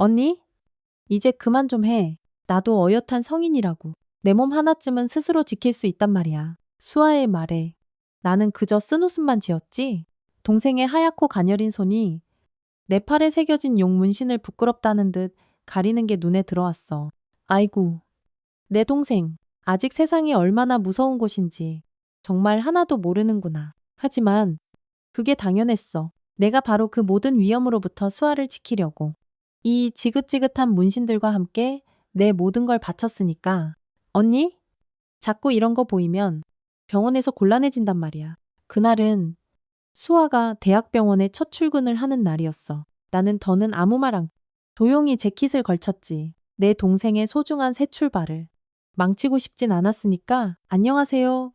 언니? 이제 그만 좀 해. 나도 어엿한 성인이라고. 내 몸 하나쯤은 스스로 지킬 수 있단 말이야. 수아의 말에 나는 그저 쓴웃음만 지었지. 동생의 하얗고 가녀린 손이 내 팔에 새겨진 용 문신을 부끄럽다는 듯 가리는 게 눈에 들어왔어. 아이고, 내 동생. 아직 세상이 얼마나 무서운 곳인지 정말 하나도 모르는구나. 하지만 그게 당연했어. 내가 바로 그 모든 위험으로부터 수아를 지키려고. 이 지긋지긋한 문신들과 함께 내 모든 걸 바쳤으니까. 언니? 자꾸 이런 거 보이면 병원에서 곤란해진단 말이야. 그날은 수아가 대학병원에 첫 출근을 하는 날이었어. 나는 더는 아무 말 안, 조용히 재킷을 걸쳤지. 내 동생의 소중한 새 출발을 망치고 싶진 않았으니까. 안녕하세요.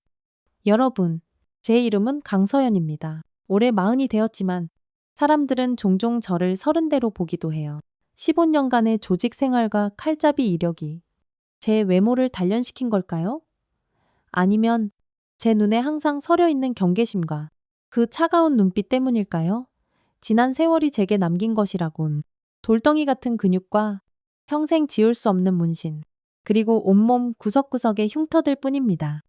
여러분, 제 이름은 강서연입니다. 올해 40이 되었지만 사람들은 종종 저를 30대로 보기도 해요. 15년간의 조직 생활과 칼잡이 이력이 제 외모를 단련시킨 걸까요? 아니면 제 눈에 항상 서려 있는 경계심과 그 차가운 눈빛 때문일까요? 지난 세월이 제게 남긴 것이라곤 돌덩이 같은 근육과 평생 지울 수 없는 문신, 그리고 온몸 구석구석의 흉터들 뿐입니다.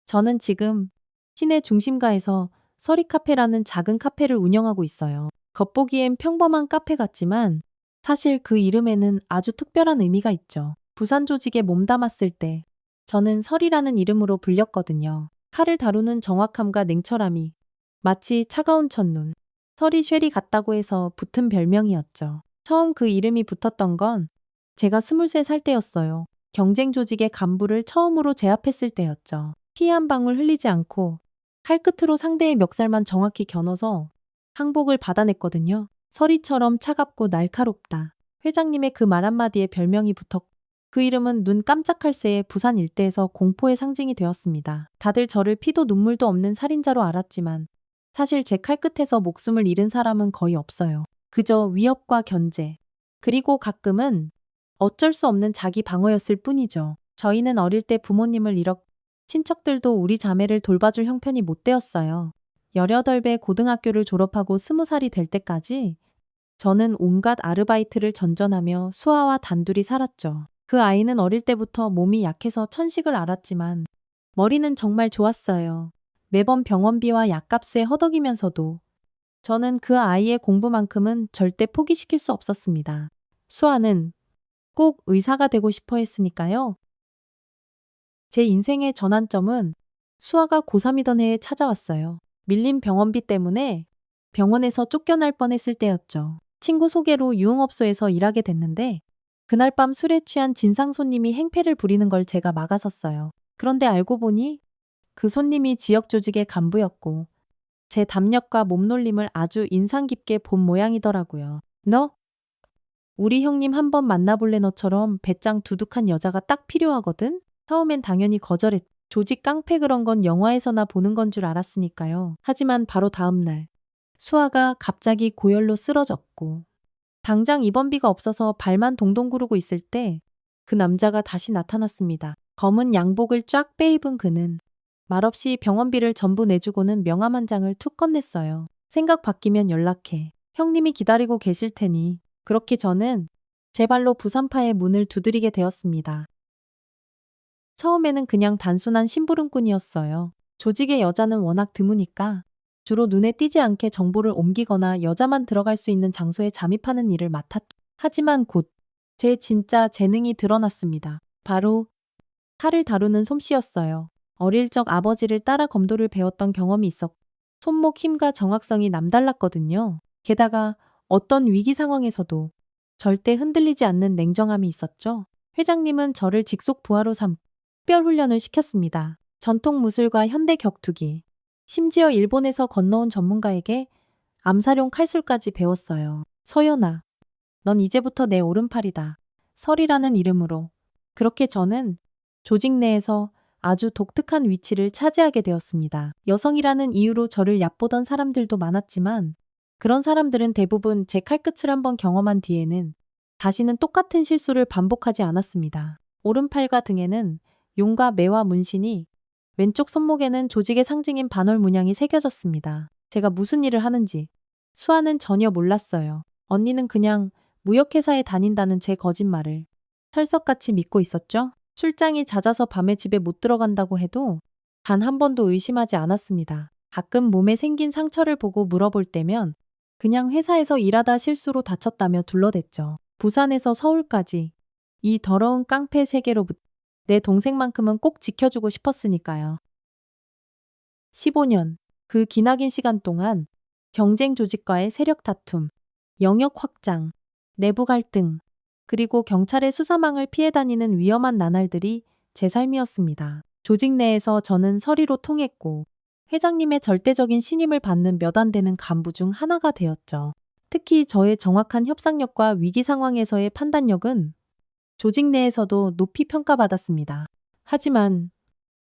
저는 지금 시내 중심가에서 서리카페라는 작은 카페를 운영하고 있어요. 겉보기엔 평범한 카페 같지만 사실 그 이름에는 아주 특별한 의미가 있죠. 부산 조직에 몸담았을 때 저는 설이라는 이름으로 불렸거든요. 칼을 다루는 정확함과 냉철함이 마치 차가운 첫눈, 설이 쉐리 같다고 해서 붙은 별명이었죠. 처음 그 이름이 붙었던 건 제가 23살 때였어요. 경쟁 조직의 간부를 처음으로 제압했을 때였죠. 피 한 방울 흘리지 않고 칼끝으로 상대의 멱살만 정확히 겨눠서 항복을 받아냈거든요. 서리처럼 차갑고 날카롭다. 회장님의 그 말 한마디에 별명이 붙었고 그 이름은 눈 깜짝할 새에 부산 일대에서 공포의 상징이 되었습니다. 다들 저를 피도 눈물도 없는 살인자로 알았지만 사실 제 칼끝에서 목숨을 잃은 사람은 거의 없어요. 그저 위협과 견제, 그리고 가끔은 어쩔 수 없는 자기 방어였을 뿐이죠. 저희는 어릴 때 부모님을 잃었고 친척들도 우리 자매를 돌봐줄 형편이 못 되었어요. 18배 고등학교를 졸업하고 20살이 될 때까지 저는 온갖 아르바이트를 전전하며 수아와 단둘이 살았죠. 그 아이는 어릴 때부터 몸이 약해서 천식을 앓았지만 머리는 정말 좋았어요. 매번 병원비와 약값에 허덕이면서도 저는 그 아이의 공부만큼은 절대 포기시킬 수 없었습니다. 수아는 꼭 의사가 되고 싶어 했으니까요. 제 인생의 전환점은 수아가 고3이던 해에 찾아왔어요. 밀린 병원비 때문에 병원에서 쫓겨날 뻔했을 때였죠. 친구 소개로 유흥업소에서 일하게 됐는데 그날 밤 술에 취한 진상 손님이 행패를 부리는 걸 제가 막아섰어요. 그런데 알고 보니 그 손님이 지역 조직의 간부였고 제 담력과 몸놀림을 아주 인상 깊게 본 모양이더라고요. 너? 우리 형님 한번 만나볼래? 너처럼 배짱 두둑한 여자가 딱 필요하거든? 처음엔 당연히 거절했. 조직 깡패 그런 건 영화에서나 보는 건 줄 알았으니까요. 하지만 바로 다음 날 수아가 갑자기 고열로 쓰러졌고 당장 입원비가 없어서 발만 동동 구르고 있을 때 그 남자가 다시 나타났습니다. 검은 양복을 쫙 빼입은 그는 말없이 병원비를 전부 내주고는 명함 한 장을 툭 건넸어요. 생각 바뀌면 연락해. 형님이 기다리고 계실 테니. 그렇게 저는 제 발로 부산파의 문을 두드리게 되었습니다. 처음에는 그냥 단순한 심부름꾼이었어요. 조직의 여자는 워낙 드무니까 주로 눈에 띄지 않게 정보를 옮기거나 여자만 들어갈 수 있는 장소에 잠입하는 일을 맡았죠. 하지만 곧 제 진짜 재능이 드러났습니다. 바로 칼을 다루는 솜씨였어요. 어릴 적 아버지를 따라 검도를 배웠던 경험이 있었고 손목 힘과 정확성이 남달랐거든요. 게다가 어떤 위기 상황에서도 절대 흔들리지 않는 냉정함이 있었죠. 회장님은 저를 직속 부하로 삼 특별 훈련을 시켰습니다. 전통 무술과 현대 격투기, 심지어 일본에서 건너온 전문가에게 암사용 칼술까지 배웠어요. 서연아, 넌 이제부터 내 오른팔이다. 설이라는 이름으로. 그렇게 저는 조직 내에서 아주 독특한 위치를 차지하게 되었습니다. 여성이라는 이유로 저를 얕보던 사람들도 많았지만 그런 사람들은 대부분 제 칼끝을 한번 경험한 뒤에는 다시는 똑같은 실수를 반복하지 않았습니다. 오른팔과 등에는 용과 매와 문신이, 왼쪽 손목에는 조직의 상징인 반월 문양이 새겨졌습니다. 제가 무슨 일을 하는지 수아는 전혀 몰랐어요. 언니는 그냥 무역회사에 다닌다는 제 거짓말을 철석같이 믿고 있었죠. 출장이 잦아서 밤에 집에 못 들어간다고 해도 단 한 번도 의심하지 않았습니다. 가끔 몸에 생긴 상처를 보고 물어볼 때면 그냥 회사에서 일하다 실수로 다쳤다며 둘러댔죠. 부산에서 서울까지 이 더러운 깡패 세계로부터 내 동생만큼은 꼭 지켜주고 싶었으니까요. 15년, 그 기나긴 시간 동안 경쟁 조직과의 세력 다툼, 영역 확장, 내부 갈등, 그리고 경찰의 수사망을 피해 다니는 위험한 나날들이 제 삶이었습니다. 조직 내에서 저는 서리로 통했고 회장님의 절대적인 신임을 받는 몇 안 되는 간부 중 하나가 되었죠. 특히 저의 정확한 협상력과 위기 상황에서의 판단력은 조직 내에서도 높이 평가받았습니다. 하지만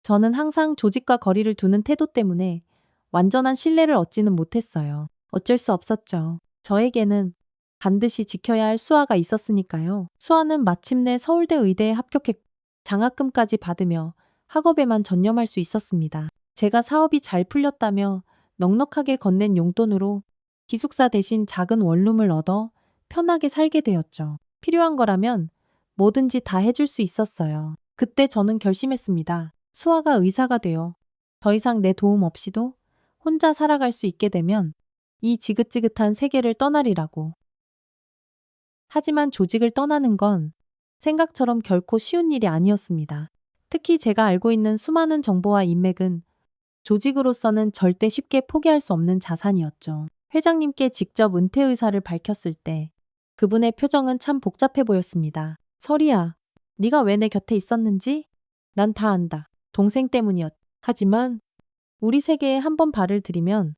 저는 항상 조직과 거리를 두는 태도 때문에 완전한 신뢰를 얻지는 못했어요. 어쩔 수 없었죠. 저에게는 반드시 지켜야 할 수아가 있었으니까요. 수아는 마침내 서울대 의대에 합격했고 장학금까지 받으며 학업에만 전념할 수 있었습니다. 제가 사업이 잘 풀렸다며 넉넉하게 건넨 용돈으로 기숙사 대신 작은 원룸을 얻어 편하게 살게 되었죠. 필요한 거라면 뭐든지 다 해줄 수 있었어요. 그때 저는 결심했습니다. 수아가 의사가 되어 더 이상 내 도움 없이도 혼자 살아갈 수 있게 되면 이 지긋지긋한 세계를 떠나리라고. 하지만 조직을 떠나는 건 생각처럼 결코 쉬운 일이 아니었습니다. 특히 제가 알고 있는 수많은 정보와 인맥은 조직으로서는 절대 쉽게 포기할 수 없는 자산이었죠. 회장님께 직접 은퇴 의사를 밝혔을 때 그분의 표정은 참 복잡해 보였습니다. 설이야, 네가 왜 내 곁에 있었는지 난 다 안다. 동생 때문이었. 하지만 우리 세계에 한 번 발을 들이면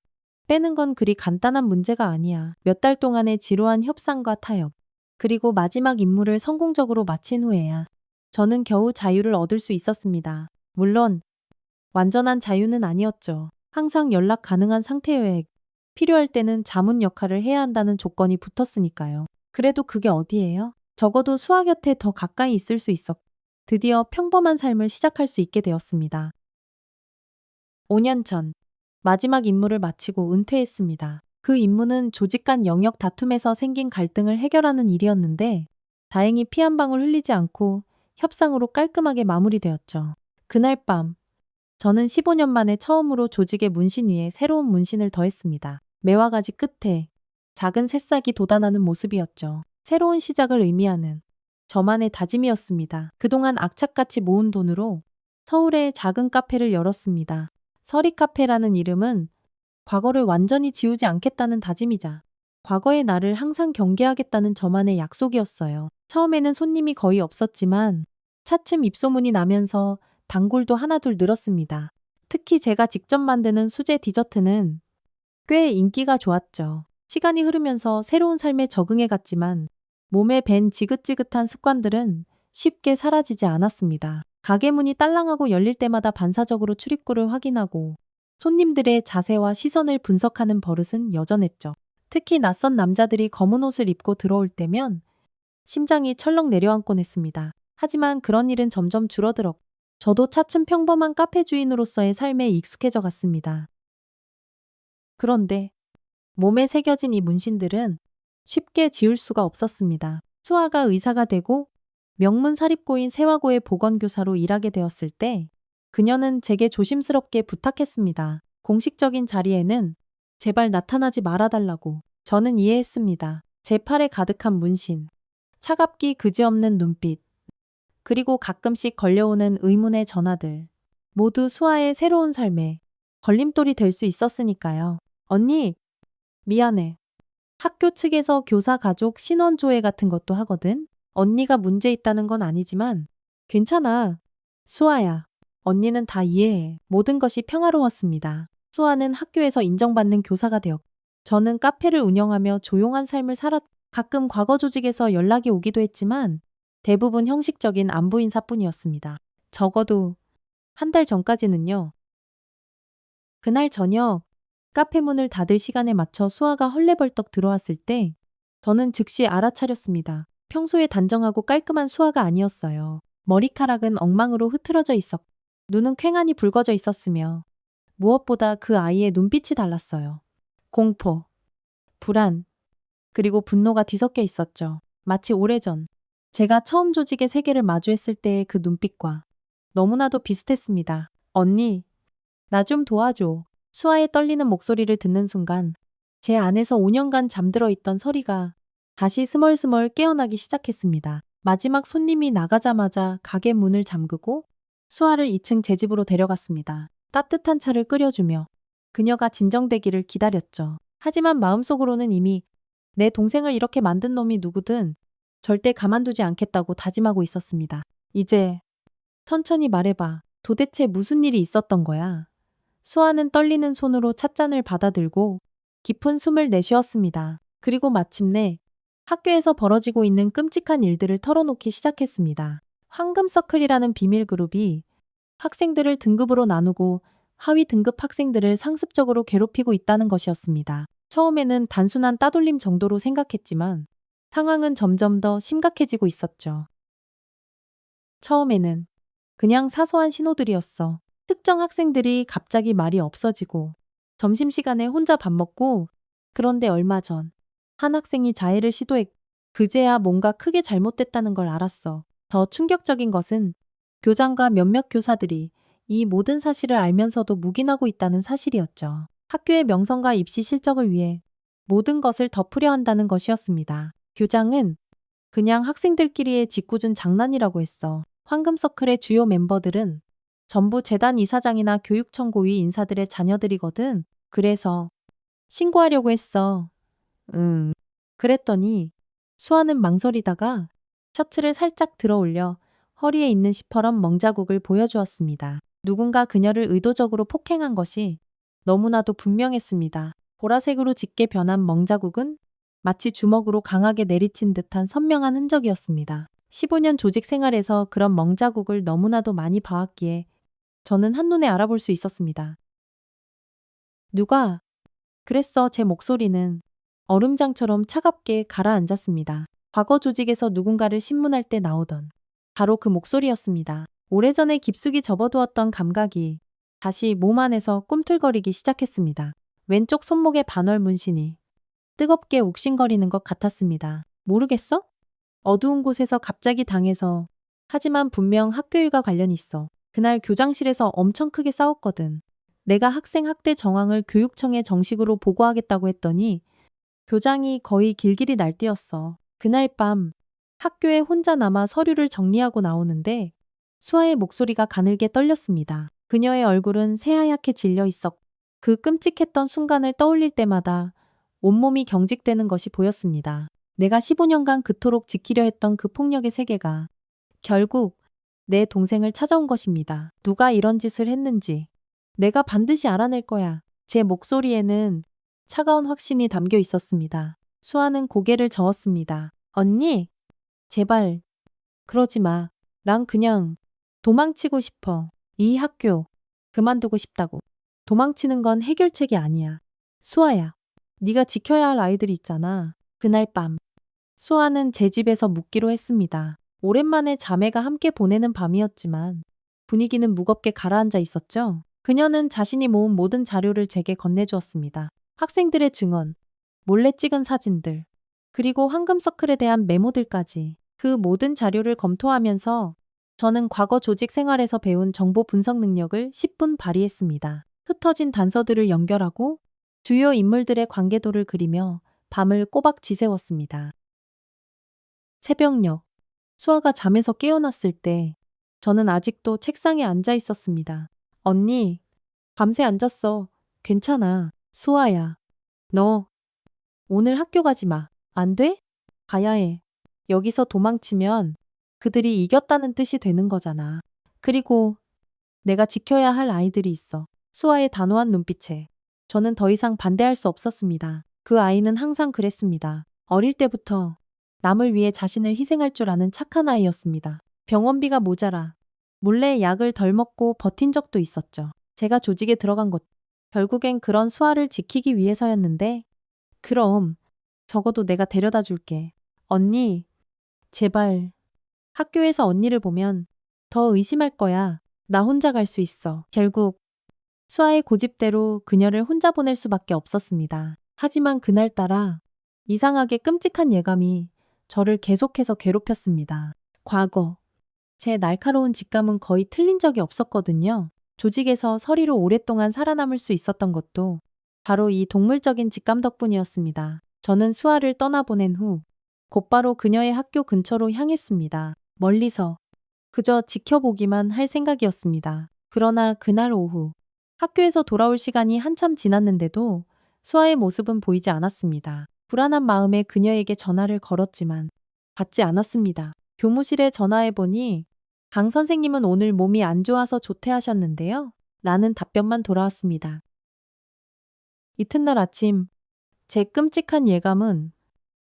빼는 건 그리 간단한 문제가 아니야. 몇 달 동안의 지루한 협상과 타협, 그리고 마지막 임무를 성공적으로 마친 후에야 저는 겨우 자유를 얻을 수 있었습니다. 물론 완전한 자유는 아니었죠. 항상 연락 가능한 상태여야 했고 필요할 때는 자문 역할을 해야 한다는 조건이 붙었으니까요. 그래도 그게 어디예요? 적어도 수아 곁에 더 가까이 있을 수 있었고 드디어 평범한 삶을 시작할 수 있게 되었습니다. 5년 전 마지막 임무를 마치고 은퇴했습니다. 그 임무는 조직 간 영역 다툼에서 생긴 갈등을 해결하는 일이었는데 다행히 피 한 방울 흘리지 않고 협상으로 깔끔하게 마무리되었죠. 그날 밤 저는 15년 만에 처음으로 조직의 문신 위에 새로운 문신을 더했습니다. 매화 가지 끝에 작은 새싹이 돋아나는 모습이었죠. 새로운 시작을 의미하는 저만의 다짐이었습니다. 그동안 악착같이 모은 돈으로 서울에 작은 카페를 열었습니다. 서리카페라는 이름은 과거를 완전히 지우지 않겠다는 다짐이자 과거의 나를 항상 경계하겠다는 저만의 약속이었어요. 처음에는 손님이 거의 없었지만 차츰 입소문이 나면서 단골도 하나둘 늘었습니다. 특히 제가 직접 만드는 수제 디저트는 꽤 인기가 좋았죠. 시간이 흐르면서 새로운 삶에 적응해 갔지만 몸에 밴 지긋지긋한 습관들은 쉽게 사라지지 않았습니다. 가게 문이 딸랑하고 열릴 때마다 반사적으로 출입구를 확인하고 손님들의 자세와 시선을 분석하는 버릇은 여전했죠. 특히 낯선 남자들이 검은 옷을 입고 들어올 때면 심장이 철렁 내려앉곤 했습니다. 하지만 그런 일은 점점 줄어들었고 저도 차츰 평범한 카페 주인으로서의 삶에 익숙해져 갔습니다. 그런데 몸에 새겨진 이 문신들은 쉽게 지울 수가 없었습니다. 수아가 의사가 되고 명문 사립고인 세화고의 보건교사로 일하게 되었을 때 그녀는 제게 조심스럽게 부탁했습니다. 공식적인 자리에는 제발 나타나지 말아달라고. 저는 이해했습니다. 제 팔에 가득한 문신, 차갑기 그지없는 눈빛, 그리고 가끔씩 걸려오는 의문의 전화들. 모두 수아의 새로운 삶에 걸림돌이 될 수 있었으니까요. 언니, 미안해. 학교 측에서 교사 가족 신원조회 같은 것도 하거든. 언니가 문제 있다는 건 아니지만 괜찮아. 수아야. 언니는 다 이해해. 모든 것이 평화로웠습니다. 수아는 학교에서 인정받는 교사가 되었고 저는 카페를 운영하며 조용한 삶을 살았. 가끔 과거 조직에서 연락이 오기도 했지만 대부분 형식적인 안부 인사뿐이었습니다. 적어도 한 달 전까지는요. 그날 저녁 카페 문을 닫을 시간에 맞춰 수아가 헐레벌떡 들어왔을 때 저는 즉시 알아차렸습니다. 평소에 단정하고 깔끔한 수아가 아니었어요. 머리카락은 엉망으로 흐트러져 있었고 눈은 퀭하니 붉어져 있었으며 무엇보다 그 아이의 눈빛이 달랐어요. 공포, 불안, 그리고 분노가 뒤섞여 있었죠. 마치 오래전 제가 처음 조직의 세계를 마주했을 때의 그 눈빛과 너무나도 비슷했습니다. 언니, 나 좀 도와줘. 수아의 떨리는 목소리를 듣는 순간 제 안에서 5년간 잠들어 있던 서리가 다시 스멀스멀 깨어나기 시작했습니다. 마지막 손님이 나가자마자 가게 문을 잠그고 수아를 2층 제 집으로 데려갔습니다. 따뜻한 차를 끓여주며 그녀가 진정되기를 기다렸죠. 하지만 마음속으로는 이미 내 동생을 이렇게 만든 놈이 누구든 절대 가만두지 않겠다고 다짐하고 있었습니다. 이제 천천히 말해봐. 도대체 무슨 일이 있었던 거야? 수아는 떨리는 손으로 찻잔을 받아들고 깊은 숨을 내쉬었습니다. 그리고 마침내 학교에서 벌어지고 있는 끔찍한 일들을 털어놓기 시작했습니다. 황금서클이라는 비밀 그룹이 학생들을 등급으로 나누고 하위 등급 학생들을 상습적으로 괴롭히고 있다는 것이었습니다. 처음에는 단순한 따돌림 정도로 생각했지만 상황은 점점 더 심각해지고 있었죠. 처음에는 그냥 사소한 신호들이었어. 특정 학생들이 갑자기 말이 없어지고 점심시간에 혼자 밥 먹고 그런데 얼마 전 한 학생이 자해를 시도했고 그제야 뭔가 크게 잘못됐다는 걸 알았어. 더 충격적인 것은 교장과 몇몇 교사들이 이 모든 사실을 알면서도 묵인하고 있다는 사실이었죠. 학교의 명성과 입시 실적을 위해 모든 것을 덮으려 한다는 것이었습니다. 교장은 그냥 학생들끼리의 짓궂은 장난이라고 했어. 황금서클의 주요 멤버들은 전부 재단 이사장이나 교육청 고위 인사들의 자녀들이거든. 그래서 신고하려고 했어. 그랬더니 수아는 망설이다가 셔츠를 살짝 들어 올려 허리에 있는 시퍼런 멍자국을 보여주었습니다. 누군가 그녀를 의도적으로 폭행한 것이 너무나도 분명했습니다. 보라색으로 짙게 변한 멍자국은 마치 주먹으로 강하게 내리친 듯한 선명한 흔적이었습니다. 15년 조직 생활에서 그런 멍자국을 너무나도 많이 봐왔기에 저는 한눈에 알아볼 수 있었습니다. 누가? 그랬어. 제 목소리는 얼음장처럼 차갑게 가라앉았습니다. 과거 조직에서 누군가를 신문할 때 나오던 바로 그 목소리였습니다. 오래전에 깊숙이 접어두었던 감각이 다시 몸 안에서 꿈틀거리기 시작했습니다. 왼쪽 손목에 반월 문신이 뜨겁게 욱신거리는 것 같았습니다. 모르겠어? 어두운 곳에서 갑자기 당해서. 하지만 분명 학교 일과 관련이 있어. 그날 교장실에서 엄청 크게 싸웠거든. 내가 학생 학대 정황을 교육청에 정식으로 보고하겠다고 했더니 교장이 거의 길길이 날뛰었어. 그날 밤 학교에 혼자 남아 서류를 정리하고 나오는데 수아의 목소리가 가늘게 떨렸습니다. 그녀의 얼굴은 새하얗게 질려 있었고 그 끔찍했던 순간을 떠올릴 때마다 온몸이 경직되는 것이 보였습니다. 내가 15년간 그토록 지키려 했던 그 폭력의 세계가 결국 내 동생을 찾아온 것입니다. 누가 이런 짓을 했는지 내가 반드시 알아낼 거야. 제 목소리에는 차가운 확신이 담겨 있었습니다. 수아는 고개를 저었습니다. 언니, 제발 그러지 마. 난 그냥 도망치고 싶어. 이 학교 그만두고 싶다고. 도망치는 건 해결책이 아니야. 수아야, 네가 지켜야 할 아이들이 있잖아. 그날 밤 수아는 제 집에서 묵기로 했습니다. 오랜만에 자매가 함께 보내는 밤이었지만 분위기는 무겁게 가라앉아 있었죠. 그녀는 자신이 모은 모든 자료를 제게 건네주었습니다. 학생들의 증언, 몰래 찍은 사진들, 그리고 황금서클에 대한 메모들까지 그 모든 자료를 검토하면서 저는 과거 조직 생활에서 배운 정보 분석 능력을 10분 발휘했습니다. 흩어진 단서들을 연결하고 주요 인물들의 관계도를 그리며 밤을 꼬박 지새웠습니다. 새벽녘, 수아가 잠에서 깨어났을 때 저는 아직도 책상에 앉아 있었습니다. 언니, 밤새 앉았어. 괜찮아. 수아야, 너 오늘 학교 가지 마. 안 돼? 가야 해. 여기서 도망치면 그들이 이겼다는 뜻이 되는 거잖아. 그리고 내가 지켜야 할 아이들이 있어. 수아의 단호한 눈빛에 저는 더 이상 반대할 수 없었습니다. 그 아이는 항상 그랬습니다. 어릴 때부터 남을 위해 자신을 희생할 줄 아는 착한 아이였습니다. 병원비가 모자라 몰래 약을 덜 먹고 버틴 적도 있었죠. 제가 조직에 들어간 것 결국엔 그런 수아를 지키기 위해서였는데 그럼 적어도 내가 데려다 줄게. 언니, 제발. 학교에서 언니를 보면 더 의심할 거야. 나 혼자 갈 수 있어. 결국 수아의 고집대로 그녀를 혼자 보낼 수밖에 없었습니다. 하지만 그날따라 이상하게 끔찍한 예감이 저를 계속해서 괴롭혔습니다. 과거, 제 날카로운 직감은 거의 틀린 적이 없었거든요. 조직에서 서리로 오랫동안 살아남을 수 있었던 것도 바로 이 동물적인 직감 덕분이었습니다. 저는 수아를 떠나보낸 후 곧바로 그녀의 학교 근처로 향했습니다. 멀리서 그저 지켜보기만 할 생각이었습니다. 그러나 그날 오후 학교에서 돌아올 시간이 한참 지났는데도 수아의 모습은 보이지 않았습니다. 불안한 마음에 그녀에게 전화를 걸었지만 받지 않았습니다. 교무실에 전화해보니 강 선생님은 오늘 몸이 안 좋아서 조퇴하셨는데요. 라는 답변만 돌아왔습니다. 이튿날 아침 제 끔찍한 예감은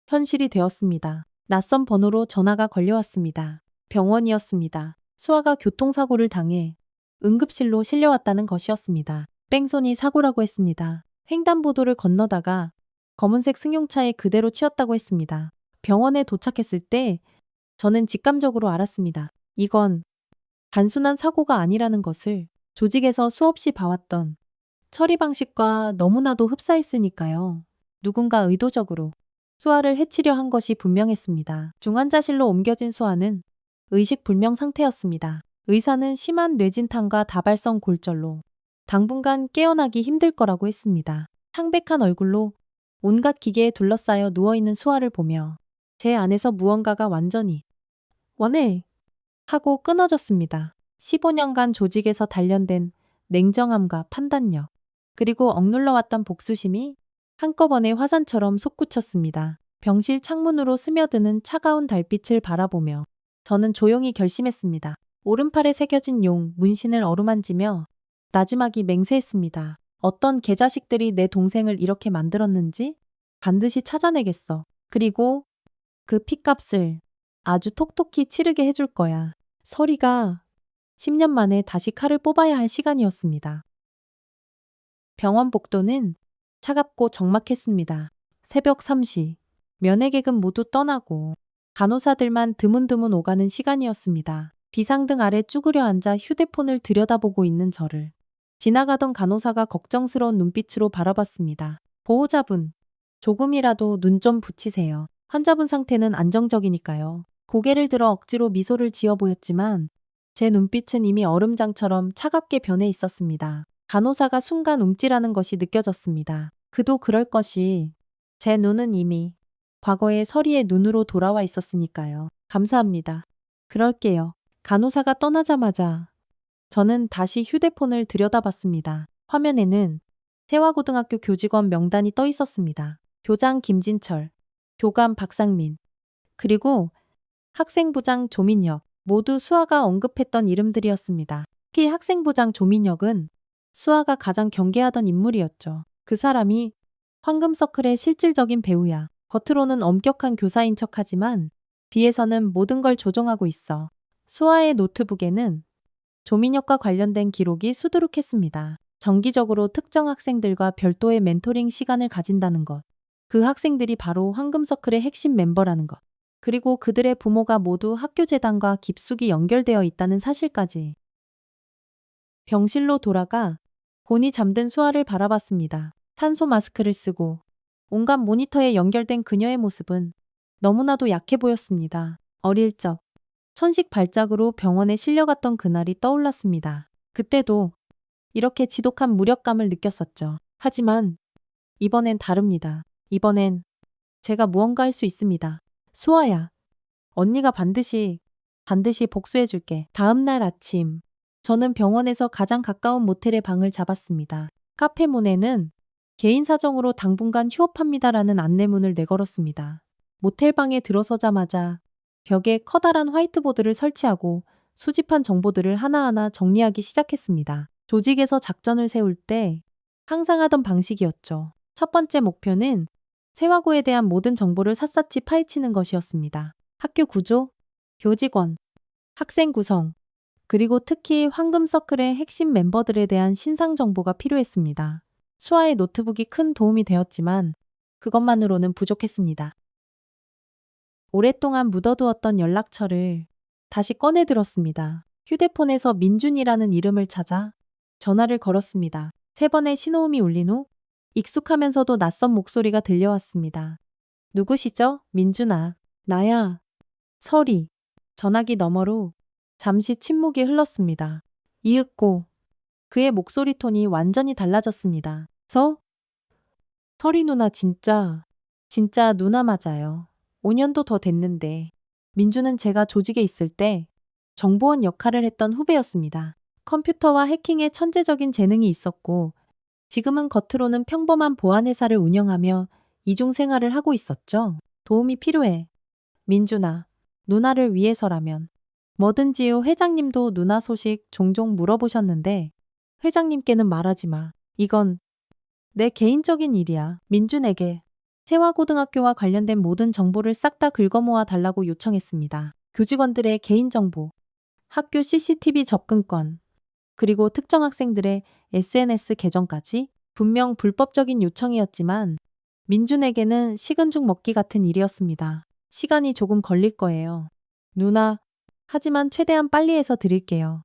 현실이 되었습니다. 낯선 번호로 전화가 걸려왔습니다. 병원이었습니다. 수아가 교통사고를 당해 응급실로 실려왔다는 것이었습니다. 뺑소니 사고라고 했습니다. 횡단보도를 건너다가 검은색 승용차에 그대로 치였다고 했습니다. 병원에 도착했을 때 저는 직감적으로 알았습니다. 이건 단순한 사고가 아니라는 것을 조직에서 수없이 봐왔던 처리 방식과 너무나도 흡사했으니까요. 누군가 의도적으로 수아를 해치려 한 것이 분명했습니다. 중환자실로 옮겨진 수아는 의식불명 상태였습니다. 의사는 심한 뇌진탕과 다발성 골절로 당분간 깨어나기 힘들 거라고 했습니다. 창백한 얼굴로 온갖 기계에 둘러싸여 누워있는 수아를 보며 제 안에서 무언가가 완전히 원해 하고 끊어졌습니다. 15년간 조직에서 단련된 냉정함과 판단력, 그리고 억눌러왔던 복수심이 한꺼번에 화산처럼 솟구쳤습니다. 병실 창문으로 스며드는 차가운 달빛을 바라보며 저는 조용히 결심했습니다. 오른팔에 새겨진 용, 문신을 어루만지며 나지막이 맹세했습니다. 어떤 개자식들이 내 동생을 이렇게 만들었는지 반드시 찾아내겠어. 그리고 그 핏값을 아주 톡톡히 치르게 해줄 거야. 서리가 10년 만에 다시 칼을 뽑아야 할 시간이었습니다. 병원 복도는 차갑고 적막했습니다. 새벽 3시, 면회객은 모두 떠나고 간호사들만 드문드문 오가는 시간이었습니다. 비상등 아래 쭈그려 앉아 휴대폰을 들여다보고 있는 저를 지나가던 간호사가 걱정스러운 눈빛으로 바라봤습니다. 보호자분, 조금이라도 눈 좀 붙이세요. 환자분 상태는 안정적이니까요. 고개를 들어 억지로 미소를 지어 보였지만 제 눈빛은 이미 얼음장처럼 차갑게 변해 있었습니다. 간호사가 순간 움찔하는 것이 느껴졌습니다. 그도 그럴 것이 제 눈은 이미 과거의 서리의 눈으로 돌아와 있었으니까요. 감사합니다. 그럴게요. 간호사가 떠나자마자 저는 다시 휴대폰을 들여다봤습니다. 화면에는 세화고등학교 교직원 명단이 떠 있었습니다. 교장 김진철, 교감 박상민, 그리고 학생부장 조민혁, 모두 수아가 언급했던 이름들이었습니다. 특히 학생부장 조민혁은 수아가 가장 경계하던 인물이었죠. 그 사람이 황금서클의 실질적인 배우야. 겉으로는 엄격한 교사인 척하지만 뒤에서는 모든 걸 조종하고 있어. 수아의 노트북에는 조민혁과 관련된 기록이 수두룩했습니다. 정기적으로 특정 학생들과 별도의 멘토링 시간을 가진다는 것. 그 학생들이 바로 황금서클의 핵심 멤버라는 것. 그리고 그들의 부모가 모두 학교재단과 깊숙이 연결되어 있다는 사실까지. 병실로 돌아가 곤히 잠든 수아를 바라봤습니다. 탄소 마스크를 쓰고 온갖 모니터에 연결된 그녀의 모습은 너무나도 약해 보였습니다. 어릴 적 천식 발작으로 병원에 실려갔던 그날이 떠올랐습니다. 그때도 이렇게 지독한 무력감을 느꼈었죠. 하지만 이번엔 다릅니다. 이번엔 제가 무언가 할 수 있습니다. 수아야, 언니가 반드시 복수해줄게. 다음 날 아침, 저는 병원에서 가장 가까운 모텔의 방을 잡았습니다. 카페 문에는 개인 사정으로 당분간 휴업합니다라는 안내문을 내걸었습니다. 모텔 방에 들어서자마자 벽에 커다란 화이트보드를 설치하고 수집한 정보들을 하나하나 정리하기 시작했습니다. 조직에서 작전을 세울 때 항상 하던 방식이었죠. 첫 번째 목표는 세화고에 대한 모든 정보를 샅샅이 파헤치는 것이었습니다. 학교 구조, 교직원, 학생 구성, 그리고 특히 황금서클의 핵심 멤버들에 대한 신상 정보가 필요했습니다. 수아의 노트북이 큰 도움이 되었지만 그것만으로는 부족했습니다. 오랫동안 묻어두었던 연락처를 다시 꺼내 들었습니다. 휴대폰에서 민준이라는 이름을 찾아 전화를 걸었습니다. 3번의 신호음이 울린 후 익숙하면서도 낯선 목소리가 들려왔습니다. 누구시죠? 민준아. 나야. 설이. 전화기 너머로 잠시 침묵이 흘렀습니다. 이윽고 그의 목소리 톤이 완전히 달라졌습니다. 설이 누나 진짜 누나 맞아요. 5년도 더 됐는데 민주는 제가 조직에 있을 때 정보원 역할을 했던 후배였습니다. 컴퓨터와 해킹에 천재적인 재능이 있었고 지금은 겉으로는 평범한 보안회사를 운영하며 이중 생활을 하고 있었죠. 도움이 필요해. 민준아, 누나를 위해서라면 뭐든지요. 회장님도 누나 소식 종종 물어보셨는데 회장님께는 말하지 마. 이건 내 개인적인 일이야. 민준에게 세화고등학교와 관련된 모든 정보를 싹 다 긁어모아 달라고 요청했습니다. 교직원들의 개인정보, 학교 CCTV 접근권, 그리고 특정 학생들의 SNS 계정까지. 분명 불법적인 요청이었지만 민준에게는 식은 죽 먹기 같은 일이었습니다. 시간이 조금 걸릴 거예요. 누나, 하지만 최대한 빨리 해서 드릴게요.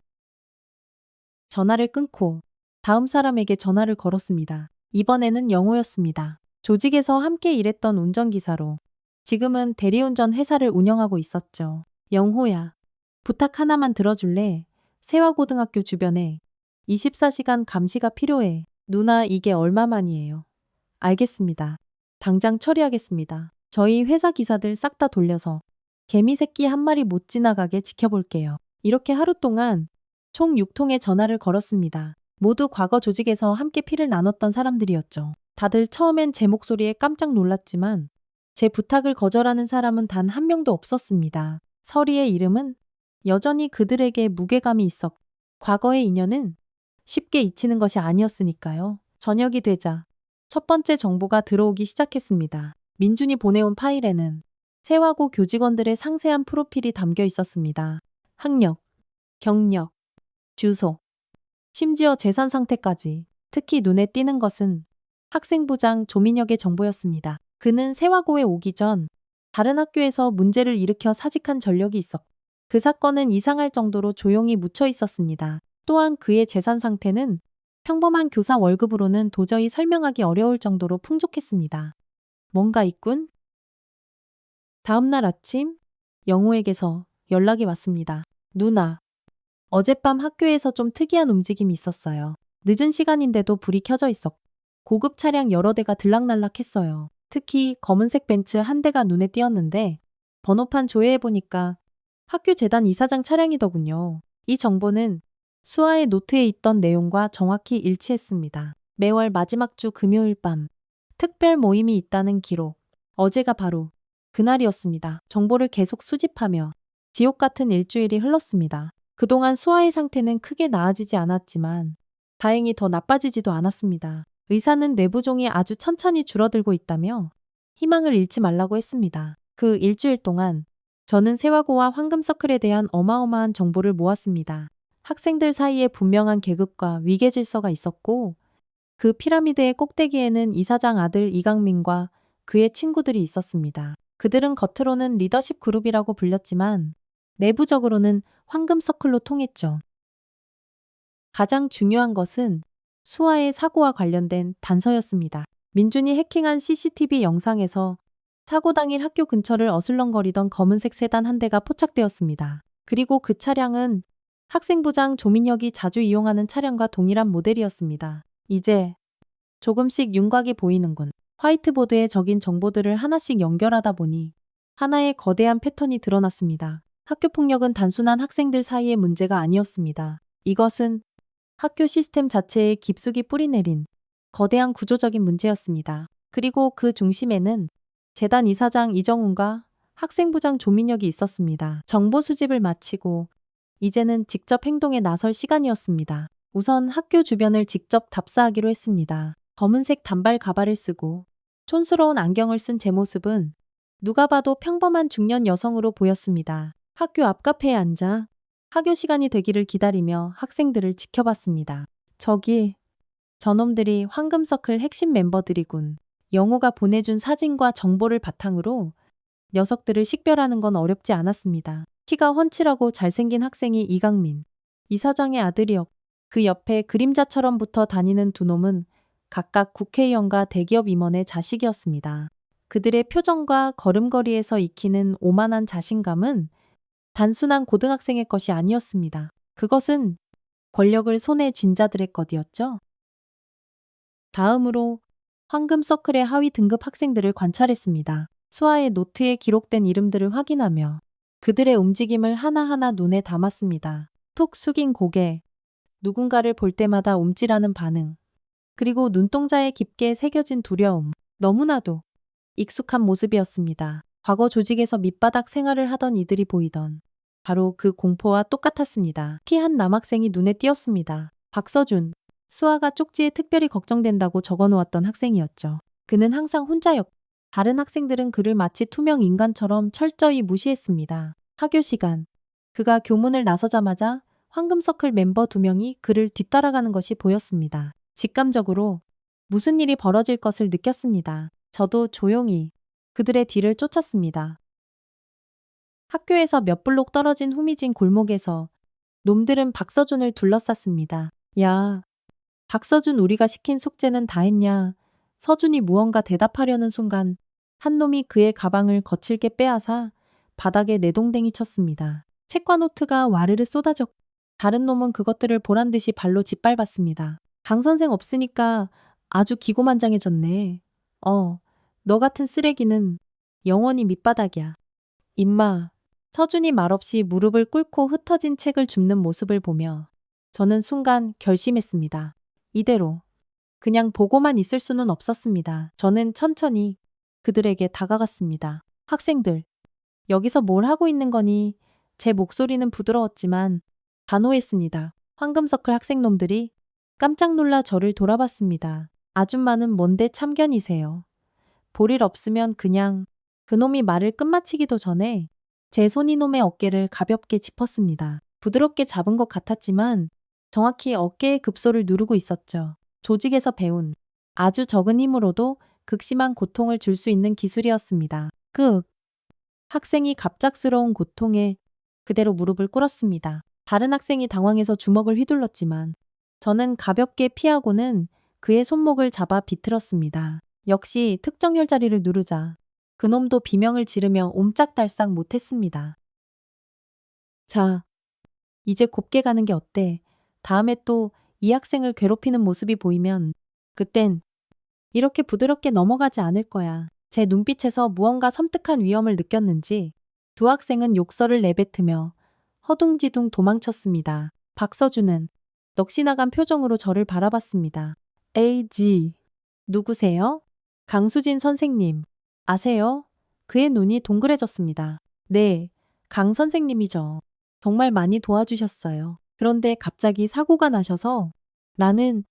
전화를 끊고 다음 사람에게 전화를 걸었습니다. 이번에는 영호였습니다. 조직에서 함께 일했던 운전기사로 지금은 대리운전 회사를 운영하고 있었죠. 영호야, 부탁 하나만 들어줄래? 세화고등학교 주변에 24시간 감시가 필요해. 누나 이게 얼마만이에요? 알겠습니다. 당장 처리하겠습니다. 저희 회사 기사들 싹 다 돌려서 개미 새끼 한 마리 못 지나가게 지켜볼게요. 이렇게 하루 동안 총 6통의 전화를 걸었습니다. 모두 과거 조직에서 함께 피를 나눴던 사람들이었죠. 다들 처음엔 제 목소리에 깜짝 놀랐지만 제 부탁을 거절하는 사람은 단 한 명도 없었습니다. 설이의 이름은 여전히 그들에게 무게감이 있었고 과거의 인연은 쉽게 잊히는 것이 아니었으니까요. 저녁이 되자 첫 번째 정보가 들어오기 시작했습니다. 민준이 보내온 파일에는 세화고 교직원들의 상세한 프로필이 담겨 있었습니다. 학력, 경력, 주소, 심지어 재산 상태까지. 특히 눈에 띄는 것은 학생부장 조민혁의 정보였습니다. 그는 세화고에 오기 전 다른 학교에서 문제를 일으켜 사직한 전력이 있었고 그 사건은 이상할 정도로 조용히 묻혀 있었습니다. 또한 그의 재산 상태는 평범한 교사 월급으로는 도저히 설명하기 어려울 정도로 풍족했습니다. 뭔가 있군? 다음 날 아침 영호에게서 연락이 왔습니다. 누나, 어젯밤 학교에서 좀 특이한 움직임이 있었어요. 늦은 시간인데도 불이 켜져 있었고 고급 차량 여러 대가 들락날락했어요. 특히 검은색 벤츠 한 대가 눈에 띄었는데 번호판 조회해보니까 학교 재단 이사장 차량이더군요. 이 정보는 수아의 노트에 있던 내용과 정확히 일치했습니다. 매월 마지막 주 금요일 밤 특별 모임이 있다는 기록. 어제가 바로 그날이었습니다. 정보를 계속 수집하며 지옥 같은 일주일이 흘렀습니다. 그동안 수아의 상태는 크게 나아지지 않았지만 다행히 더 나빠지지도 않았습니다. 의사는 뇌부종이 아주 천천히 줄어들고 있다며 희망을 잃지 말라고 했습니다. 그 일주일 동안 저는 세화고와 황금서클에 대한 어마어마한 정보를 모았습니다. 학생들 사이에 분명한 계급과 위계 질서가 있었고 그 피라미드의 꼭대기에는 이사장 아들 이강민과 그의 친구들이 있었습니다. 그들은 겉으로는 리더십 그룹이라고 불렸지만 내부적으로는 황금서클로 통했죠. 가장 중요한 것은 수아의 사고와 관련된 단서였습니다. 민준이 해킹한 CCTV 영상에서 사고 당일 학교 근처를 어슬렁거리던 검은색 세단 한 대가 포착되었습니다. 그리고 그 차량은 학생부장 조민혁이 자주 이용하는 차량과 동일한 모델이었습니다. 이제 조금씩 윤곽이 보이는군. 화이트보드에 적인 정보들을 하나씩 연결하다 보니 하나의 거대한 패턴이 드러났습니다. 학교폭력은 단순한 학생들 사이의 문제가 아니었습니다. 이것은 학교 시스템 자체에 깊숙이 뿌리내린 거대한 구조적인 문제였습니다. 그리고 그 중심에는 재단 이사장 이정훈과 학생부장 조민혁이 있었습니다. 정보 수집을 마치고 이제는 직접 행동에 나설 시간이었습니다. 우선 학교 주변을 직접 답사하기로 했습니다. 검은색 단발 가발을 쓰고 촌스러운 안경을 쓴 제 모습은 누가 봐도 평범한 중년 여성으로 보였습니다. 학교 앞 카페에 앉아 학교 시간이 되기를 기다리며 학생들을 지켜봤습니다. 저놈들이 황금서클 핵심 멤버들이군. 영호가 보내준 사진과 정보를 바탕으로 녀석들을 식별하는 건 어렵지 않았습니다. 키가 훤칠하고 잘생긴 학생이 이강민, 이사장의 아들이었고 그 옆에 그림자처럼 붙어 다니는 두 놈은 각각 국회의원과 대기업 임원의 자식이었습니다. 그들의 표정과 걸음걸이에서 익히는 오만한 자신감은 단순한 고등학생의 것이 아니었습니다. 그것은 권력을 손에 쥔 자들의 것이었죠. 다음으로 황금 서클의 하위 등급 학생들을 관찰했습니다. 수아의 노트에 기록된 이름들을 확인하며 그들의 움직임을 하나하나 눈에 담았습니다. 툭 숙인 고개, 누군가를 볼 때마다 움찔하는 반응, 그리고 눈동자에 깊게 새겨진 두려움, 너무나도 익숙한 모습이었습니다. 과거 조직에서 밑바닥 생활을 하던 이들이 보이던 바로 그 공포와 똑같았습니다. 키 한 남학생이 눈에 띄었습니다. 박서준, 수아가 쪽지에 특별히 걱정된다고 적어놓았던 학생이었죠. 그는 항상 혼자였고 다른 학생들은 그를 마치 투명 인간처럼 철저히 무시했습니다. 학교 시간, 그가 교문을 나서자마자 황금서클 멤버 2명이 그를 뒤따라가는 것이 보였습니다. 직감적으로 무슨 일이 벌어질 것을 느꼈습니다. 저도 조용히 그들의 뒤를 쫓았습니다. 학교에서 몇 블록 떨어진 후미진 골목에서 놈들은 박서준을 둘러쌌습니다. 야, 박서준, 우리가 시킨 숙제는 다 했냐? 서준이 무언가 대답하려는 순간 한 놈이 그의 가방을 거칠게 빼앗아 바닥에 내동댕이 쳤습니다. 책과 노트가 와르르 쏟아졌고 다른 놈은 그것들을 보란듯이 발로 짓밟았습니다. 강 선생 없으니까 아주 기고만장해졌네. 너 같은 쓰레기는 영원히 밑바닥이야. 임마. 서준이 말없이 무릎을 꿇고 흩어진 책을 줍는 모습을 보며 저는 순간 결심했습니다. 이대로 그냥 보고만 있을 수는 없었습니다. 저는 천천히 그들에게 다가갔습니다. 학생들, 여기서 뭘 하고 있는 거니? 제 목소리는 부드러웠지만 단호했습니다. 황금서클 학생놈들이 깜짝 놀라 저를 돌아봤습니다. 아줌마는 뭔데 참견이세요? 볼 일 없으면 그냥. 그놈이 말을 끝마치기도 전에 제 손 이놈의 어깨를 가볍게 짚었습니다. 부드럽게 잡은 것 같았지만 정확히 어깨의 급소를 누르고 있었죠. 조직에서 배운 아주 적은 힘으로도 극심한 고통을 줄 수 있는 기술이었습니다. 학생이 갑작스러운 고통에 그대로 무릎을 꿇었습니다. 다른 학생이 당황해서 주먹을 휘둘렀지만 저는 가볍게 피하고는 그의 손목을 잡아 비틀었습니다. 역시 특정 혈자리를 누르자 그놈도 비명을 지르며 옴짝달싹 못했습니다. 자, 이제 곱게 가는 게 어때? 다음에 또 이 학생을 괴롭히는 모습이 보이면 그땐 이렇게 부드럽게 넘어가지 않을 거야. 제 눈빛에서 무언가 섬뜩한 위험을 느꼈는지 두 학생은 욕설을 내뱉으며 허둥지둥 도망쳤습니다. 박서준은 넋이 나간 표정으로 저를 바라봤습니다. 에이지, 누구세요? 강수진 선생님, 아세요? 그의 눈이 동그래졌습니다. 네, 강 선생님이죠. 정말 많이 도와주셨어요. 그런데 갑자기 사고가 나셔서 나는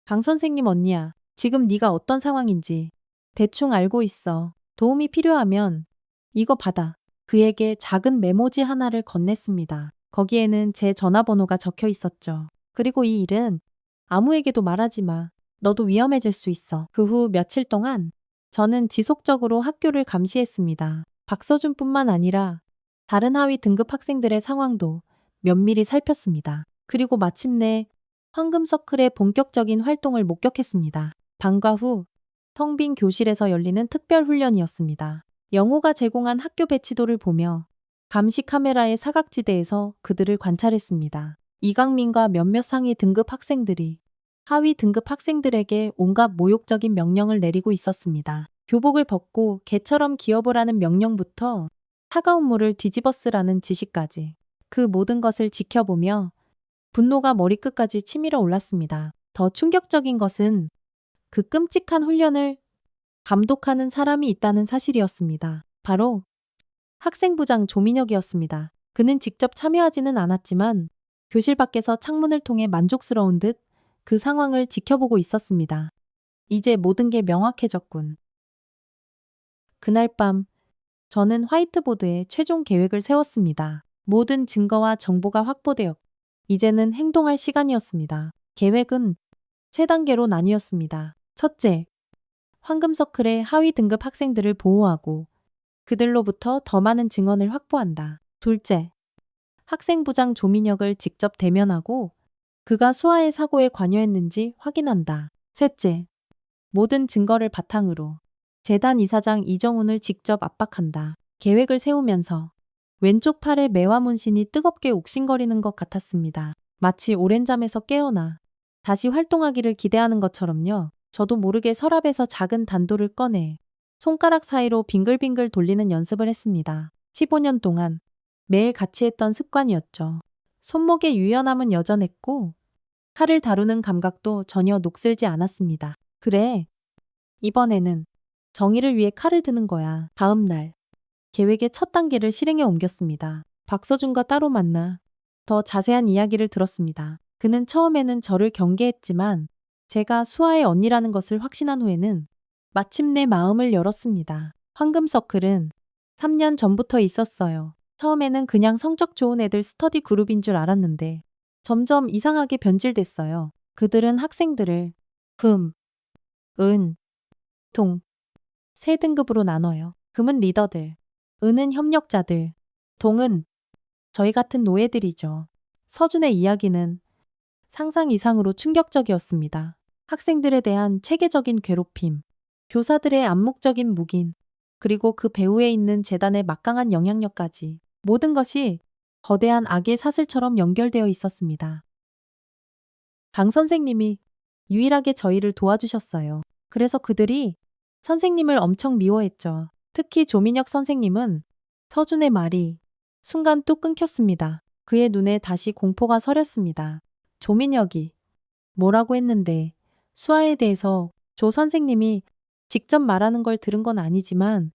강 선생님 언니야. 지금 네가 어떤 상황인지 대충 알고 있어. 도움이 필요하면 이거 받아. 그에게 작은 메모지 하나를 건넸습니다. 거기에는 제 전화번호가 적혀 있었죠. 그리고 이 일은 아무에게도 말하지 마. 너도 위험해질 수 있어. 그 후 며칠 동안 저는 지속적으로 학교를 감시했습니다. 박서준뿐만 아니라 다른 하위 등급 학생들의 상황도 면밀히 살폈습니다. 그리고 마침내 황금서클의 본격적인 활동을 목격했습니다. 방과 후 텅 빈 교실에서 열리는 특별훈련이었습니다. 영호가 제공한 학교 배치도를 보며 감시 카메라의 사각지대에서 그들을 관찰했습니다. 이강민과 몇몇 상위 등급 학생들이 하위 등급 학생들에게 온갖 모욕적인 명령을 내리고 있었습니다. 교복을 벗고 개처럼 기어보라는 명령부터 차가운 물을 뒤집어 쓰라는 지시까지 그 모든 것을 지켜보며 분노가 머리끝까지 치밀어 올랐습니다. 더 충격적인 것은 그 끔찍한 훈련을 감독하는 사람이 있다는 사실이었습니다. 바로 학생부장 조민혁이었습니다. 그는 직접 참여하지는 않았지만 교실 밖에서 창문을 통해 만족스러운 듯 그 상황을 지켜보고 있었습니다. 이제 모든 게 명확해졌군. 그날 밤 저는 화이트보드에 최종 계획을 세웠습니다. 모든 증거와 정보가 확보되었고 이제는 행동할 시간이었습니다. 계획은 세 단계로 나뉘었습니다. 첫째, 황금서클의 하위 등급 학생들을 보호하고 그들로부터 더 많은 증언을 확보한다. 둘째, 학생부장 조민혁을 직접 대면하고 그가 수아의 사고에 관여했는지 확인한다. 셋째, 모든 증거를 바탕으로 재단 이사장 이정훈을 직접 압박한다. 계획을 세우면서 왼쪽 팔에 매화 문신이 뜨겁게 욱신거리는 것 같았습니다. 마치 오랜 잠에서 깨어나 다시 활동하기를 기대하는 것처럼요. 저도 모르게 서랍에서 작은 단도를 꺼내 손가락 사이로 빙글빙글 돌리는 연습을 했습니다. 15년 동안 매일 같이 했던 습관이었죠. 손목의 유연함은 여전했고 칼을 다루는 감각도 전혀 녹슬지 않았습니다. 그래, 이번에는 정의를 위해 칼을 드는 거야. 다음 날 계획의 첫 단계를 실행에 옮겼습니다. 박서준과 따로 만나 더 자세한 이야기를 들었습니다. 그는 처음에는 저를 경계했지만 제가 수아의 언니라는 것을 확신한 후에는 마침내 마음을 열었습니다. 황금서클은 3년 전부터 있었어요. 처음에는 그냥 성적 좋은 애들 스터디 그룹인 줄 알았는데 점점 이상하게 변질됐어요. 그들은 학생들을 금, 은, 동, 세 등급으로 나눠요. 금은 리더들, 은은 협력자들, 동은 저희 같은 노예들이죠. 서준의 이야기는 상상 이상으로 충격적이었습니다. 학생들에 대한 체계적인 괴롭힘, 교사들의 암묵적인 묵인, 그리고 그 배후에 있는 재단의 막강한 영향력까지 모든 것이 거대한 악의 사슬처럼 연결되어 있었습니다. 강 선생님이 유일하게 저희를 도와주셨어요. 그래서 그들이 선생님을 엄청 미워했죠. 특히 조민혁 선생님은 서준의 말이 순간 뚝 끊겼습니다. 그의 눈에 다시 공포가 서렸습니다. 조민혁이 뭐라고 했는데 수아에 대해서 조 선생님이 직접 말하는 걸 들은 건 아니지만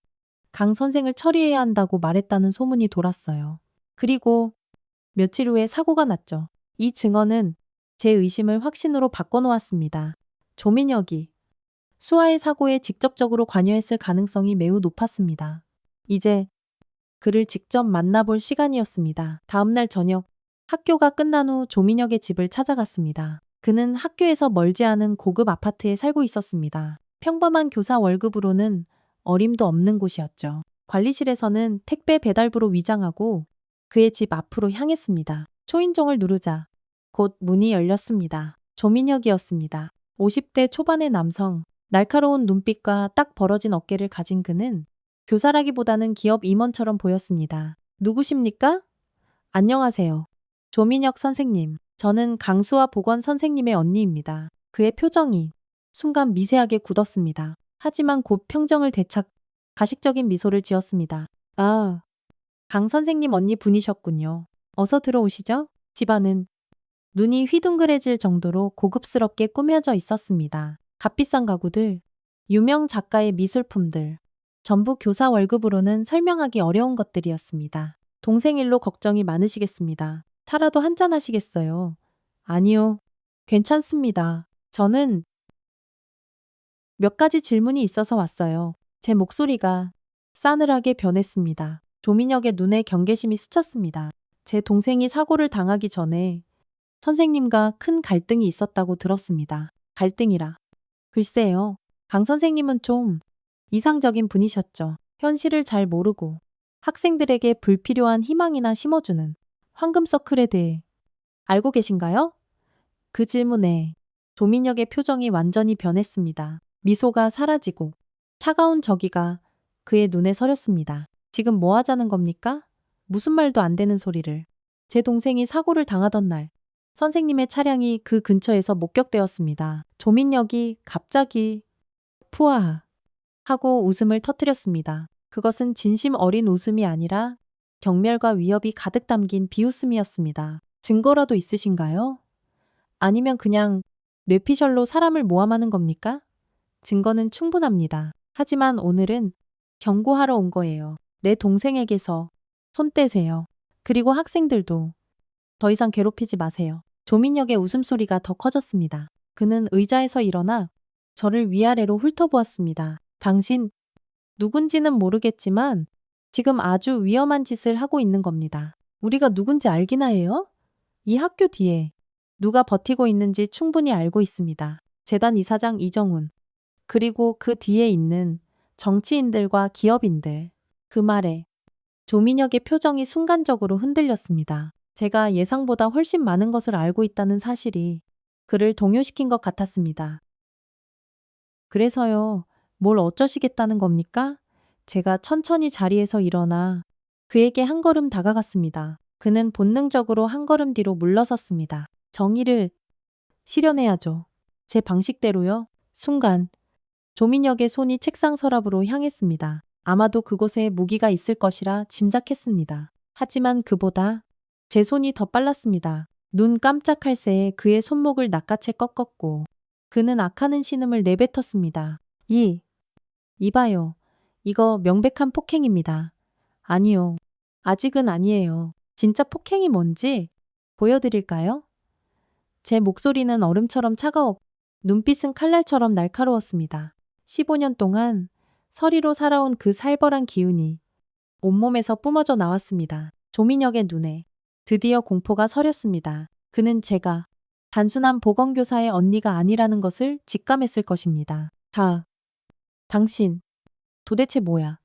강 선생을 처리해야 한다고 말했다는 소문이 돌았어요. 그리고 며칠 후에 사고가 났죠. 이 증언은 제 의심을 확신으로 바꿔놓았습니다. 조민혁이 수아의 사고에 직접적으로 관여했을 가능성이 매우 높았습니다. 이제 그를 직접 만나볼 시간이었습니다. 다음날 저녁 학교가 끝난 후 조민혁의 집을 찾아갔습니다. 그는 학교에서 멀지 않은 고급 아파트에 살고 있었습니다. 평범한 교사 월급으로는 어림도 없는 곳이었죠. 관리실에서는 택배 배달부로 위장하고 그의 집 앞으로 향했습니다. 초인종을 누르자 곧 문이 열렸습니다. 조민혁이었습니다. 50대 초반의 남성, 날카로운 눈빛과 딱 벌어진 어깨를 가진 그는 교사라기보다는 기업 임원처럼 보였습니다. 누구십니까? 안녕하세요. 조민혁 선생님. 저는 강수아 보건 선생님의 언니입니다. 그의 표정이 순간 미세하게 굳었습니다. 하지만 곧 평정을 되찾 가식적인 미소를 지었습니다. 아, 강 선생님 언니 분이셨군요. 어서 들어오시죠. 집안은 눈이 휘둥그레질 정도로 고급스럽게 꾸며져 있었습니다. 값비싼 가구들, 유명 작가의 미술품들, 전부 교사 월급으로는 설명하기 어려운 것들이었습니다. 동생 일로 걱정이 많으시겠습니다. 차라도 한잔 하시겠어요? 아니요. 괜찮습니다. 저는 몇 가지 질문이 있어서 왔어요. 제 목소리가 싸늘하게 변했습니다. 조민혁의 눈에 경계심이 스쳤습니다. 제 동생이 사고를 당하기 전에 선생님과 큰 갈등이 있었다고 들었습니다. 갈등이라. 글쎄요. 강 선생님은 좀 이상적인 분이셨죠. 현실을 잘 모르고 학생들에게 불필요한 희망이나 심어주는 황금서클에 대해 알고 계신가요? 그 질문에 조민혁의 표정이 완전히 변했습니다. 미소가 사라지고 차가운 저기가 그의 눈에 서렸습니다. 지금 뭐 하자는 겁니까? 무슨 말도 안 되는 소리를. 제 동생이 사고를 당하던 날 선생님의 차량이 그 근처에서 목격되었습니다. 조민혁이 갑자기 푸아 하고 웃음을 터뜨렸습니다. 그것은 진심 어린 웃음이 아니라 경멸과 위협이 가득 담긴 비웃음이었습니다. 증거라도 있으신가요? 아니면 그냥 뇌피셜로 사람을 모함하는 겁니까? 증거는 충분합니다. 하지만 오늘은 경고하러 온 거예요. 내 동생에게서 손 떼세요. 그리고 학생들도 더 이상 괴롭히지 마세요. 조민혁의 웃음소리가 더 커졌습니다. 그는 의자에서 일어나 저를 위아래로 훑어보았습니다. 당신 누군지는 모르겠지만 지금 아주 위험한 짓을 하고 있는 겁니다. 우리가 누군지 알기나 해요? 이 학교 뒤에 누가 버티고 있는지 충분히 알고 있습니다. 재단 이사장 이정훈, 그리고 그 뒤에 있는 정치인들과 기업인들. 그 말에 조민혁의 표정이 순간적으로 흔들렸습니다. 제가 예상보다 훨씬 많은 것을 알고 있다는 사실이 그를 동요시킨 것 같았습니다. 그래서요, 뭘 어쩌시겠다는 겁니까? 제가 천천히 자리에서 일어나 그에게 한 걸음 다가갔습니다. 그는 본능적으로 한 걸음 뒤로 물러섰습니다. 정의를 실현해야죠. 제 방식대로요. 순간 조민혁의 손이 책상 서랍으로 향했습니다. 아마도 그곳에 무기가 있을 것이라 짐작했습니다. 하지만 그보다 제 손이 더 빨랐습니다. 눈 깜짝할 새에 그의 손목을 낚아채 꺾었고 그는 악하는 신음을 내뱉었습니다. 이봐요. 이거 명백한 폭행입니다. 아니요. 아직은 아니에요. 진짜 폭행이 뭔지 보여드릴까요? 제 목소리는 얼음처럼 차가웠고 눈빛은 칼날처럼 날카로웠습니다. 15년 동안 서리로 살아온 그 살벌한 기운이 온몸에서 뿜어져 나왔습니다. 조민혁의 눈에 드디어 공포가 서렸습니다. 그는 제가 단순한 보건교사의 언니가 아니라는 것을 직감했을 것입니다. 당신 도대체 뭐야?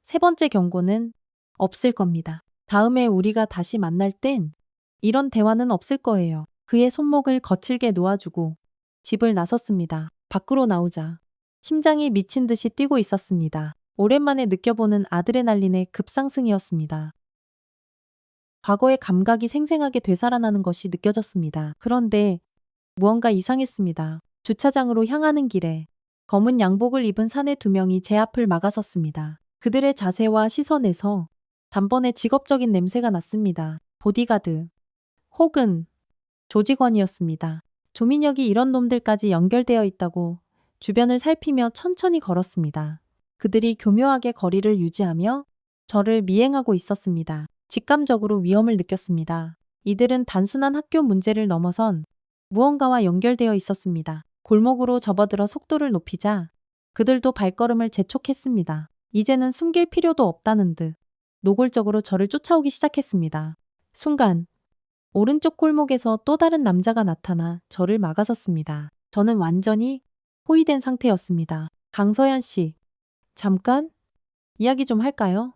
세 번째 경고는 없을 겁니다. 다음에 우리가 다시 만날 땐 이런 대화는 없을 거예요. 그의 손목을 거칠게 놓아주고 집을 나섰습니다. 밖으로 나오자 심장이 미친 듯이 뛰고 있었습니다. 오랜만에 느껴보는 아드레날린의 급상승이었습니다. 과거의 감각이 생생하게 되살아나는 것이 느껴졌습니다. 그런데 무언가 이상했습니다. 주차장으로 향하는 길에 검은 양복을 입은 사내 두 명이 제 앞을 막아섰습니다. 그들의 자세와 시선에서 단번에 직업적인 냄새가 났습니다. 보디가드 혹은 조직원이었습니다. 조민혁이 이런 놈들까지 연결되어 있다고 주변을 살피며 천천히 걸었습니다. 그들이 교묘하게 거리를 유지하며 저를 미행하고 있었습니다. 직감적으로 위험을 느꼈습니다. 이들은 단순한 학교 문제를 넘어선 무언가와 연결되어 있었습니다. 골목으로 접어들어 속도를 높이자 그들도 발걸음을 재촉했습니다. 이제는 숨길 필요도 없다는 듯 노골적으로 저를 쫓아오기 시작했습니다. 순간 오른쪽 골목에서 또 다른 남자가 나타나 저를 막아섰습니다. 저는 완전히 포위된 상태였습니다. 강서연 씨, 잠깐 이야기 좀 할까요?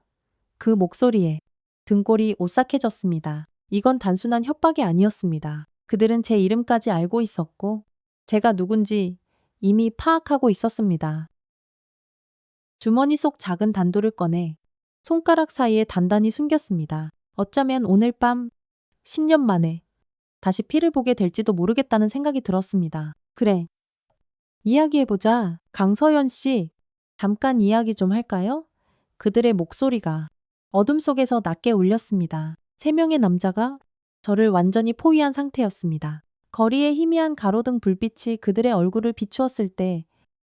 그 목소리에 등골이 오싹해졌습니다. 이건 단순한 협박이 아니었습니다. 그들은 제 이름까지 알고 있었고 제가 누군지 이미 파악하고 있었습니다. 주머니 속 작은 단도를 꺼내 손가락 사이에 단단히 숨겼습니다. 어쩌면 오늘 밤 10년 만에 다시 피를 보게 될지도 모르겠다는 생각이 들었습니다. 그래. 이야기해보자. 강서연 씨, 잠깐 이야기 좀 할까요? 그들의 목소리가 어둠 속에서 낮게 울렸습니다. 세 명의 남자가 저를 완전히 포위한 상태였습니다. 거리의 희미한 가로등 불빛이 그들의 얼굴을 비추었을 때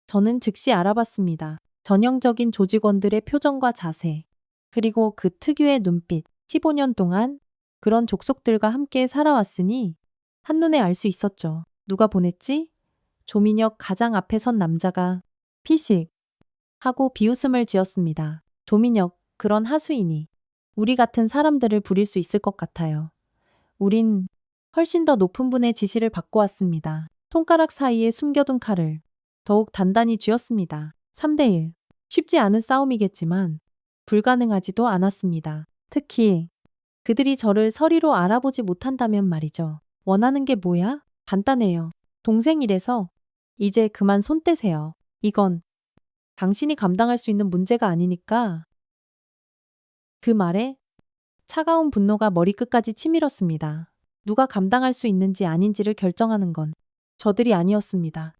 저는 즉시 알아봤습니다. 전형적인 조직원들의 표정과 자세, 그리고 그 특유의 눈빛. 15년 동안 그런 족속들과 함께 살아왔으니 한눈에 알 수 있었죠. 누가 보냈지? 조민혁 가장 앞에 선 남자가 피식 하고 비웃음을 지었습니다. 조민혁, 그런 하수인이 우리 같은 사람들을 부릴 수 있을 것 같아요. 우린 훨씬 더 높은 분의 지시를 받고 왔습니다. 손가락 사이에 숨겨둔 칼을 더욱 단단히 쥐었습니다. 3대1. 쉽지 않은 싸움이겠지만 불가능하지도 않았습니다. 특히 그들이 저를 서리로 알아보지 못한다면 말이죠. 원하는 게 뭐야? 간단해요. 동생이래서 이제 그만 손 떼세요. 이건 당신이 감당할 수 있는 문제가 아니니까. 그 말에 차가운 분노가 머리끝까지 치밀었습니다. 누가 감당할 수 있는지 아닌지를 결정하는 건 저들이 아니었습니다.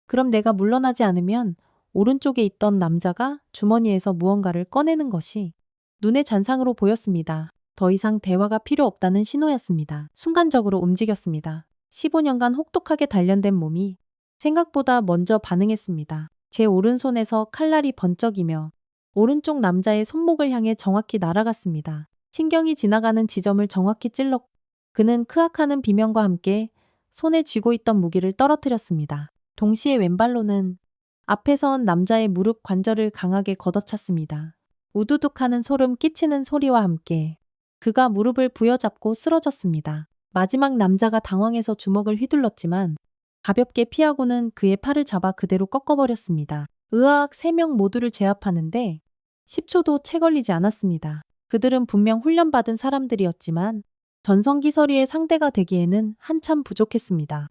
그럼 내가 물러나지 않으면 오른쪽에 있던 남자가 주머니에서 무언가를 꺼내는 것이 눈의 잔상으로 보였습니다. 더 이상 대화가 필요 없다는 신호였습니다. 순간적으로 움직였습니다. 15년간 혹독하게 단련된 몸이 생각보다 먼저 반응했습니다. 제 오른손에서 칼날이 번쩍이며 오른쪽 남자의 손목을 향해 정확히 날아갔습니다. 신경이 지나가는 지점을 정확히 찔렀고 그는 크악하는 비명과 함께 손에 쥐고 있던 무기를 떨어뜨렸습니다. 동시에 왼발로는 앞에 선 남자의 무릎 관절을 강하게 걷어찼습니다. 우두둑하는 소름 끼치는 소리와 함께 그가 무릎을 부여잡고 쓰러졌습니다. 마지막 남자가 당황해서 주먹을 휘둘렀지만 가볍게 피하고는 그의 팔을 잡아 그대로 꺾어버렸습니다. 으악, 3명 모두를 제압하는데 10초도 채 걸리지 않았습니다. 그들은 분명 훈련받은 사람들이었지만 전성기서리의 상대가 되기에는 한참 부족했습니다.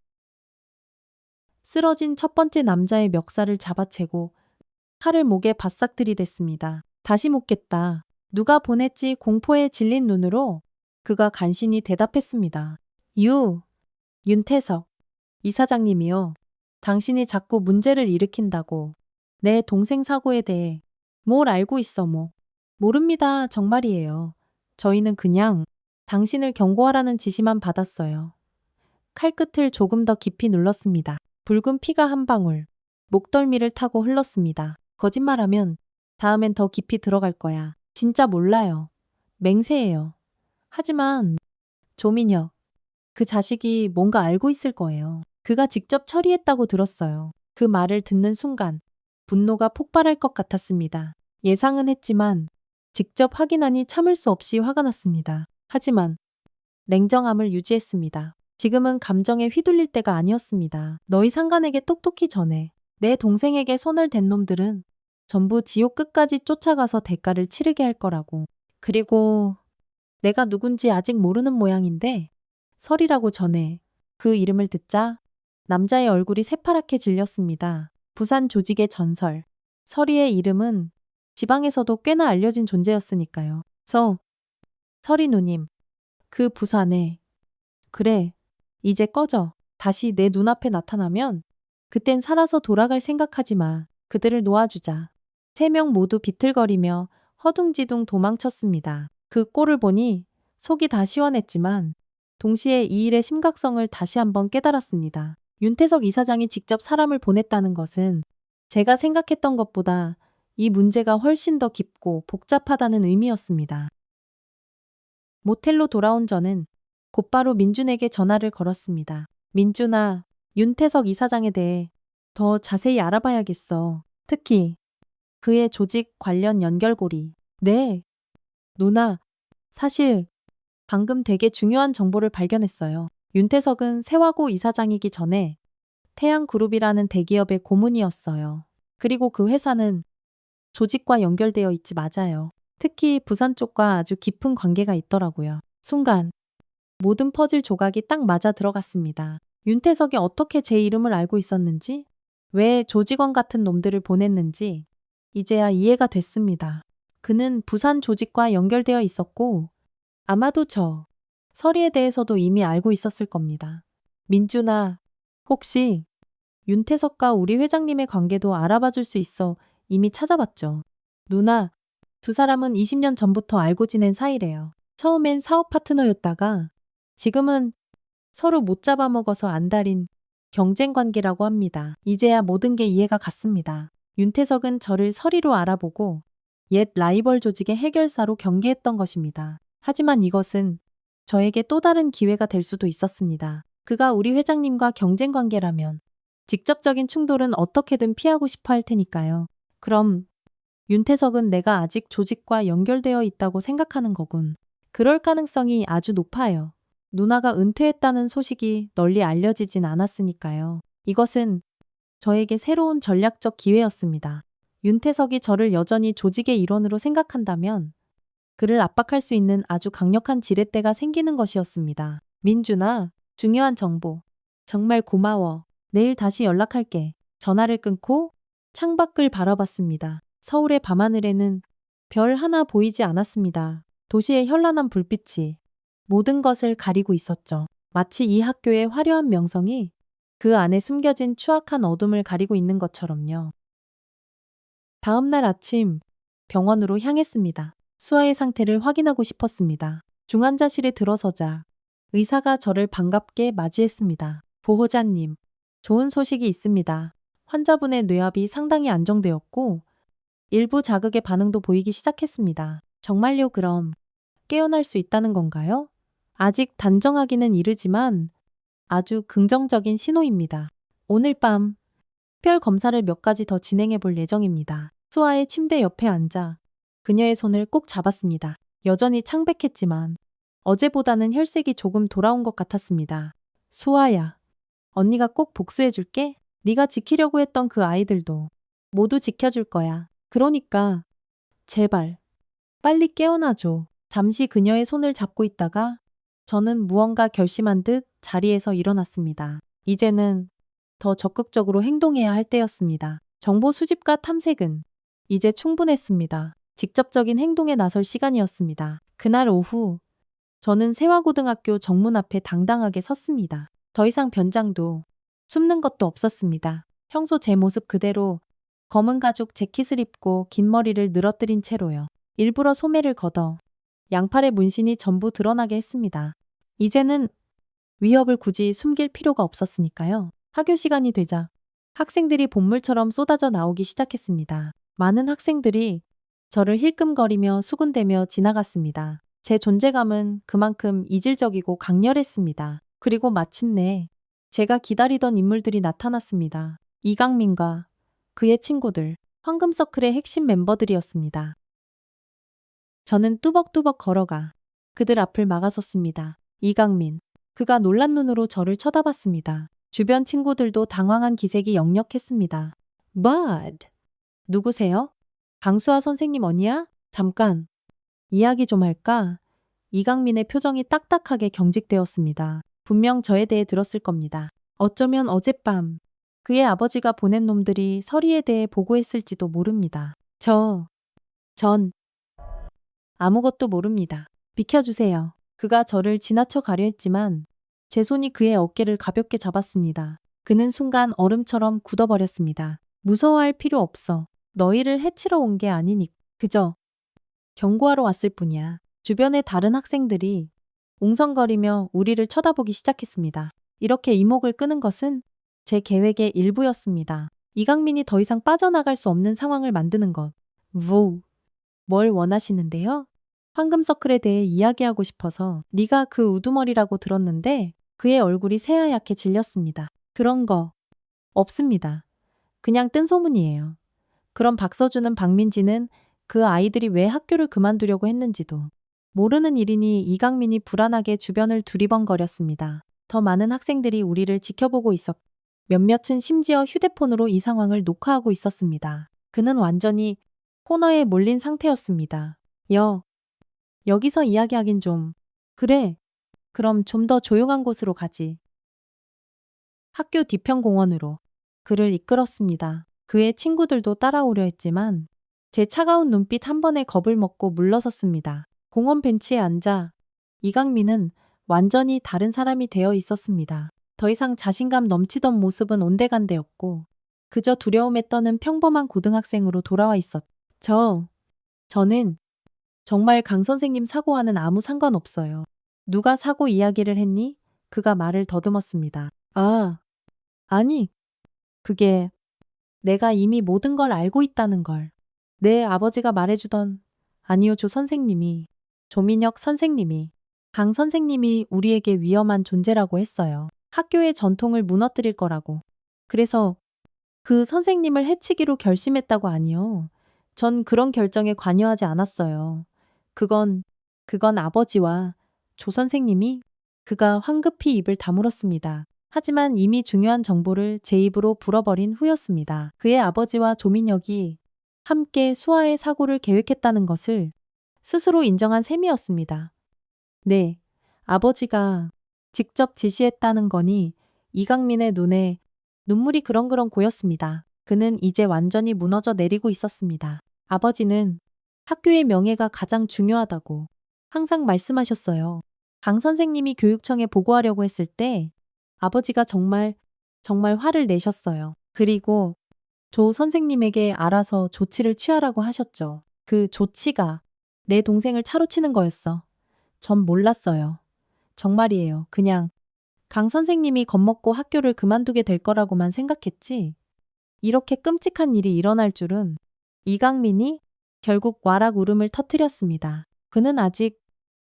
쓰러진 첫 번째 남자의 멱살을 잡아채고 칼을 목에 바싹 들이댔습니다. 다시 묻겠다. 누가 보냈지? 공포에 질린 눈으로 그가 간신히 대답했습니다. 윤태석 이사장님이요. 당신이 자꾸 문제를 일으킨다고. 내 동생 사고에 대해 뭘 알고 있어 뭐. 모릅니다. 정말이에요. 저희는 그냥 당신을 경고하라는 지시만 받았어요. 칼끝을 조금 더 깊이 눌렀습니다. 붉은 피가 한 방울 목덜미를 타고 흘렀습니다. 거짓말하면 다음엔 더 깊이 들어갈 거야. 진짜 몰라요. 맹세해요. 하지만 조민혁, 그 자식이 뭔가 알고 있을 거예요. 그가 직접 처리했다고 들었어요. 그 말을 듣는 순간 분노가 폭발할 것 같았습니다. 예상은 했지만 직접 확인하니 참을 수 없이 화가 났습니다. 하지만 냉정함을 유지했습니다. 지금은 감정에 휘둘릴 때가 아니었습니다. 너희 상간에게 똑똑히 전해. 내 동생에게 손을 댄 놈들은 전부 지옥 끝까지 쫓아가서 대가를 치르게 할 거라고. 그리고 내가 누군지 아직 모르는 모양인데 설이라고 전해. 그 이름을 듣자 남자의 얼굴이 새파랗게 질렸습니다. 부산 조직의 전설. 설이의 이름은 지방에서도 꽤나 알려진 존재였으니까요. 설이 누님. 그 부산에. 그래. 이제 꺼져. 다시 내 눈앞에 나타나면 그땐 살아서 돌아갈 생각하지 마. 그들을 놓아주자. 3명 모두 비틀거리며 허둥지둥 도망쳤습니다. 그 꼴을 보니 속이 다 시원했지만 동시에 이 일의 심각성을 다시 한번 깨달았습니다. 윤태석 이사장이 직접 사람을 보냈다는 것은 제가 생각했던 것보다 이 문제가 훨씬 더 깊고 복잡하다는 의미였습니다. 모텔로 돌아온 저는 곧바로 민준에게 전화를 걸었습니다. 민준아, 윤태석 이사장에 대해 더 자세히 알아봐야겠어. 특히 그의 조직 관련 연결고리. 네. 누나, 사실 방금 되게 중요한 정보를 발견했어요. 윤태석은 세화고 이사장이기 전에 태양그룹이라는 대기업의 고문이었어요. 그리고 그 회사는 조직과 연결되어 있지 맞아요. 특히 부산 쪽과 아주 깊은 관계가 있더라고요. 순간 모든 퍼즐 조각이 딱 맞아 들어갔습니다. 윤태석이 어떻게 제 이름을 알고 있었는지, 왜 조직원 같은 놈들을 보냈는지 이제야 이해가 됐습니다. 그는 부산 조직과 연결되어 있었고 아마도 저 설이에 대해서도 이미 알고 있었을 겁니다. 민준아, 혹시 윤태석과 우리 회장님의 관계도 알아봐 줄 수 있어? 이미 찾아봤죠. 누나, 두 사람은 20년 전부터 알고 지낸 사이래요. 처음엔 사업 파트너였다가 지금은 서로 못 잡아먹어서 안달인 경쟁 관계라고 합니다. 이제야 모든 게 이해가 갔습니다. 윤태석은 저를 서리로 알아보고 옛 라이벌 조직의 해결사로 경계했던 것입니다. 하지만 이것은 저에게 또 다른 기회가 될 수도 있었습니다. 그가 우리 회장님과 경쟁 관계라면 직접적인 충돌은 어떻게든 피하고 싶어 할 테니까요. 그럼 윤태석은 내가 아직 조직과 연결되어 있다고 생각하는 거군. 그럴 가능성이 아주 높아요. 누나가 은퇴했다는 소식이 널리 알려지진 않았으니까요. 이것은 저에게 새로운 전략적 기회였습니다. 윤태석이 저를 여전히 조직의 일원으로 생각한다면 그를 압박할 수 있는 아주 강력한 지렛대가 생기는 것이었습니다. 민준아, 중요한 정보. 정말 고마워. 내일 다시 연락할게. 전화를 끊고 창밖을 바라봤습니다. 서울의 밤하늘에는 별 하나 보이지 않았습니다. 도시의 현란한 불빛이 모든 것을 가리고 있었죠. 마치 이 학교의 화려한 명성이 그 안에 숨겨진 추악한 어둠을 가리고 있는 것처럼요. 다음 날 아침 병원으로 향했습니다. 수아의 상태를 확인하고 싶었습니다. 중환자실에 들어서자 의사가 저를 반갑게 맞이했습니다. 보호자님, 좋은 소식이 있습니다. 환자분의 뇌압이 상당히 안정되었고 일부 자극의 반응도 보이기 시작했습니다. 정말요? 그럼 깨어날 수 있다는 건가요? 아직 단정하기는 이르지만 아주 긍정적인 신호입니다. 오늘 밤 특별 검사를 몇 가지 더 진행해 볼 예정입니다. 수아의 침대 옆에 앉아 그녀의 손을 꼭 잡았습니다. 여전히 창백했지만 어제보다는 혈색이 조금 돌아온 것 같았습니다. 수아야, 언니가 꼭 복수해 줄게. 네가 지키려고 했던 그 아이들도 모두 지켜줄 거야. 그러니까 제발 빨리 깨어나줘. 잠시 그녀의 손을 잡고 있다가 저는 무언가 결심한 듯 자리에서 일어났습니다. 이제는 더 적극적으로 행동해야 할 때였습니다. 정보 수집과 탐색은 이제 충분했습니다. 직접적인 행동에 나설 시간이었습니다. 그날 오후 저는 세화고등학교 정문 앞에 당당하게 섰습니다. 더 이상 변장도 숨는 것도 없었습니다. 평소 제 모습 그대로 검은 가죽 재킷을 입고 긴 머리를 늘어뜨린 채로요. 일부러 소매를 걷어 양팔의 문신이 전부 드러나게 했습니다. 이제는 위협을 굳이 숨길 필요가 없었으니까요. 학교 시간이 되자 학생들이 본물처럼 쏟아져 나오기 시작했습니다. 많은 학생들이 저를 힐끔거리며 수군대며 지나갔습니다. 제 존재감은 그만큼 이질적이고 강렬했습니다. 그리고 마침내 제가 기다리던 인물들이 나타났습니다. 이강민과 그의 친구들, 황금서클의 핵심 멤버들이었습니다. 저는 뚜벅뚜벅 걸어가 그들 앞을 막아섰습니다. 이강민, 그가 놀란 눈으로 저를 쳐다봤습니다. 주변 친구들도 당황한 기색이 역력했습니다. But 누구세요? 강수아 선생님 언니야? 잠깐 이야기 좀 할까? 이강민의 표정이 딱딱하게 경직되었습니다. 분명 저에 대해 들었을 겁니다. 어쩌면 어젯밤 그의 아버지가 보낸 놈들이 서리에 대해 보고했을지도 모릅니다. 전 아무것도 모릅니다. 비켜주세요. 그가 저를 지나쳐 가려 했지만 제 손이 그의 어깨를 가볍게 잡았습니다. 그는 순간 얼음처럼 굳어버렸습니다. 무서워할 필요 없어. 너희를 해치러 온 게 아니니 그저 경고하러 왔을 뿐이야. 주변의 다른 학생들이 웅성거리며 우리를 쳐다보기 시작했습니다. 이렇게 이목을 끄는 것은 제 계획의 일부였습니다. 이강민이 더 이상 빠져나갈 수 없는 상황을 만드는 것. 뭘 원하시는데요? 황금서클에 대해 이야기하고 싶어서 네가 그 우두머리라고 들었는데 그의 얼굴이 새하얗게 질렸습니다. 그런 거 없습니다. 그냥 뜬 소문이에요. 그럼 박서준은 박민지는 그 아이들이 왜 학교를 그만두려고 했는지도 모르는 일이니 이강민이 불안하게 주변을 두리번거렸습니다. 더 많은 학생들이 우리를 지켜보고 있었고 몇몇은 심지어 휴대폰으로 이 상황을 녹화하고 있었습니다. 그는 완전히 코너에 몰린 상태였습니다. 여기서 이야기하긴 좀. 그래. 그럼 좀 더 조용한 곳으로 가지. 학교 뒤편 공원으로 그를 이끌었습니다. 그의 친구들도 따라오려 했지만 제 차가운 눈빛 한 번에 겁을 먹고 물러섰습니다. 공원 벤치에 앉아 이강민은 완전히 다른 사람이 되어 있었습니다. 더 이상 자신감 넘치던 모습은 온데간데였고 그저 두려움에 떠는 평범한 고등학생으로 돌아와 저는 정말 강 선생님 사고와는 아무 상관없어요. 누가 사고 이야기를 했니? 그가 말을 더듬었습니다. 아니, 그게 내가 이미 모든 걸 알고 있다는 걸. 내 아버지가 말해주던 아니요 조민혁 선생님이 강 선생님이 우리에게 위험한 존재라고 했어요. 학교의 전통을 무너뜨릴 거라고. 그래서 그 선생님을 해치기로 결심했다고 아니요. 전 그런 결정에 관여하지 않았어요. 그건 아버지와 조 선생님이 그가 황급히 입을 다물었습니다. 하지만 이미 중요한 정보를 제 입으로 불어버린 후였습니다. 그의 아버지와 조민혁이 함께 수아의 사고를 계획했다는 것을 스스로 인정한 셈이었습니다. 네, 아버지가 직접 지시했다는 거니 이강민의 눈에 눈물이 그렁그렁 고였습니다. 그는 이제 완전히 무너져 내리고 있었습니다. 아버지는 학교의 명예가 가장 중요하다고 항상 말씀하셨어요. 강 선생님이 교육청에 보고하려고 했을 때 아버지가 정말 화를 내셨어요. 그리고 조 선생님에게 알아서 조치를 취하라고 하셨죠. 그 조치가 내 동생을 차로 치는 거였어. 전 몰랐어요. 정말이에요. 그냥 강 선생님이 겁먹고 학교를 그만두게 될 거라고만 생각했지. 이렇게 끔찍한 일이 일어날 줄은. 이강민이 결국 와락 울음을 터뜨렸습니다. 그는 아직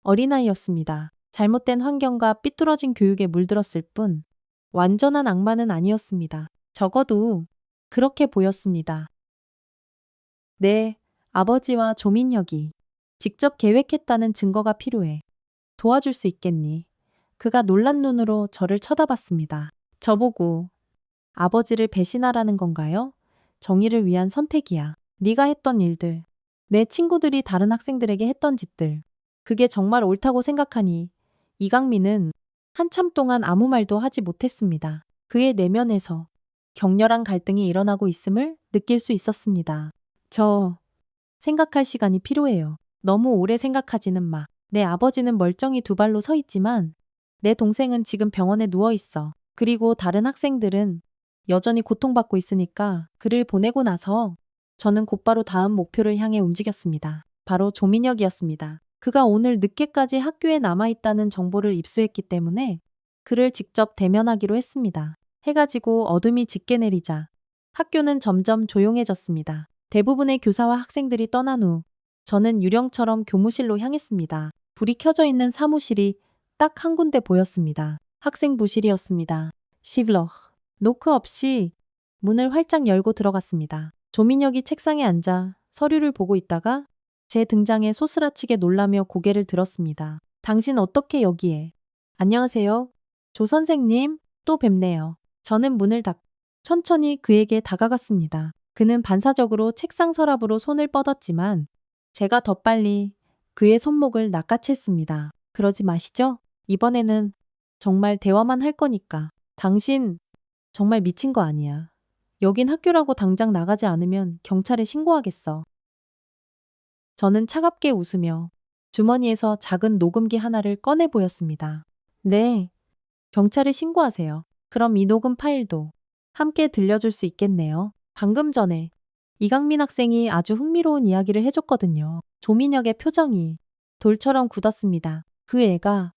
어린아이였습니다. 잘못된 환경과 삐뚤어진 교육에 물들었을 뿐 완전한 악마는 아니었습니다. 적어도 그렇게 보였습니다. 네, 아버지와 조민혁이 직접 계획했다는 증거가 필요해. 도와줄 수 있겠니? 그가 놀란 눈으로 저를 쳐다봤습니다. 저보고 아버지를 배신하라는 건가요? 정의를 위한 선택이야. 네가 했던 일들, 내 친구들이 다른 학생들에게 했던 짓들, 그게 정말 옳다고 생각하니 이강민은 한참 동안 아무 말도 하지 못했습니다. 그의 내면에서 격렬한 갈등이 일어나고 있음을 느낄 수 있었습니다. 저 생각할 시간이 필요해요. 너무 오래 생각하지는 마. 내 아버지는 멀쩡히 두 발로 서 있지만 내 동생은 지금 병원에 누워 있어. 그리고 다른 학생들은 여전히 고통받고 있으니까 그를 보내고 나서 저는 곧바로 다음 목표를 향해 움직였습니다. 바로 조민혁이었습니다. 그가 오늘 늦게까지 학교에 남아있다는 정보를 입수했기 때문에 그를 직접 대면하기로 했습니다. 해가 지고 어둠이 짙게 내리자 학교는 점점 조용해졌습니다. 대부분의 교사와 학생들이 떠난 후 저는 유령처럼 교무실로 향했습니다. 불이 켜져 있는 사무실이 딱 한 군데 보였습니다. 학생부실이었습니다. 시블럭. 노크 없이 문을 활짝 열고 들어갔습니다. 조민혁이 책상에 앉아 서류를 보고 있다가 제 등장에 소스라치게 놀라며 고개를 들었습니다. 당신 어떻게 여기에? 안녕하세요. 조 선생님, 또 뵙네요. 저는 문을 닫고 천천히 그에게 다가갔습니다. 그는 반사적으로 책상 서랍으로 손을 뻗었지만 제가 더 빨리 그의 손목을 낚아챘습니다. 그러지 마시죠? 이번에는 정말 대화만 할 거니까. 당신 정말 미친 거 아니야. 여긴 학교라고 당장 나가지 않으면 경찰에 신고하겠어. 저는 차갑게 웃으며 주머니에서 작은 녹음기 하나를 꺼내 보였습니다. 네, 경찰에 신고하세요. 그럼 이 녹음 파일도 함께 들려줄 수 있겠네요. 방금 전에 이강민 학생이 아주 흥미로운 이야기를 해줬거든요. 조민혁의 표정이 돌처럼 굳었습니다. 그 애가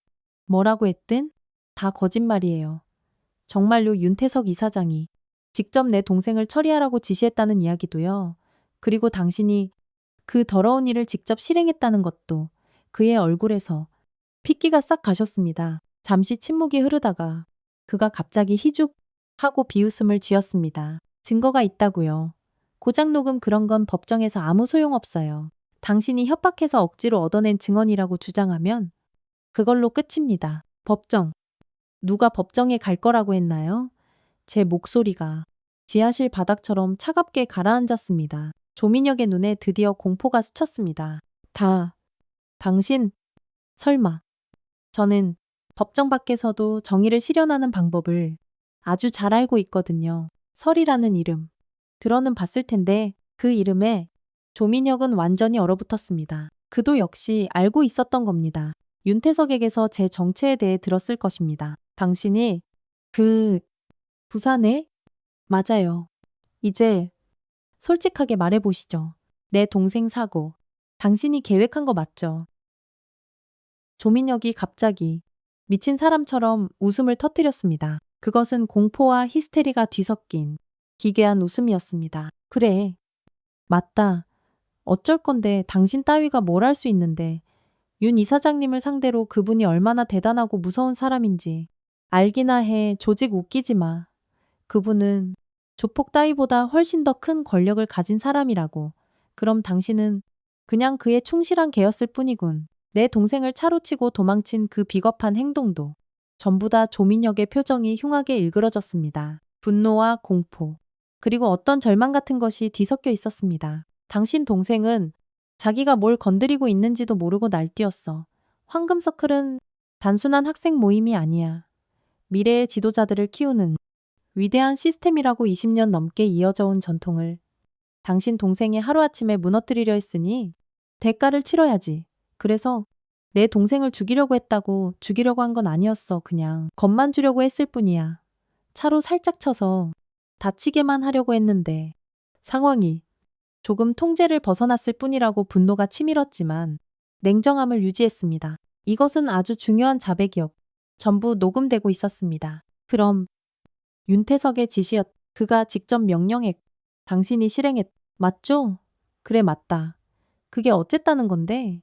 뭐라고 했든 다 거짓말이에요. 정말로 윤태석 이사장이 직접 내 동생을 처리하라고 지시했다는 이야기도요. 그리고 당신이 그 더러운 일을 직접 실행했다는 것도 그의 얼굴에서 핏기가 싹 가셨습니다. 잠시 침묵이 흐르다가 그가 갑자기 희죽 하고 비웃음을 지었습니다. 증거가 있다고요. 고장 녹음 그런 건 법정에서 아무 소용없어요. 당신이 협박해서 억지로 얻어낸 증언이라고 주장하면 그걸로 끝입니다. 법정. 누가 법정에 갈 거라고 했나요? 제 목소리가 지하실 바닥처럼 차갑게 가라앉았습니다. 조민혁의 눈에 드디어 공포가 스쳤습니다. 당신, 설마. 저는 법정 밖에서도 정의를 실현하는 방법을 아주 잘 알고 있거든요. 설이라는 이름. 들어는 봤을 텐데 그 이름에 조민혁은 완전히 얼어붙었습니다. 그도 역시 알고 있었던 겁니다. 윤태석에게서 제 정체에 대해 들었을 것입니다. 당신이 부산에? 맞아요. 이제 솔직하게 말해보시죠. 내 동생 사고. 당신이 계획한 거 맞죠? 조민혁이 갑자기 미친 사람처럼 웃음을 터뜨렸습니다. 그것은 공포와 히스테리가 뒤섞인 기괴한 웃음이었습니다. 그래. 맞다. 어쩔 건데 당신 따위가 뭘 할 수 있는데 윤 이사장님을 상대로 그분이 얼마나 대단하고 무서운 사람인지 알기나 해. 조직 웃기지 마. 그분은 조폭 따위보다 훨씬 더 큰 권력을 가진 사람이라고. 그럼 당신은 그냥 그의 충실한 개였을 뿐이군. 내 동생을 차로 치고 도망친 그 비겁한 행동도 전부 다 조민혁의 표정이 흉하게 일그러졌습니다. 분노와 공포, 그리고 어떤 절망 같은 것이 뒤섞여 있었습니다. 당신 동생은 자기가 뭘 건드리고 있는지도 모르고 날뛰었어. 황금서클은 단순한 학생 모임이 아니야. 미래의 지도자들을 키우는 위대한 시스템이라고 20년 넘게 이어져 온 전통을 당신 동생이 하루아침에 무너뜨리려 했으니 대가를 치러야지. 그래서 내 동생을 죽이려고 했다고. 죽이려고 한 건 아니었어. 그냥 겁만 주려고 했을 뿐이야. 차로 살짝 쳐서 다치게만 하려고 했는데 상황이 조금 통제를 벗어났을 뿐이라고. 분노가 치밀었지만 냉정함을 유지했습니다. 이것은 아주 중요한 자백이었고 전부 녹음되고 있었습니다. 그럼 윤태석의 지시였. 그가 직접 명령했고 당신이 실행했. 맞죠? 그래, 맞다. 그게 어쨌다는 건데?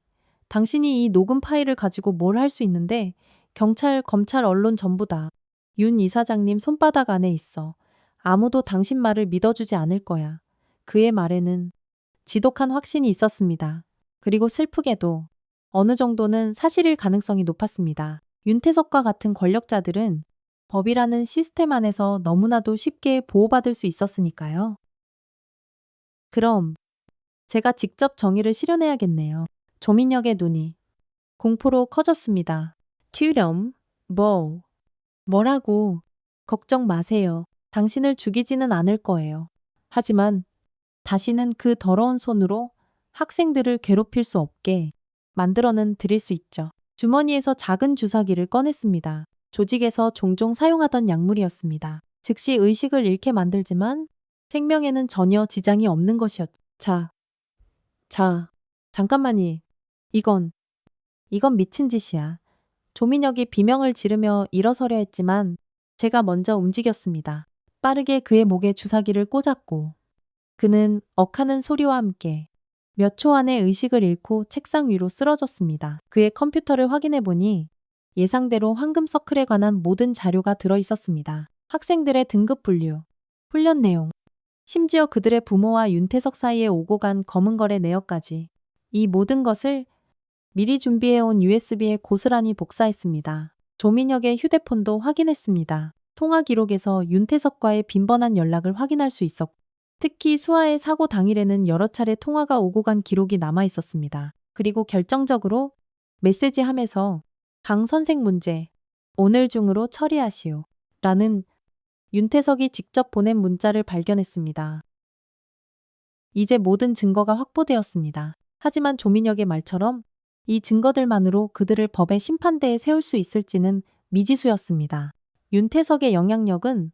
당신이 이 녹음 파일을 가지고 뭘 할 수 있는데? 경찰, 검찰, 언론 전부 다 윤 이사장님 손바닥 안에 있어. 아무도 당신 말을 믿어주지 않을 거야. 그의 말에는 지독한 확신이 있었습니다. 그리고 슬프게도 어느 정도는 사실일 가능성이 높았습니다. 윤태석과 같은 권력자들은 법이라는 시스템 안에서 너무나도 쉽게 보호받을 수 있었으니까요. 그럼 제가 직접 정의를 실현해야겠네요. 조민혁의 눈이 공포로 커졌습니다. 튜렴, 뭐라고? 걱정 마세요. 당신을 죽이지는 않을 거예요. 하지만 다시는 그 더러운 손으로 학생들을 괴롭힐 수 없게 만들어는 드릴 수 있죠. 주머니에서 작은 주사기를 꺼냈습니다. 조직에서 종종 사용하던 약물이었습니다. 즉시 의식을 잃게 만들지만 생명에는 전혀 지장이 없는 것이었죠. 잠깐만이. 이건 미친 짓이야. 조민혁이 비명을 지르며 일어서려 했지만 제가 먼저 움직였습니다. 빠르게 그의 목에 주사기를 꽂았고 그는 억하는 소리와 함께 몇 초 안에 의식을 잃고 책상 위로 쓰러졌습니다. 그의 컴퓨터를 확인해 보니 예상대로 황금 서클에 관한 모든 자료가 들어 있었습니다. 학생들의 등급 분류, 훈련 내용, 심지어 그들의 부모와 윤태석 사이에 오고 간 검은 거래 내역까지 이 모든 것을 미리 준비해온 USB에 고스란히 복사했습니다. 조민혁의 휴대폰도 확인했습니다. 통화 기록에서 윤태석과의 빈번한 연락을 확인할 수 있었고 특히 수아의 사고 당일에는 여러 차례 통화가 오고 간 기록이 남아 있었습니다. 그리고 결정적으로 메시지함에서 강 선생 문제 오늘 중으로 처리하시오 라는 윤태석이 직접 보낸 문자를 발견했습니다. 이제 모든 증거가 확보되었습니다. 하지만 조민혁의 말처럼 이 증거들만으로 그들을 법의 심판대에 세울 수 있을지는 미지수였습니다. 윤태석의 영향력은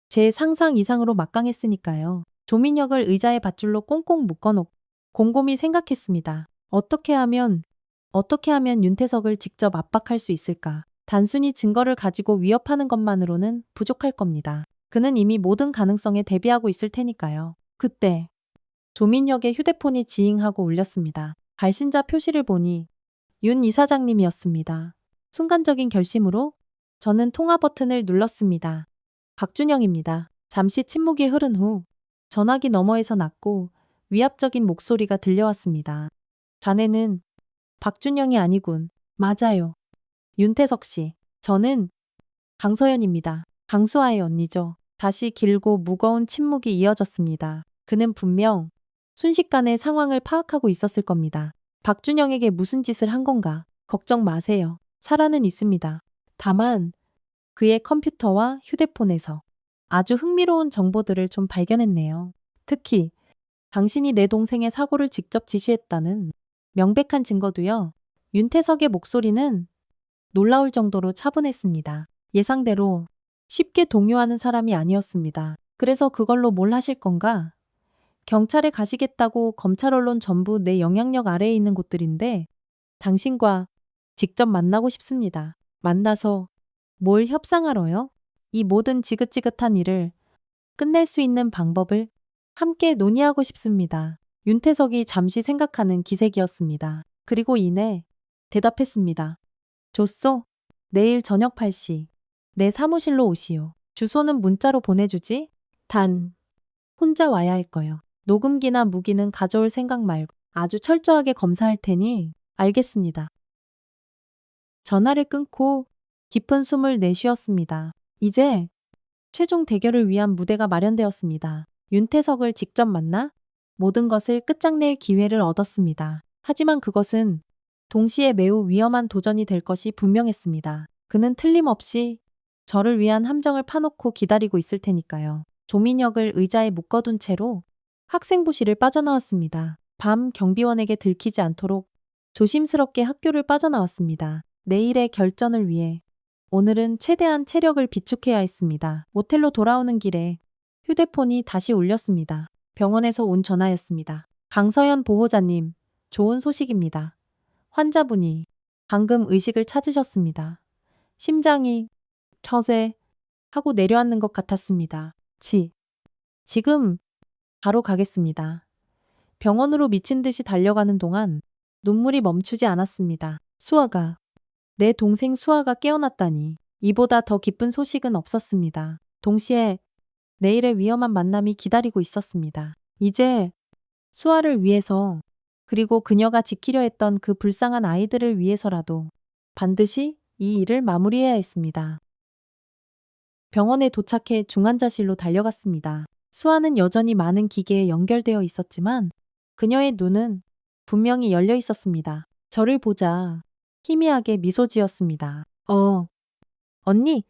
제 상상 이상으로 막강했으니까요. 조민혁을 의자의 밧줄로 꽁꽁 묶어놓고 곰곰이 생각했습니다. 어떻게 하면 윤태석을 직접 압박할 수 있을까? 단순히 증거를 가지고 위협하는 것만으로는 부족할 겁니다. 그는 이미 모든 가능성에 대비하고 있을 테니까요. 그때 조민혁의 휴대폰이 지잉하고 울렸습니다. 발신자 표시를 보니 윤 이사장님이었습니다. 순간적인 결심으로 저는 통화 버튼을 눌렀습니다. 박준영입니다. 잠시 침묵이 흐른 후 전화기 너머에서 낮고 위압적인 목소리가 들려왔습니다. 자네는 박준영이 아니군. 맞아요. 윤태석 씨. 저는 강서연입니다. 강수아의 언니죠. 다시 길고 무거운 침묵이 이어졌습니다. 그는 분명 순식간에 상황을 파악하고 있었을 겁니다. 박준영에게 무슨 짓을 한 건가? 걱정 마세요. 살아는 있습니다. 다만 그의 컴퓨터와 휴대폰에서 아주 흥미로운 정보들을 좀 발견했네요. 특히 당신이 내 동생의 사고를 직접 지시했다는 명백한 증거도요. 윤태석의 목소리는 놀라울 정도로 차분했습니다. 예상대로 쉽게 동요하는 사람이 아니었습니다. 그래서 그걸로 뭘 하실 건가? 경찰에 가시겠다고 검찰 언론 전부 내 영향력 아래에 있는 곳들인데 당신과 직접 만나고 싶습니다. 만나서 뭘 협상하러요? 이 모든 지긋지긋한 일을 끝낼 수 있는 방법을 함께 논의하고 싶습니다. 윤태석이 잠시 생각하는 기색이었습니다. 그리고 이내 대답했습니다. 좋소. 내일 저녁 8시 내 사무실로 오시오. 주소는 문자로 보내주지? 단 혼자 와야 할 거요. 녹음기나 무기는 가져올 생각 말고 아주 철저하게 검사할 테니 알겠습니다. 전화를 끊고 깊은 숨을 내쉬었습니다. 이제 최종 대결을 위한 무대가 마련되었습니다. 윤태석을 직접 만나 모든 것을 끝장낼 기회를 얻었습니다. 하지만 그것은 동시에 매우 위험한 도전이 될 것이 분명했습니다. 그는 틀림없이 저를 위한 함정을 파놓고 기다리고 있을 테니까요. 조민혁을 의자에 묶어둔 채로 학생부실을 빠져나왔습니다. 밤 경비원에게 들키지 않도록 조심스럽게 학교를 빠져나왔습니다. 내일의 결전을 위해 오늘은 최대한 체력을 비축해야 했습니다. 모텔로 돌아오는 길에 휴대폰이 다시 울렸습니다. 병원에서 온 전화였습니다. 강서연 보호자님, 좋은 소식입니다. 환자분이 방금 의식을 찾으셨습니다. 심장이 처세 하고 내려앉는 것 같았습니다. 지금 바로 가겠습니다. 병원으로 미친 듯이 달려가는 동안 눈물이 멈추지 않았습니다. 내 동생 수아가 깨어났다니 이보다 더 기쁜 소식은 없었습니다. 동시에 내일의 위험한 만남이 기다리고 있었습니다. 이제 수아를 위해서 그리고 그녀가 지키려 했던 그 불쌍한 아이들을 위해서라도 반드시 이 일을 마무리해야 했습니다. 병원에 도착해 중환자실로 달려갔습니다. 수아는 여전히 많은 기계에 연결되어 있었지만 그녀의 눈은 분명히 열려 있었습니다. 저를 보자 희미하게 미소 지었습니다. 언니!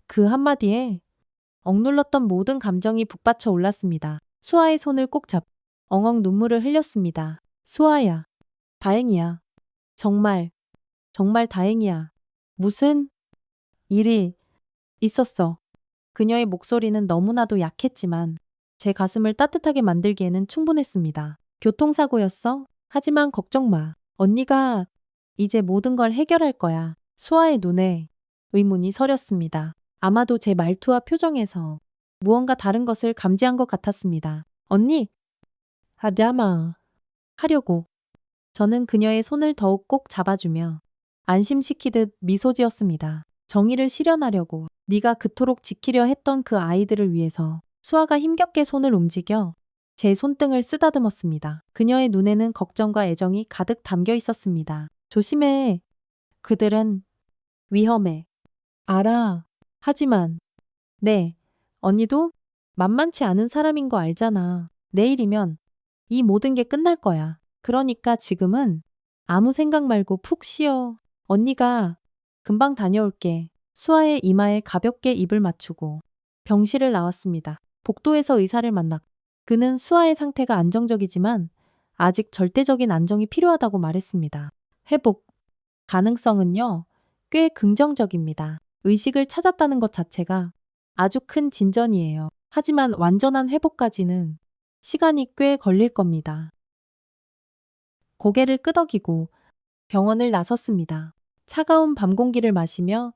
그 한마디에 억눌렀던 모든 감정이 북받쳐 올랐습니다. 수아의 손을 꼭 잡고 엉엉 눈물을 흘렸습니다. 수아야. 다행이야. 정말, 정말 다행이야. 무슨 일이 있었어. 그녀의 목소리는 너무나도 약했지만 제 가슴을 따뜻하게 만들기에는 충분했습니다. 교통사고였어? 하지만 걱정 마. 언니가 이제 모든 걸 해결할 거야. 수아의 눈에 의문이 서렸습니다. 아마도 제 말투와 표정에서 무언가 다른 것을 감지한 것 같았습니다. 언니, 하자마. 하려고. 저는 그녀의 손을 더욱 꼭 잡아주며 안심시키듯 미소 지었습니다. 정의를 실현하려고 네가 그토록 지키려 했던 그 아이들을 위해서. 수아가 힘겹게 손을 움직여 제 손등을 쓰다듬었습니다. 그녀의 눈에는 걱정과 애정이 가득 담겨 있었습니다. 조심해. 그들은 위험해. 알아. 하지만 네, 언니도 만만치 않은 사람인 거 알잖아. 내일이면 이 모든 게 끝날 거야. 그러니까 지금은 아무 생각 말고 푹 쉬어. 언니가 금방 다녀올게. 수아의 이마에 가볍게 입을 맞추고 병실을 나왔습니다. 복도에서 의사를 만났고 그는 수아의 상태가 안정적이지만 아직 절대적인 안정이 필요하다고 말했습니다. 회복 가능성은요, 꽤 긍정적입니다. 의식을 찾았다는 것 자체가 아주 큰 진전이에요. 하지만 완전한 회복까지는 시간이 꽤 걸릴 겁니다. 고개를 끄덕이고 병원을 나섰습니다. 차가운 밤 공기를 마시며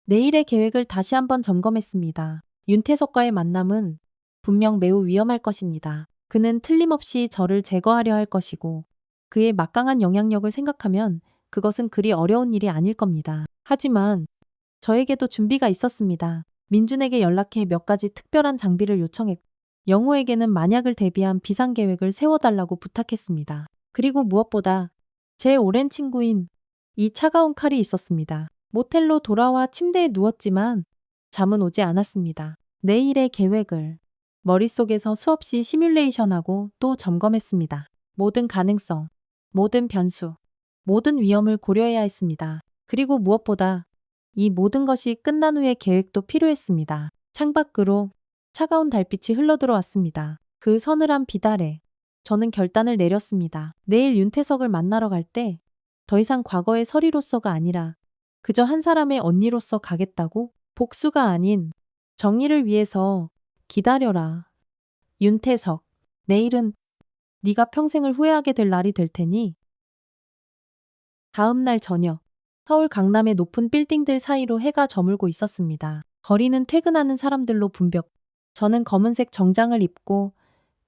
내일의 계획을 다시 한번 점검했습니다. 윤태석과의 만남은 분명 매우 위험할 것입니다. 그는 틀림없이 저를 제거하려 할 것이고 그의 막강한 영향력을 생각하면 그것은 그리 어려운 일이 아닐 겁니다. 하지만 저에게도 준비가 있었습니다. 민준에게 연락해 몇 가지 특별한 장비를 요청했고 영호에게는 만약을 대비한 비상계획을 세워달라고 부탁했습니다. 그리고 무엇보다 제 오랜 친구인 이 차가운 칼이 있었습니다. 모텔로 돌아와 침대에 누웠지만 잠은 오지 않았습니다. 내일의 계획을 머릿속에서 수없이 시뮬레이션하고 또 점검했습니다. 모든 가능성, 모든 변수, 모든 위험을 고려해야 했습니다. 그리고 무엇보다 이 모든 것이 끝난 후의 계획도 필요했습니다. 창밖으로 차가운 달빛이 흘러들어왔습니다. 그 서늘한 빛 아래 저는 결단을 내렸습니다. 내일 윤태석을 만나러 갈 때 더 이상 과거의 서리로서가 아니라 그저 한 사람의 언니로서 가겠다고? 복수가 아닌 정의를 위해서. 기다려라. 윤태석, 내일은 네가 평생을 후회하게 될 날이 될 테니. 다음 날 저녁, 서울 강남의 높은 빌딩들 사이로 해가 저물고 있었습니다. 거리는 퇴근하는 사람들로 붐볐고 저는 검은색 정장을 입고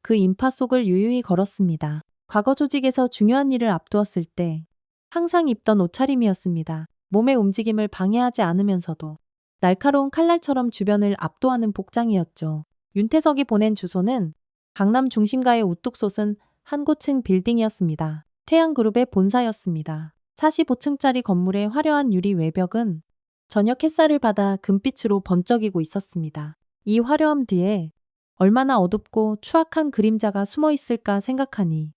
그 인파 속을 유유히 걸었습니다. 과거 조직에서 중요한 일을 앞두었을 때 항상 입던 옷차림이었습니다. 몸의 움직임을 방해하지 않으면서도 날카로운 칼날처럼 주변을 압도하는 복장이었죠. 윤태석이 보낸 주소는 강남 중심가에 우뚝 솟은 한 고층 빌딩이었습니다. 태양그룹의 본사였습니다. 45층짜리 건물의 화려한 유리 외벽은 저녁 햇살을 받아 금빛으로 번쩍이고 있었습니다. 이 화려함 뒤에 얼마나 어둡고 추악한 그림자가 숨어 있을까 생각하니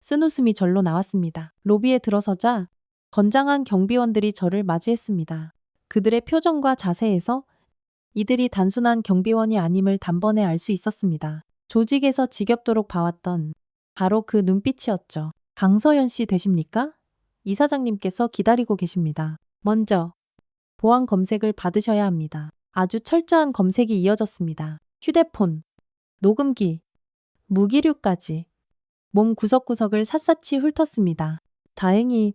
쓴웃음이 절로 나왔습니다. 로비에 들어서자 건장한 경비원들이 저를 맞이했습니다. 그들의 표정과 자세에서 이들이 단순한 경비원이 아님을 단번에 알 수 있었습니다. 조직에서 지겹도록 봐왔던 바로 그 눈빛이었죠. 강서연 씨 되십니까? 이사장님께서 기다리고 계십니다. 먼저 보안 검색을 받으셔야 합니다. 아주 철저한 검색이 이어졌습니다. 휴대폰, 녹음기, 무기류까지 몸 구석구석을 샅샅이 훑었습니다. 다행히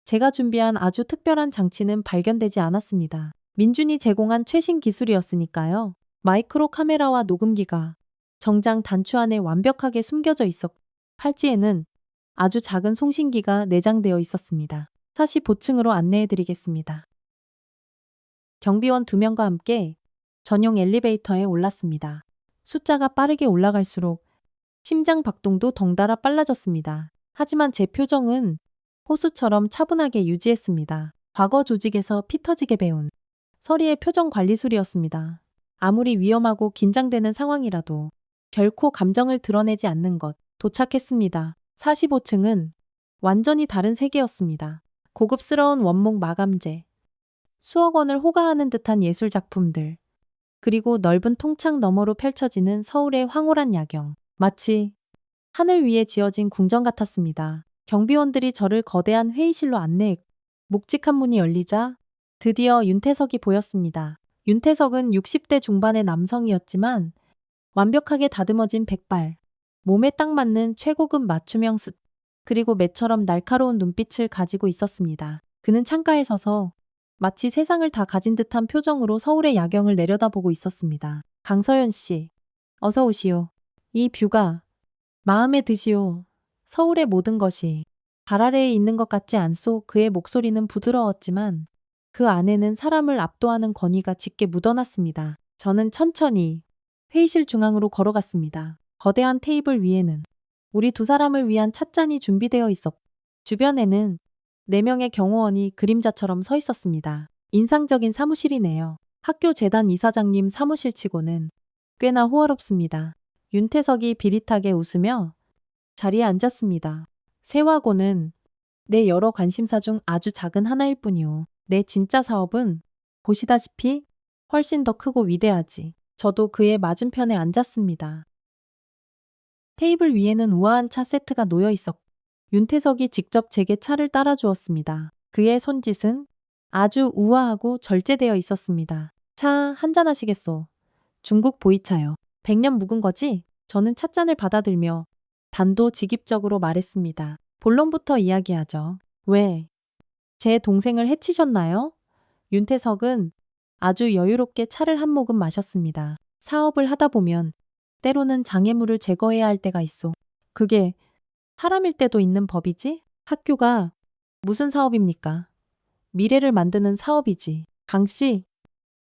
제가 준비한 아주 특별한 장치는 발견되지 않았습니다. 민준이 제공한 최신 기술이었으니까요. 마이크로 카메라와 녹음기가 정장 단추 안에 완벽하게 숨겨져 있었고 팔찌에는 아주 작은 송신기가 내장되어 있었습니다. 45층으로 안내해드리겠습니다. 경비원 2명과 함께 전용 엘리베이터에 올랐습니다. 숫자가 빠르게 올라갈수록 심장 박동도 덩달아 빨라졌습니다. 하지만 제 표정은 호수처럼 차분하게 유지했습니다. 과거 조직에서 피 터지게 배운 서리의 표정 관리술이었습니다. 아무리 위험하고 긴장되는 상황이라도 결코 감정을 드러내지 않는 것. 도착했습니다. 45층은 완전히 다른 세계였습니다. 고급스러운 원목 마감재, 수억 원을 호가하는 듯한 예술 작품들, 그리고 넓은 통창 너머로 펼쳐지는 서울의 황홀한 야경. 마치 하늘 위에 지어진 궁전 같았습니다. 경비원들이 저를 거대한 회의실로 안내했고 묵직한 문이 열리자 드디어 윤태석이 보였습니다. 윤태석은 60대 중반의 남성이었지만 완벽하게 다듬어진 백발, 몸에 딱 맞는 최고급 맞춤형 수, 그리고 매처럼 날카로운 눈빛을 가지고 있었습니다. 그는 창가에 서서 마치 세상을 다 가진 듯한 표정으로 서울의 야경을 내려다보고 있었습니다. 강서연 씨, 어서 오시오. 이 뷰가 마음에 드시오. 서울의 모든 것이 발 아래에 있는 것 같지 않소? 그의 목소리는 부드러웠지만 그 안에는 사람을 압도하는 권위가 짙게 묻어났습니다. 저는 천천히 회의실 중앙으로 걸어갔습니다. 거대한 테이블 위에는 우리 두 사람을 위한 찻잔이 준비되어 있었고 주변에는 4명의 경호원이 그림자처럼 서 있었습니다. 인상적인 사무실이네요. 학교 재단 이사장님 사무실치고는 꽤나 호화롭습니다. 윤태석이 비릿하게 웃으며 자리에 앉았습니다. 세화고는 내 여러 관심사 중 아주 작은 하나일 뿐이오. 내 진짜 사업은 보시다시피 훨씬 더 크고 위대하지. 저도 그의 맞은편에 앉았습니다. 테이블 위에는 우아한 차 세트가 놓여 있었고 윤태석이 직접 제게 차를 따라 주었습니다. 그의 손짓은 아주 우아하고 절제되어 있었습니다. 차 한잔 하시겠소? 중국 보이차요. 100년 묵은 거지? 저는 찻잔을 받아들며 단도직입적으로 말했습니다. 본론부터 이야기하죠. 왜? 제 동생을 해치셨나요? 윤태석은 아주 여유롭게 차를 한 모금 마셨습니다. 사업을 하다 보면 때로는 장애물을 제거해야 할 때가 있어. 그게 사람일 때도 있는 법이지? 학교가 무슨 사업입니까? 미래를 만드는 사업이지. 강 씨,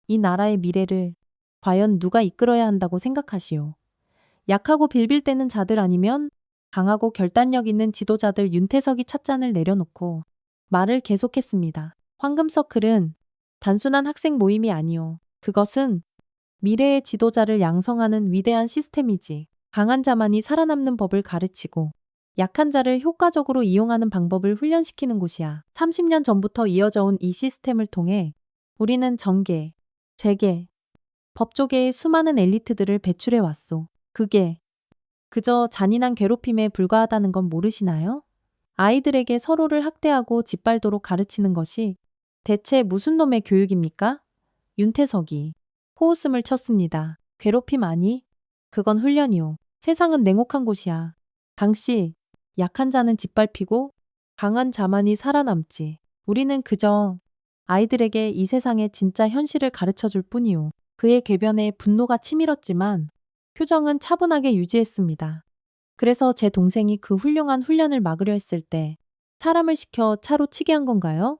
이 나라의 미래를 과연 누가 이끌어야 한다고 생각하시오? 약하고 빌빌대는 자들 아니면 강하고 결단력 있는 지도자들. 윤태석이 찻잔을 내려놓고 말을 계속했습니다. 황금서클은 단순한 학생 모임이 아니오. 그것은 미래의 지도자를 양성하는 위대한 시스템이지. 강한 자만이 살아남는 법을 가르치고 약한 자를 효과적으로 이용하는 방법을 훈련시키는 곳이야. 30년 전부터 이어져 온 이 시스템을 통해 우리는 정계, 재계, 법조계의 수많은 엘리트들을 배출해 왔소. 그게 그저 잔인한 괴롭힘에 불과하다는 건 모르시나요? 아이들에게 서로를 학대하고 짓밟도록 가르치는 것이 대체 무슨 놈의 교육입니까? 윤태석이 코웃음을 쳤습니다. 괴롭힘 아니? 그건 훈련이오. 세상은 냉혹한 곳이야. 당시 약한 자는 짓밟히고 강한 자만이 살아남지. 우리는 그저 아이들에게 이 세상의 진짜 현실을 가르쳐 줄 뿐이오. 그의 궤변에 분노가 치밀었지만 표정은 차분하게 유지했습니다. 그래서 제 동생이 그 훌륭한 훈련을 막으려 했을 때 사람을 시켜 차로 치게 한 건가요?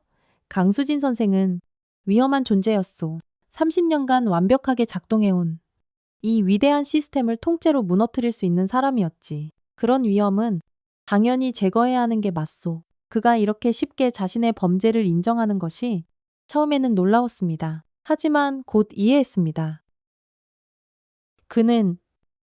강수진 선생은 위험한 존재였소. 30년간 완벽하게 작동해온 이 위대한 시스템을 통째로 무너뜨릴 수 있는 사람이었지. 그런 위험은 당연히 제거해야 하는 게 맞소. 그가 이렇게 쉽게 자신의 범죄를 인정하는 것이 처음에는 놀라웠습니다. 하지만 곧 이해했습니다. 그는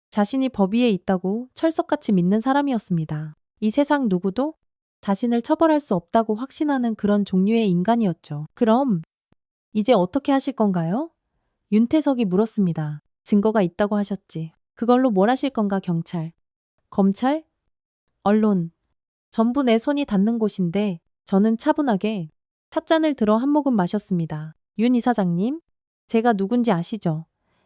자신이 법 위에 있다고 철석같이 믿는 사람이었습니다. 이 세상 누구도 자신을 처벌할 수 없다고 확신하는 그런 종류의 인간이었죠. 그럼 이제 어떻게 하실 건가요? 윤태석이 물었습니다. 증거가 있다고 하셨지. 그걸로 뭘 하실 건가? 경찰, 검찰, 언론, 전부 내 손이 닿는 곳인데 저는 차분하게 찻잔을 들어 한 모금 마셨습니다. 윤 이사장님, 제가 누군지 아시죠?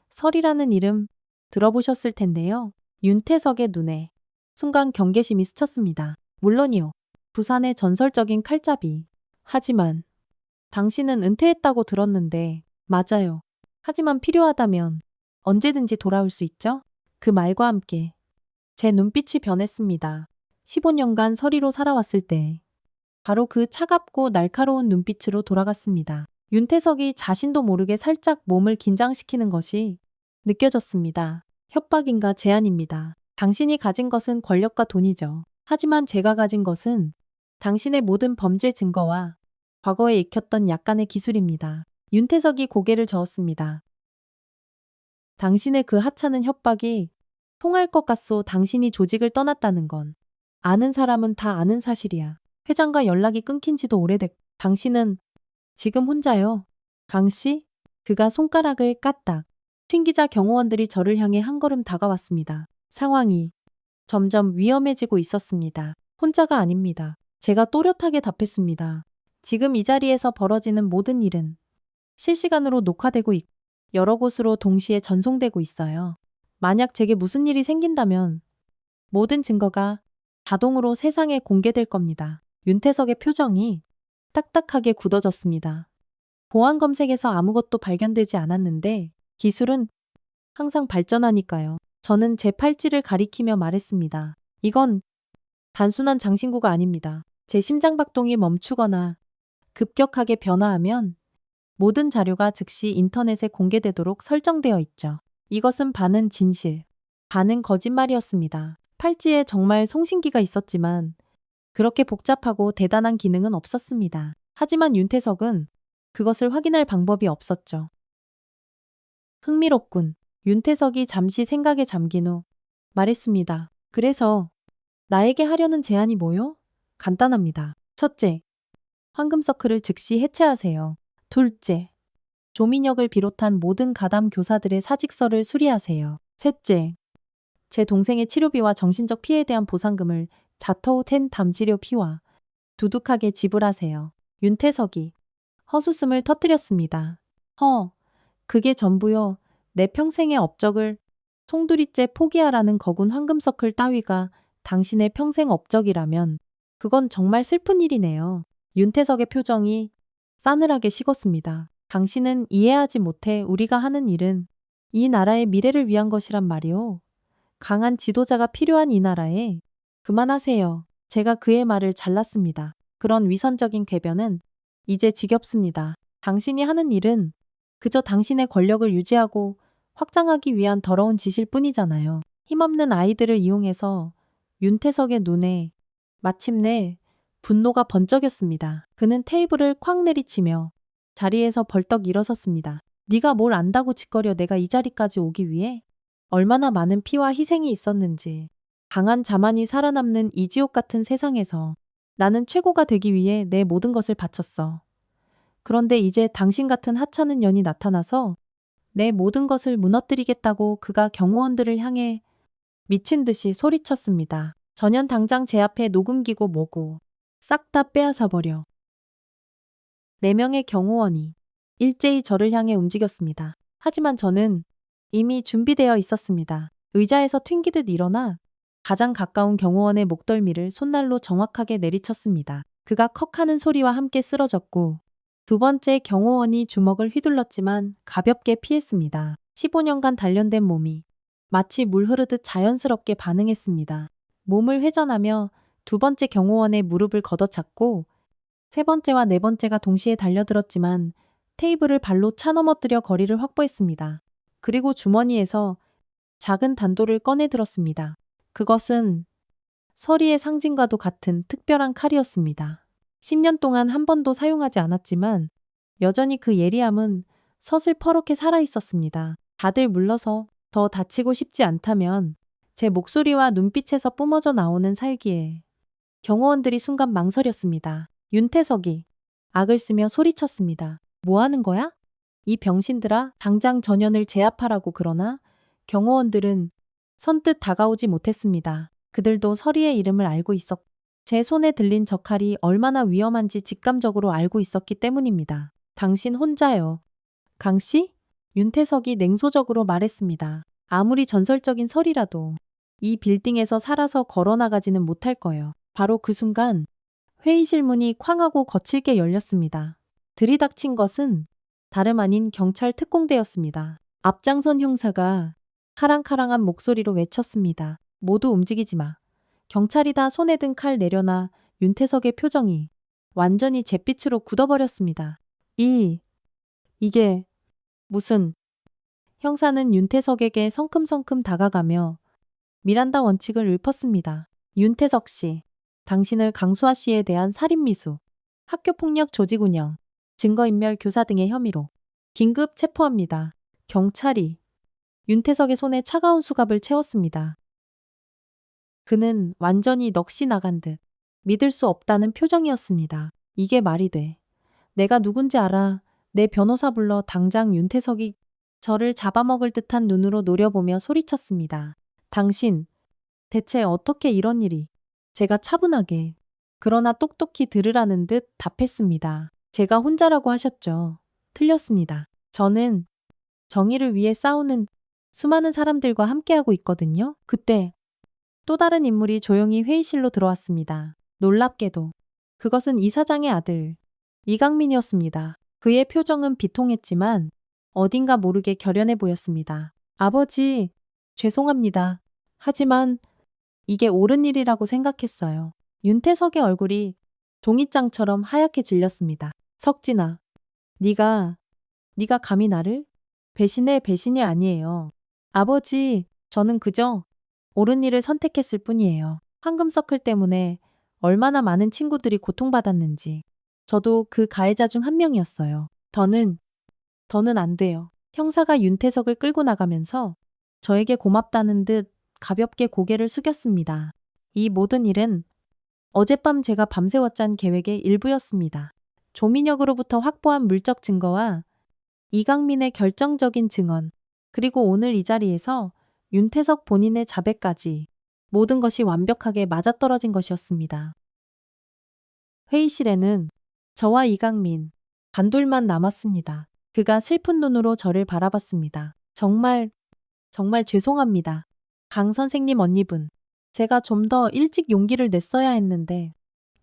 설이라는 이름 들어보셨을 텐데요. 윤태석의 눈에 순간 경계심이 스쳤습니다. 물론이요. 부산의 전설적인 칼잡이. 하지만 당신은 은퇴했다고 들었는데 맞아요. 하지만 필요하다면 언제든지 돌아올 수 있죠? 그 말과 함께 제 눈빛이 변했습니다. 15년간 서리로 살아왔을 때 바로 그 차갑고 날카로운 눈빛으로 돌아갔습니다. 윤태석이 자신도 모르게 살짝 몸을 긴장시키는 것이 느껴졌습니다. 협박인가 제안입니다. 당신이 가진 것은 권력과 돈이죠. 하지만 제가 가진 것은 당신의 모든 범죄 증거와 과거에 익혔던 약간의 기술입니다. 윤태석이 고개를 저었습니다. 당신의 그 하찮은 협박이 통할 것 같소. 당신이 조직을 떠났다는 건 아는 사람은 다 아는 사실이야. 회장과 연락이 끊긴 지도 오래됐고 당신은 지금 혼자요. 강 씨? 그가 손가락을 까딱 튕기자 경호원들이 저를 향해 한 걸음 다가왔습니다. 상황이 점점 위험해지고 있었습니다. 혼자가 아닙니다. 제가 또렷하게 답했습니다. 지금 이 자리에서 벌어지는 모든 일은 실시간으로 녹화되고 있고 여러 곳으로 동시에 전송되고 있어요. 만약 제게 무슨 일이 생긴다면 모든 증거가 자동으로 세상에 공개될 겁니다. 윤태석의 표정이 딱딱하게 굳어졌습니다. 보안 검색에서 아무것도 발견되지 않았는데 기술은 항상 발전하니까요. 저는 제 팔찌를 가리키며 말했습니다. 이건 단순한 장신구가 아닙니다. 제 심장 박동이 멈추거나 급격하게 변화하면 모든 자료가 즉시 인터넷에 공개되도록 설정되어 있죠. 이것은 반은 진실, 반은 거짓말이었습니다. 팔찌에 정말 송신기가 있었지만 그렇게 복잡하고 대단한 기능은 없었습니다. 하지만 윤태석은 그것을 확인할 방법이 없었죠. 흥미롭군. 윤태석이 잠시 생각에 잠긴 후 말했습니다. 그래서 나에게 하려는 제안이 뭐요? 간단합니다. 첫째, 황금서클을 즉시 해체하세요. 둘째, 조민혁을 비롯한 모든 가담 교사들의 사직서를 수리하세요. 셋째, 제 동생의 치료비와 정신적 피해에 대한 보상금을 자터우텐 담치료 피와 두둑하게 지불하세요. 윤태석이 헛웃음을 터뜨렸습니다. 그게 전부요. 내 평생의 업적을 송두리째 포기하라는 거군. 황금서클 따위가 당신의 평생 업적이라면 그건 정말 슬픈 일이네요. 윤태석의 표정이 싸늘하게 식었습니다. 당신은 이해하지 못해. 우리가 하는 일은 이 나라의 미래를 위한 것이란 말이오. 강한 지도자가 필요한 이 나라에. 그만하세요. 제가 그의 말을 잘랐습니다. 그런 위선적인 궤변은 이제 지겹습니다. 당신이 하는 일은 그저 당신의 권력을 유지하고 확장하기 위한 더러운 짓일 뿐이잖아요. 힘없는 아이들을 이용해서 윤태석의 눈에 마침내 분노가 번쩍였습니다. 그는 테이블을 쾅 내리치며 자리에서 벌떡 일어섰습니다. 네가 뭘 안다고 짓거려. 내가 이 자리까지 오기 위해 얼마나 많은 피와 희생이 있었는지. 강한 자만이 살아남는 이 지옥 같은 세상에서 나는 최고가 되기 위해 내 모든 것을 바쳤어. 그런데 이제 당신 같은 하찮은 년이 나타나서 내 모든 것을 무너뜨리겠다고. 그가 경호원들을 향해 미친 듯이 소리쳤습니다. 전현 당장 제 앞에 녹음기고 뭐고 싹 다 빼앗아 버려. 4명의 경호원이 일제히 저를 향해 움직였습니다. 하지만 저는 이미 준비되어 있었습니다. 의자에서 튕기듯 일어나 가장 가까운 경호원의 목덜미를 손날로 정확하게 내리쳤습니다. 그가 컥 하는 소리와 함께 쓰러졌고 두 번째 경호원이 주먹을 휘둘렀지만 가볍게 피했습니다. 15년간 단련된 몸이 마치 물 흐르듯 자연스럽게 반응했습니다. 몸을 회전하며 두 번째 경호원의 무릎을 걷어찼고 세 번째와 네 번째가 동시에 달려들었지만 테이블을 발로 차넘어뜨려 거리를 확보했습니다. 그리고 주머니에서 작은 단도를 꺼내 들었습니다. 그것은 서리의 상징과도 같은 특별한 칼이었습니다. 10년 동안 한 번도 사용하지 않았지만 여전히 그 예리함은 서슬퍼렇게 살아있었습니다. 다들 물러서 더 다치고 싶지 않다면 제 목소리와 눈빛에서 뿜어져 나오는 살기에 경호원들이 순간 망설였습니다. 윤태석이 악을 쓰며 소리쳤습니다. 뭐 하는 거야? 이 병신들아, 당장 전현을 제압하라고. 그러나 경호원들은 선뜻 다가오지 못했습니다. 그들도 서리의 이름을 알고 있었고 제 손에 들린 저 칼이 얼마나 위험한지 직감적으로 알고 있었기 때문입니다. 당신 혼자요. 강씨? 윤태석이 냉소적으로 말했습니다. 아무리 전설적인 설이라도 이 빌딩에서 살아서 걸어나가지는 못할 거예요. 바로 그 순간 회의실 문이 쾅하고 거칠게 열렸습니다. 들이닥친 것은 다름 아닌 경찰 특공대였습니다. 앞장선 형사가 카랑카랑한 목소리로 외쳤습니다. 모두 움직이지 마. 경찰이다. 손에 든 칼 내려놔. 윤태석의 표정이 완전히 잿빛으로 굳어버렸습니다. 이게 무슨... 형사는 윤태석에게 성큼성큼 다가가며 미란다 원칙을 읊었습니다. 윤태석 씨, 당신을 강수아 씨에 대한 살인미수, 학교폭력 조직운영, 증거인멸 교사 등의 혐의로 긴급 체포합니다. 경찰이 윤태석의 손에 차가운 수갑을 채웠습니다. 그는 완전히 넋이 나간 듯 믿을 수 없다는 표정이었습니다. 이게 말이 돼. 내가 누군지 알아. 내 변호사 불러. 당장. 윤태석이 저를 잡아먹을 듯한 눈으로 노려보며 소리쳤습니다. 당신 대체 어떻게 이런 일이? 제가 차분하게, 그러나 똑똑히 들으라는 듯 답했습니다. 제가 혼자라고 하셨죠. 틀렸습니다. 저는 정의를 위해 싸우는 수많은 사람들과 함께하고 있거든요. 그때 또 다른 인물이 조용히 회의실로 들어왔습니다. 놀랍게도 그것은 이사장의 아들 이강민이었습니다. 그의 표정은 비통했지만 어딘가 모르게 결연해 보였습니다. 아버지, 죄송합니다. 하지만 이게 옳은 일이라고 생각했어요. 윤태석의 얼굴이 종이장처럼 하얗게 질렸습니다. 석진아, 네가 감히 나를? 배신이 아니에요. 아버지, 저는 그저 옳은 일을 선택했을 뿐이에요. 황금서클 때문에 얼마나 많은 친구들이 고통받았는지. 저도 그 가해자 중 한 명이었어요. 더는 안 돼요. 형사가 윤태석을 끌고 나가면서 저에게 고맙다는 듯 가볍게 고개를 숙였습니다. 이 모든 일은 어젯밤 제가 밤새워 짠 계획의 일부였습니다. 조민혁으로부터 확보한 물적 증거와 이강민의 결정적인 증언, 그리고 오늘 이 자리에서 윤태석 본인의 자백까지 모든 것이 완벽하게 맞아떨어진 것이었습니다. 회의실에는 저와 이강민, 단둘만 남았습니다. 그가 슬픈 눈으로 저를 바라봤습니다. 정말 죄송합니다. 강 선생님 언니분. 제가 좀 더 일찍 용기를 냈어야 했는데.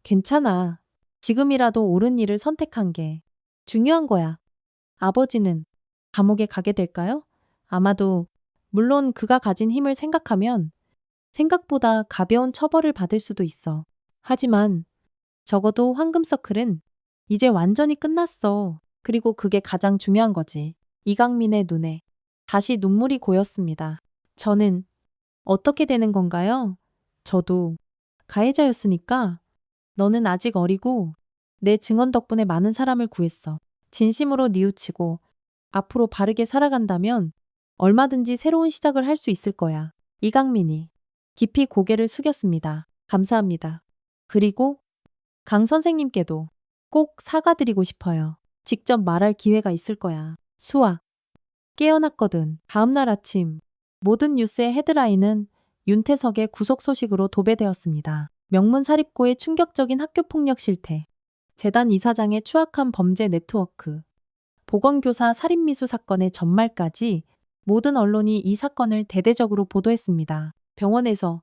괜찮아. 지금이라도 옳은 일을 선택한 게 중요한 거야. 아버지는 감옥에 가게 될까요? 아마도, 물론 그가 가진 힘을 생각하면 생각보다 가벼운 처벌을 받을 수도 있어. 하지만 적어도 황금서클은 이제 완전히 끝났어. 그리고 그게 가장 중요한 거지. 이강민의 눈에 다시 눈물이 고였습니다. 저는 어떻게 되는 건가요? 저도 가해자였으니까. 너는 아직 어리고 내 증언 덕분에 많은 사람을 구했어. 진심으로 뉘우치고 앞으로 바르게 살아간다면 얼마든지 새로운 시작을 할 수 있을 거야. 이강민이 깊이 고개를 숙였습니다. 감사합니다. 그리고 강 선생님께도 꼭 사과드리고 싶어요. 직접 말할 기회가 있을 거야. 수아. 깨어났거든. 다음날 아침 모든 뉴스의 헤드라인은 윤태석의 구속 소식으로 도배되었습니다. 명문사립고의 충격적인 학교폭력 실태, 재단 이사장의 추악한 범죄 네트워크, 보건교사 살인미수 사건의 전말까지 모든 언론이 이 사건을 대대적으로 보도했습니다. 병원에서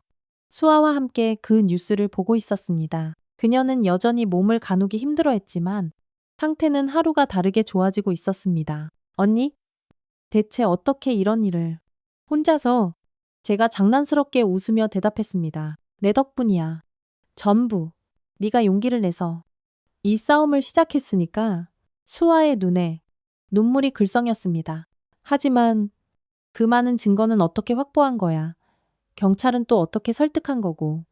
수아와 함께 그 뉴스를 보고 있었습니다. 그녀는 여전히 몸을 가누기 힘들어했지만 상태는 하루가 다르게 좋아지고 있었습니다. 언니? 대체 어떻게 이런 일을? 혼자서. 제가 장난스럽게 웃으며 대답했습니다. 내 덕분이야. 전부. 네가 용기를 내서 이 싸움을 시작했으니까. 수아의 눈에 눈물이 글썽였습니다. 하지만 그 많은 증거는 어떻게 확보한 거야? 경찰은 또 어떻게 설득한 거고.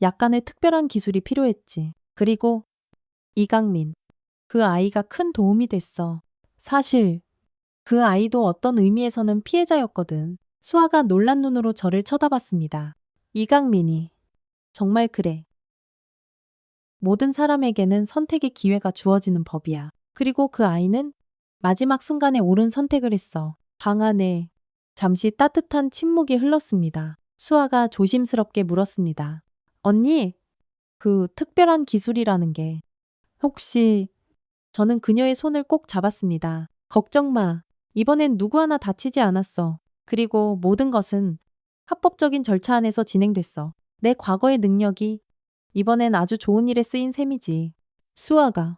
약간의 특별한 기술이 필요했지. 그리고 이강민. 그 아이가 큰 도움이 됐어. 사실 그 아이도 어떤 의미에서는 피해자였거든. 수아가 놀란 눈으로 저를 쳐다봤습니다. 이강민이. 정말 그래. 모든 사람에게는 선택의 기회가 주어지는 법이야. 그리고 그 아이는 마지막 순간에 옳은 선택을 했어. 방 안에 잠시 따뜻한 침묵이 흘렀습니다. 수아가 조심스럽게 물었습니다. 언니, 그 특별한 기술이라는 게 혹시. 저는 그녀의 손을 꼭 잡았습니다. 걱정 마. 이번엔 누구 하나 다치지 않았어. 그리고 모든 것은 합법적인 절차 안에서 진행됐어. 내 과거의 능력이 이번엔 아주 좋은 일에 쓰인 셈이지. 수아가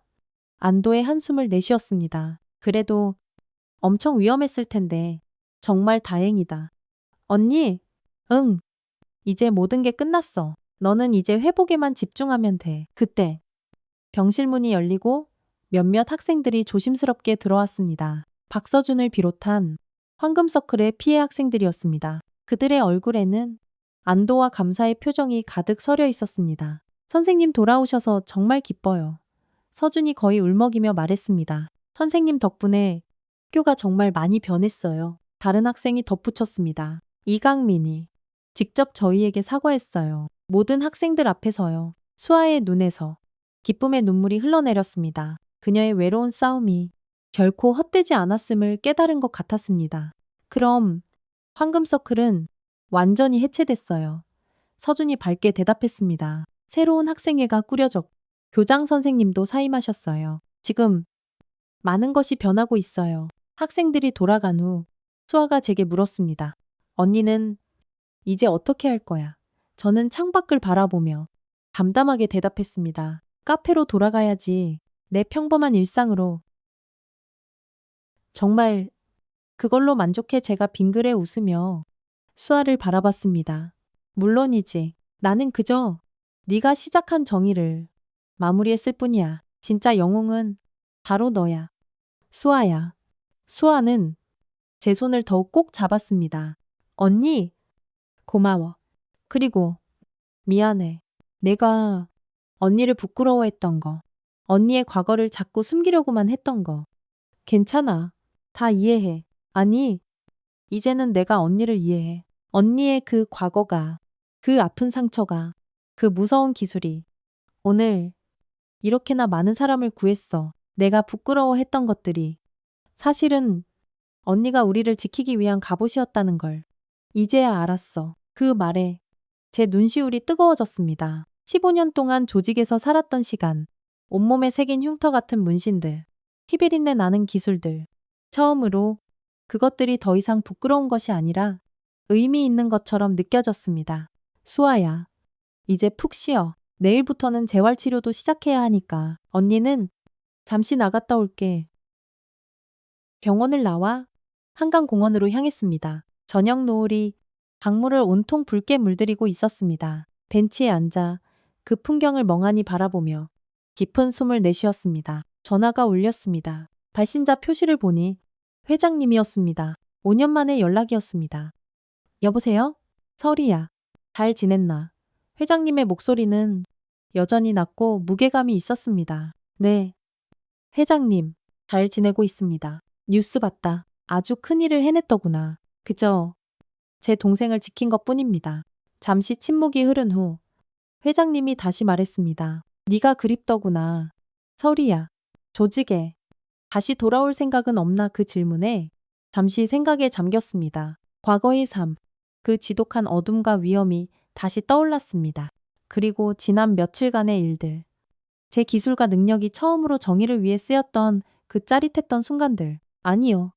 안도의 한숨을 내쉬었습니다. 그래도 엄청 위험했을 텐데 정말 다행이다. 언니? 응. 이제 모든 게 끝났어. 너는 이제 회복에만 집중하면 돼. 그때 병실 문이 열리고 몇몇 학생들이 조심스럽게 들어왔습니다. 박서준을 비롯한 황금서클의 피해 학생들이었습니다. 그들의 얼굴에는 안도와 감사의 표정이 가득 서려 있었습니다. 선생님 돌아오셔서 정말 기뻐요. 서준이 거의 울먹이며 말했습니다. 선생님 덕분에 학교가 정말 많이 변했어요. 다른 학생이 덧붙였습니다. 이강민이 직접 저희에게 사과했어요. 모든 학생들 앞에서요. 수아의 눈에서 기쁨의 눈물이 흘러내렸습니다. 그녀의 외로운 싸움이 결코 헛되지 않았음을 깨달은 것 같았습니다. 그럼 황금서클은 완전히 해체됐어요. 서준이 밝게 대답했습니다. 새로운 학생회가 꾸려졌고 교장 선생님도 사임하셨어요. 지금 많은 것이 변하고 있어요. 학생들이 돌아간 후 수아가 제게 물었습니다. 언니는 이제 어떻게 할 거야? 저는 창밖을 바라보며 담담하게 대답했습니다. 카페로 돌아가야지. 내 평범한 일상으로. 정말 그걸로 만족해. 제가 빙그레 웃으며 수아를 바라봤습니다. 물론이지. 나는 그저 네가 시작한 정의를 마무리했을 뿐이야. 진짜 영웅은 바로 너야. 수아야. 수아는 제 손을 더욱 꼭 잡았습니다. 언니, 고마워. 그리고 미안해. 내가 언니를 부끄러워했던 거. 언니의 과거를 자꾸 숨기려고만 했던 거. 괜찮아. 다 이해해. 아니, 이제는 내가 언니를 이해해. 언니의 그 과거가, 그 아픈 상처가, 그 무서운 기술이 오늘 이렇게나 많은 사람을 구했어. 내가 부끄러워했던 것들이 사실은 언니가 우리를 지키기 위한 갑옷이었다는 걸 이제야 알았어. 그 말에 제 눈시울이 뜨거워졌습니다. 15년 동안 조직에서 살았던 시간, 온몸에 새긴 흉터 같은 문신들, 피비린내 나는 기술들. 처음으로 그것들이 더 이상 부끄러운 것이 아니라 의미 있는 것처럼 느껴졌습니다. 수아야, 이제 푹 쉬어. 내일부터는 재활치료도 시작해야 하니까. 언니는 잠시 나갔다 올게. 병원을 나와 한강공원으로 향했습니다. 저녁 노을이 강물을 온통 붉게 물들이고 있었습니다. 벤치에 앉아 그 풍경을 멍하니 바라보며 깊은 숨을 내쉬었습니다. 전화가 울렸습니다. 발신자 표시를 보니 회장님이었습니다. 5년 만에 연락이었습니다. 여보세요? 설이야. 잘 지냈나? 회장님의 목소리는 여전히 낮고 무게감이 있었습니다. 네. 회장님, 잘 지내고 있습니다. 뉴스 봤다. 아주 큰일을 해냈더구나. 그저 제 동생을 지킨 것뿐입니다. 잠시 침묵이 흐른 후 회장님이 다시 말했습니다. 네가 그립더구나. 설이야. 조직에 다시 돌아올 생각은 없나? 그 질문에 잠시 생각에 잠겼습니다. 과거의 삶, 그 지독한 어둠과 위험이 다시 떠올랐습니다. 그리고 지난 며칠간의 일들, 제 기술과 능력이 처음으로 정의를 위해 쓰였던 그 짜릿했던 순간들. 아니요.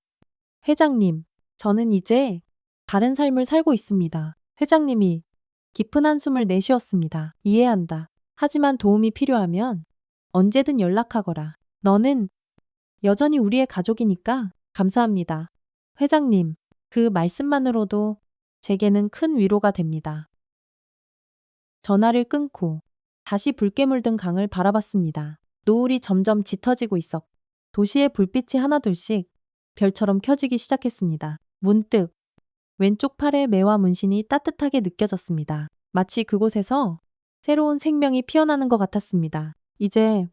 회장님, 저는 이제 다른 삶을 살고 있습니다. 회장님이 깊은 한숨을 내쉬었습니다. 이해한다. 하지만 도움이 필요하면 언제든 연락하거라. 너는 여전히 우리의 가족이니까 감사합니다. 회장님, 그 말씀만으로도 제게는 큰 위로가 됩니다. 전화를 끊고 다시 붉게 물든 강을 바라봤습니다. 노을이 점점 짙어지고 있었고 도시의 불빛이 하나둘씩 별처럼 켜지기 시작했습니다. 문득 왼쪽 팔의 매와 문신이 따뜻하게 느껴졌습니다. 마치 그곳에서 새로운 생명이 피어나는 것 같았습니다. 이제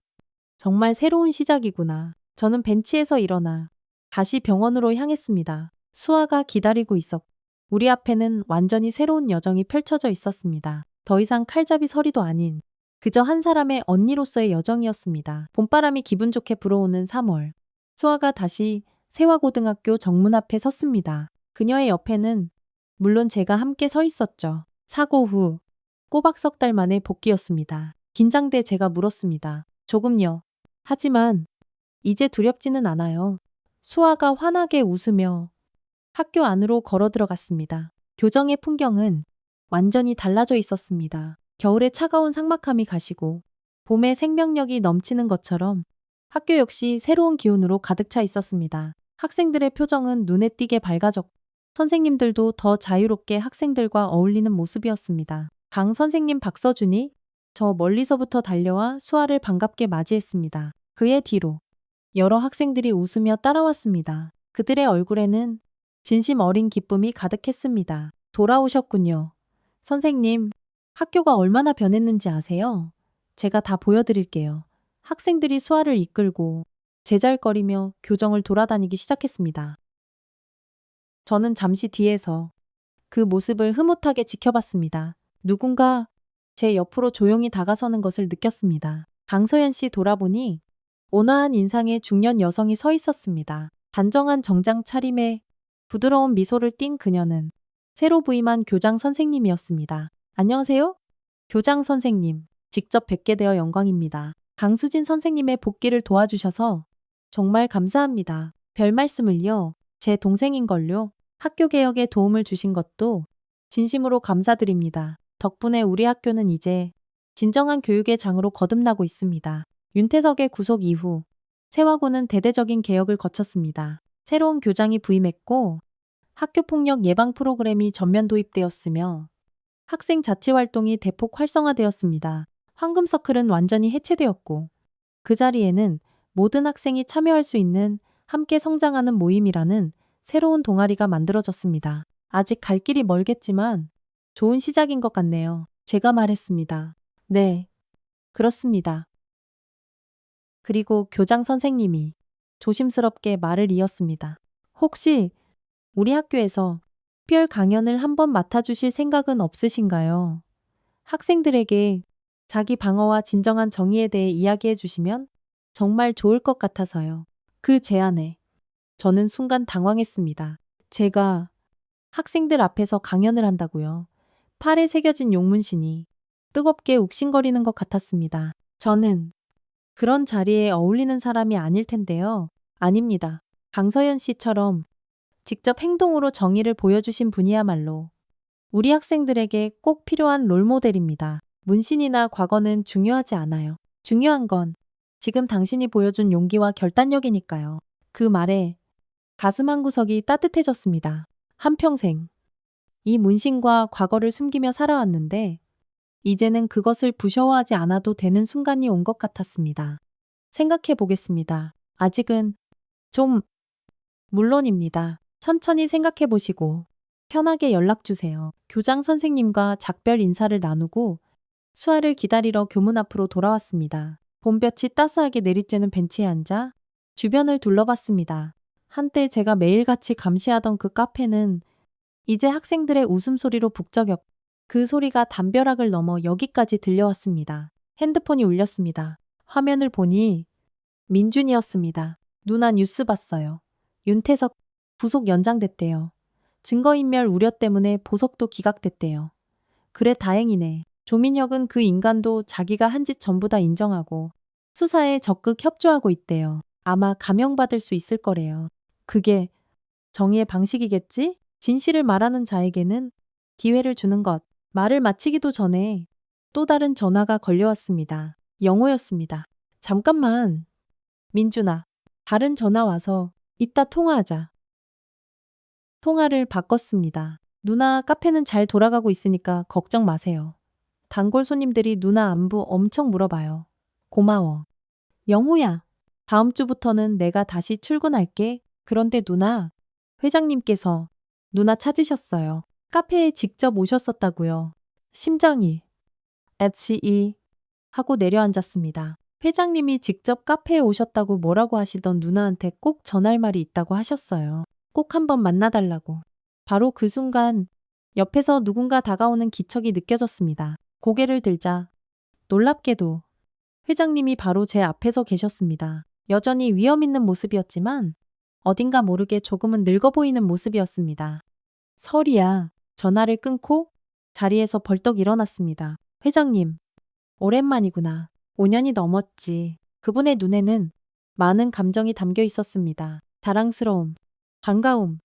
정말 새로운 시작이구나. 저는 벤치에서 일어나 다시 병원으로 향했습니다. 수아가 기다리고 있었고 우리 앞에는 완전히 새로운 여정이 펼쳐져 있었습니다. 더 이상 칼잡이 서리도 아닌 그저 한 사람의 언니로서의 여정이었습니다. 봄바람이 기분 좋게 불어오는 3월. 수아가 다시 세화고등학교 정문 앞에 섰습니다. 그녀의 옆에는 물론 제가 함께 서 있었죠. 사고 후 꼬박 석 달 만에 복귀였습니다. 긴장돼 제가 물었습니다. 조금요. 하지만 이제 두렵지는 않아요. 수아가 환하게 웃으며 학교 안으로 걸어 들어갔습니다. 교정의 풍경은 완전히 달라져 있었습니다. 겨울의 차가운 삭막함이 가시고 봄의 생명력이 넘치는 것처럼 학교 역시 새로운 기운으로 가득 차 있었습니다. 학생들의 표정은 눈에 띄게 밝아졌고 선생님들도 더 자유롭게 학생들과 어울리는 모습이었습니다. 강 선생님 박서준이 저 멀리서부터 달려와 수아를 반갑게 맞이했습니다. 그의 뒤로 여러 학생들이 웃으며 따라왔습니다. 그들의 얼굴에는 진심 어린 기쁨이 가득했습니다. 돌아오셨군요. 선생님, 학교가 얼마나 변했는지 아세요? 제가 다 보여드릴게요. 학생들이 수아를 이끌고 제잘거리며 교정을 돌아다니기 시작했습니다. 저는 잠시 뒤에서 그 모습을 흐뭇하게 지켜봤습니다. 누군가 제 옆으로 조용히 다가서는 것을 느꼈습니다. 강서연 씨 돌아보니 온화한 인상의 중년 여성이 서 있었습니다. 단정한 정장 차림에 부드러운 미소를 띤 그녀는 새로 부임한 교장 선생님이었습니다. 안녕하세요? 교장 선생님. 직접 뵙게 되어 영광입니다. 강수진 선생님의 복귀를 도와주셔서 정말 감사합니다. 별 말씀을요. 제 동생인걸요. 학교 개혁에 도움을 주신 것도 진심으로 감사드립니다. 덕분에 우리 학교는 이제 진정한 교육의 장으로 거듭나고 있습니다. 윤태석의 구속 이후 세화고는 대대적인 개혁을 거쳤습니다. 새로운 교장이 부임했고 학교폭력 예방 프로그램이 전면 도입되었으며 학생 자치 활동이 대폭 활성화되었습니다. 황금서클은 완전히 해체되었고 그 자리에는 모든 학생이 참여할 수 있는 함께 성장하는 모임이라는 새로운 동아리가 만들어졌습니다. 아직 갈 길이 멀겠지만 좋은 시작인 것 같네요. 제가 말했습니다. 네, 그렇습니다. 그리고 교장 선생님이 조심스럽게 말을 이었습니다. 혹시 우리 학교에서 특별 강연을 한번 맡아주실 생각은 없으신가요? 학생들에게 자기 방어와 진정한 정의에 대해 이야기해 주시면 정말 좋을 것 같아서요. 그 제안에 저는 순간 당황했습니다. 제가 학생들 앞에서 강연을 한다고요. 팔에 새겨진 용문신이 뜨겁게 욱신거리는 것 같았습니다. 저는 그런 자리에 어울리는 사람이 아닐 텐데요. 아닙니다. 강서연 씨처럼 직접 행동으로 정의를 보여주신 분이야말로 우리 학생들에게 꼭 필요한 롤모델입니다. 문신이나 과거는 중요하지 않아요. 중요한 건 지금 당신이 보여준 용기와 결단력이니까요. 그 말에 가슴 한구석이 따뜻해졌습니다. 한평생 이 문신과 과거를 숨기며 살아왔는데 이제는 그것을 부셔워하지 않아도 되는 순간이 온 것 같았습니다. 생각해 보겠습니다. 아직은 좀 물론입니다. 천천히 생각해 보시고 편하게 연락 주세요. 교장 선생님과 작별 인사를 나누고 수아를 기다리러 교문 앞으로 돌아왔습니다. 봄볕이 따스하게 내리쬐는 벤치에 앉아 주변을 둘러봤습니다. 한때 제가 매일같이 감시하던 그 카페는 이제 학생들의 웃음소리로 북적였고 그 소리가 담벼락을 넘어 여기까지 들려왔습니다. 핸드폰이 울렸습니다. 화면을 보니 민준이었습니다. 누나 뉴스 봤어요. 윤태석 구속 연장됐대요. 증거인멸 우려 때문에 보석도 기각됐대요. 그래 다행이네. 조민혁은 그 인간도 자기가 한 짓 전부 다 인정하고 수사에 적극 협조하고 있대요. 아마 감형받을 수 있을 거래요. 그게 정의의 방식이겠지? 진실을 말하는 자에게는 기회를 주는 것. 말을 마치기도 전에 또 다른 전화가 걸려왔습니다. 영호였습니다. 잠깐만. 민준아, 다른 전화 와서 이따 통화하자. 통화를 바꿨습니다. 누나 카페는 잘 돌아가고 있으니까 걱정 마세요. 단골 손님들이 누나 안부 엄청 물어봐요. 고마워. 영호야, 다음 주부터는 내가 다시 출근할게. 그런데 누나, 회장님께서 누나 찾으셨어요. 카페에 직접 오셨었다고요. 심장이 애치이 하고 내려앉았습니다. 회장님이 직접 카페에 오셨다고 뭐라고 하시던 누나한테 꼭 전할 말이 있다고 하셨어요. 꼭 한번 만나달라고. 바로 그 순간 옆에서 누군가 다가오는 기척이 느껴졌습니다. 고개를 들자 놀랍게도 회장님이 바로 제 앞에 서 계셨습니다. 여전히 위험 있는 모습이었지만 어딘가 모르게 조금은 늙어 보이는 모습이었습니다. 설이야. 전화를 끊고 자리에서 벌떡 일어났습니다. 회장님, 오랜만이구나. 5년이 넘었지. 그분의 눈에는 많은 감정이 담겨 있었습니다. 자랑스러움, 반가움,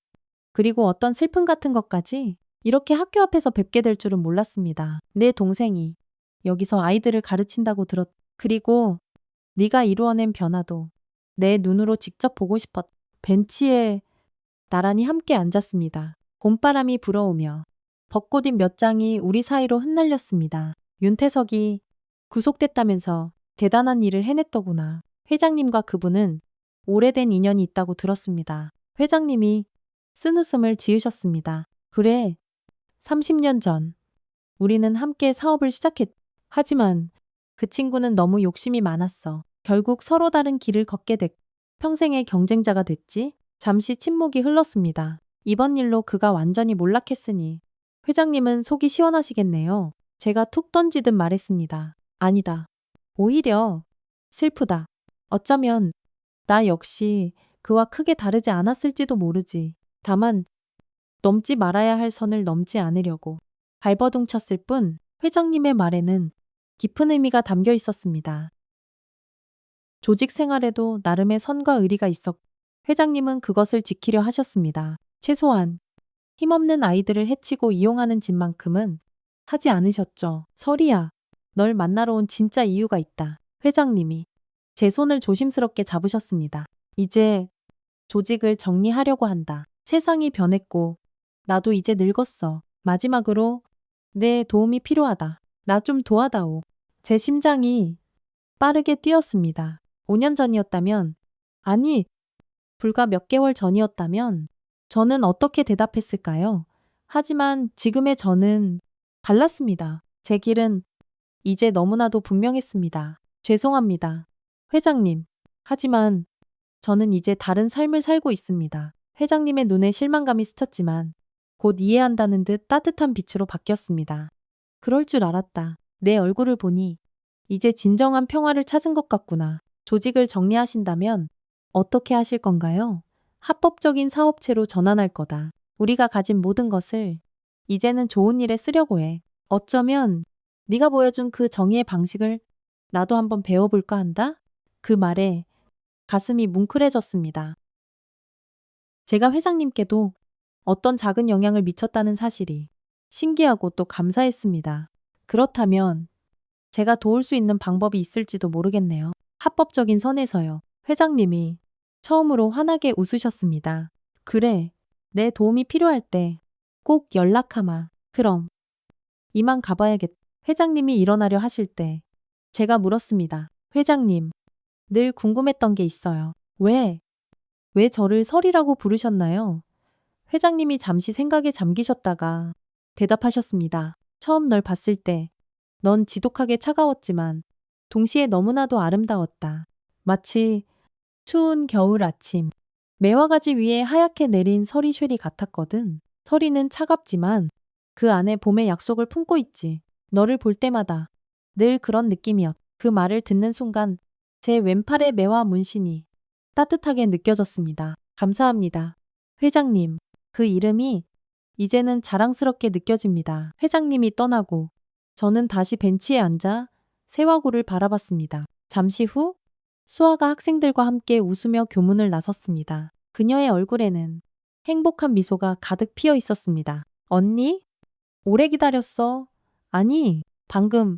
그리고 어떤 슬픔 같은 것까지 이렇게 학교 앞에서 뵙게 될 줄은 몰랐습니다. 내 동생이 여기서 아이들을 가르친다고 그리고 네가 이루어낸 변화도 내 눈으로 직접 보고 싶었. 벤치에 나란히 함께 앉았습니다. 봄바람이 불어오며 벚꽃잎 몇 장이 우리 사이로 흩날렸습니다. 윤태석이 구속됐다면서 대단한 일을 해냈더구나. 회장님과 그분은 오래된 인연이 있다고 들었습니다. 회장님이 쓴웃음을 지으셨습니다. 그래, 30년 전 우리는 함께 사업을 하지만 그 친구는 너무 욕심이 많았어. 결국 서로 다른 길을 걷게 됐고 평생의 경쟁자가 됐지. 잠시 침묵이 흘렀습니다. 이번 일로 그가 완전히 몰락했으니 회장님은 속이 시원하시겠네요. 제가 툭 던지듯 말했습니다. 아니다. 오히려 슬프다. 어쩌면 나 역시 그와 크게 다르지 않았을지도 모르지. 다만 넘지 말아야 할 선을 넘지 않으려고 발버둥 쳤을 뿐 회장님의 말에는 깊은 의미가 담겨 있었습니다. 조직 생활에도 나름의 선과 의리가 있었고 회장님은 그것을 지키려 하셨습니다. 최소한 힘없는 아이들을 해치고 이용하는 짓만큼은 하지 않으셨죠. 설이야, 널 만나러 온 진짜 이유가 있다. 회장님이 제 손을 조심스럽게 잡으셨습니다. 이제 조직을 정리하려고 한다. 세상이 변했고 나도 이제 늙었어. 마지막으로 내 도움이 필요하다. 나 좀 도와다오. 제 심장이 빠르게 뛰었습니다. 5년 전이었다면, 아니, 불과 몇 개월 전이었다면 저는 어떻게 대답했을까요? 하지만 지금의 저는 달랐습니다. 제 길은 이제 너무나도 분명했습니다. 죄송합니다. 회장님. 하지만 저는 이제 다른 삶을 살고 있습니다. 회장님의 눈에 실망감이 스쳤지만 곧 이해한다는 듯 따뜻한 빛으로 바뀌었습니다. 그럴 줄 알았다. 내 얼굴을 보니 이제 진정한 평화를 찾은 것 같구나. 조직을 정리하신다면 어떻게 하실 건가요? 합법적인 사업체로 전환할 거다. 우리가 가진 모든 것을 이제는 좋은 일에 쓰려고 해. 어쩌면 네가 보여준 그 정의의 방식을 나도 한번 배워볼까 한다? 그 말에 가슴이 뭉클해졌습니다. 제가 회장님께도 어떤 작은 영향을 미쳤다는 사실이 신기하고 또 감사했습니다. 그렇다면 제가 도울 수 있는 방법이 있을지도 모르겠네요. 합법적인 선에서요. 회장님이 처음으로 환하게 웃으셨습니다. 그래, 내 도움이 필요할 때 꼭 연락하마. 그럼 이만 가봐야겠. 회장님이 일어나려 하실 때 제가 물었습니다. 회장님, 늘 궁금했던 게 있어요. 왜 저를 설이라고 부르셨나요? 회장님이 잠시 생각에 잠기셨다가 대답하셨습니다. 처음 널 봤을 때 넌 지독하게 차가웠지만 동시에 너무나도 아름다웠다. 마치 추운 겨울 아침, 매화가지 위에 하얗게 내린 서리 쉐리 같았거든. 서리는 차갑지만 그 안에 봄의 약속을 품고 있지. 너를 볼 때마다 늘 그런 느낌이었. 그 말을 듣는 순간 제 왼팔의 매화 문신이 따뜻하게 느껴졌습니다. 감사합니다. 회장님, 그 이름이 이제는 자랑스럽게 느껴집니다. 회장님이 떠나고 저는 다시 벤치에 앉아 세화고를 바라봤습니다. 잠시 후 수아가 학생들과 함께 웃으며 교문을 나섰습니다. 그녀의 얼굴에는 행복한 미소가 가득 피어 있었습니다. 언니? 오래 기다렸어. 아니, 방금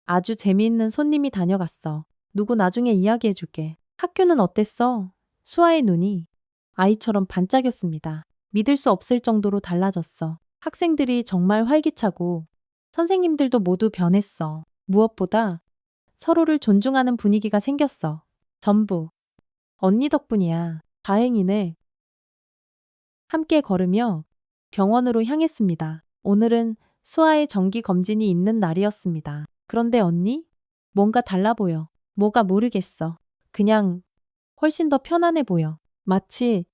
아주 재미있는 손님이 다녀갔어. 누구 나중에 이야기해줄게. 학교는 어땠어? 수아의 눈이 아이처럼 반짝였습니다. 믿을 수 없을 정도로 달라졌어. 학생들이 정말 활기차고 선생님들도 모두 변했어. 무엇보다 서로를 존중하는 분위기가 생겼어. 전부 언니 덕분이야. 다행이네. 함께 걸으며 병원으로 향했습니다. 오늘은 수아의 정기 검진이 있는 날이었습니다. 그런데 언니? 뭔가 달라 보여. 뭐가 모르겠어. 그냥 훨씬 더 편안해 보여. 마치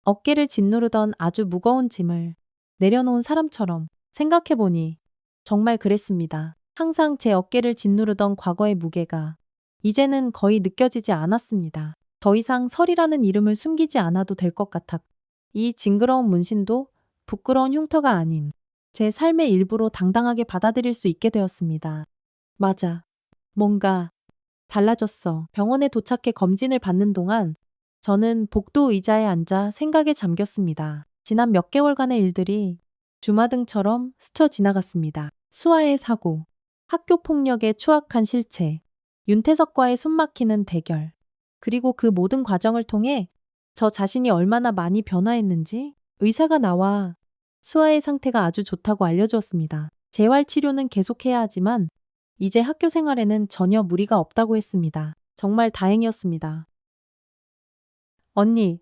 어깨를 짓누르던 아주 무거운 짐을 내려놓은 사람처럼. 생각해보니 정말 그랬습니다. 항상 제 어깨를 짓누르던 과거의 무게가 이제는 거의 느껴지지 않았습니다. 더 이상 설이라는 이름을 숨기지 않아도 될 것 같았. 이 징그러운 문신도 부끄러운 흉터가 아닌 제 삶의 일부로 당당하게 받아들일 수 있게 되었습니다. 맞아. 뭔가 달라졌어. 병원에 도착해 검진을 받는 동안 저는 복도 의자에 앉아 생각에 잠겼습니다. 지난 몇 개월간의 일들이 주마등처럼 스쳐 지나갔습니다. 수아의 사고, 학교 폭력의 추악한 실체, 윤태석과의 숨막히는 대결, 그리고 그 모든 과정을 통해 저 자신이 얼마나 많이 변화했는지 의사가 나와 수아의 상태가 아주 좋다고 알려주었습니다. 재활 치료는 계속해야 하지만 이제 학교 생활에는 전혀 무리가 없다고 했습니다. 정말 다행이었습니다. 언니,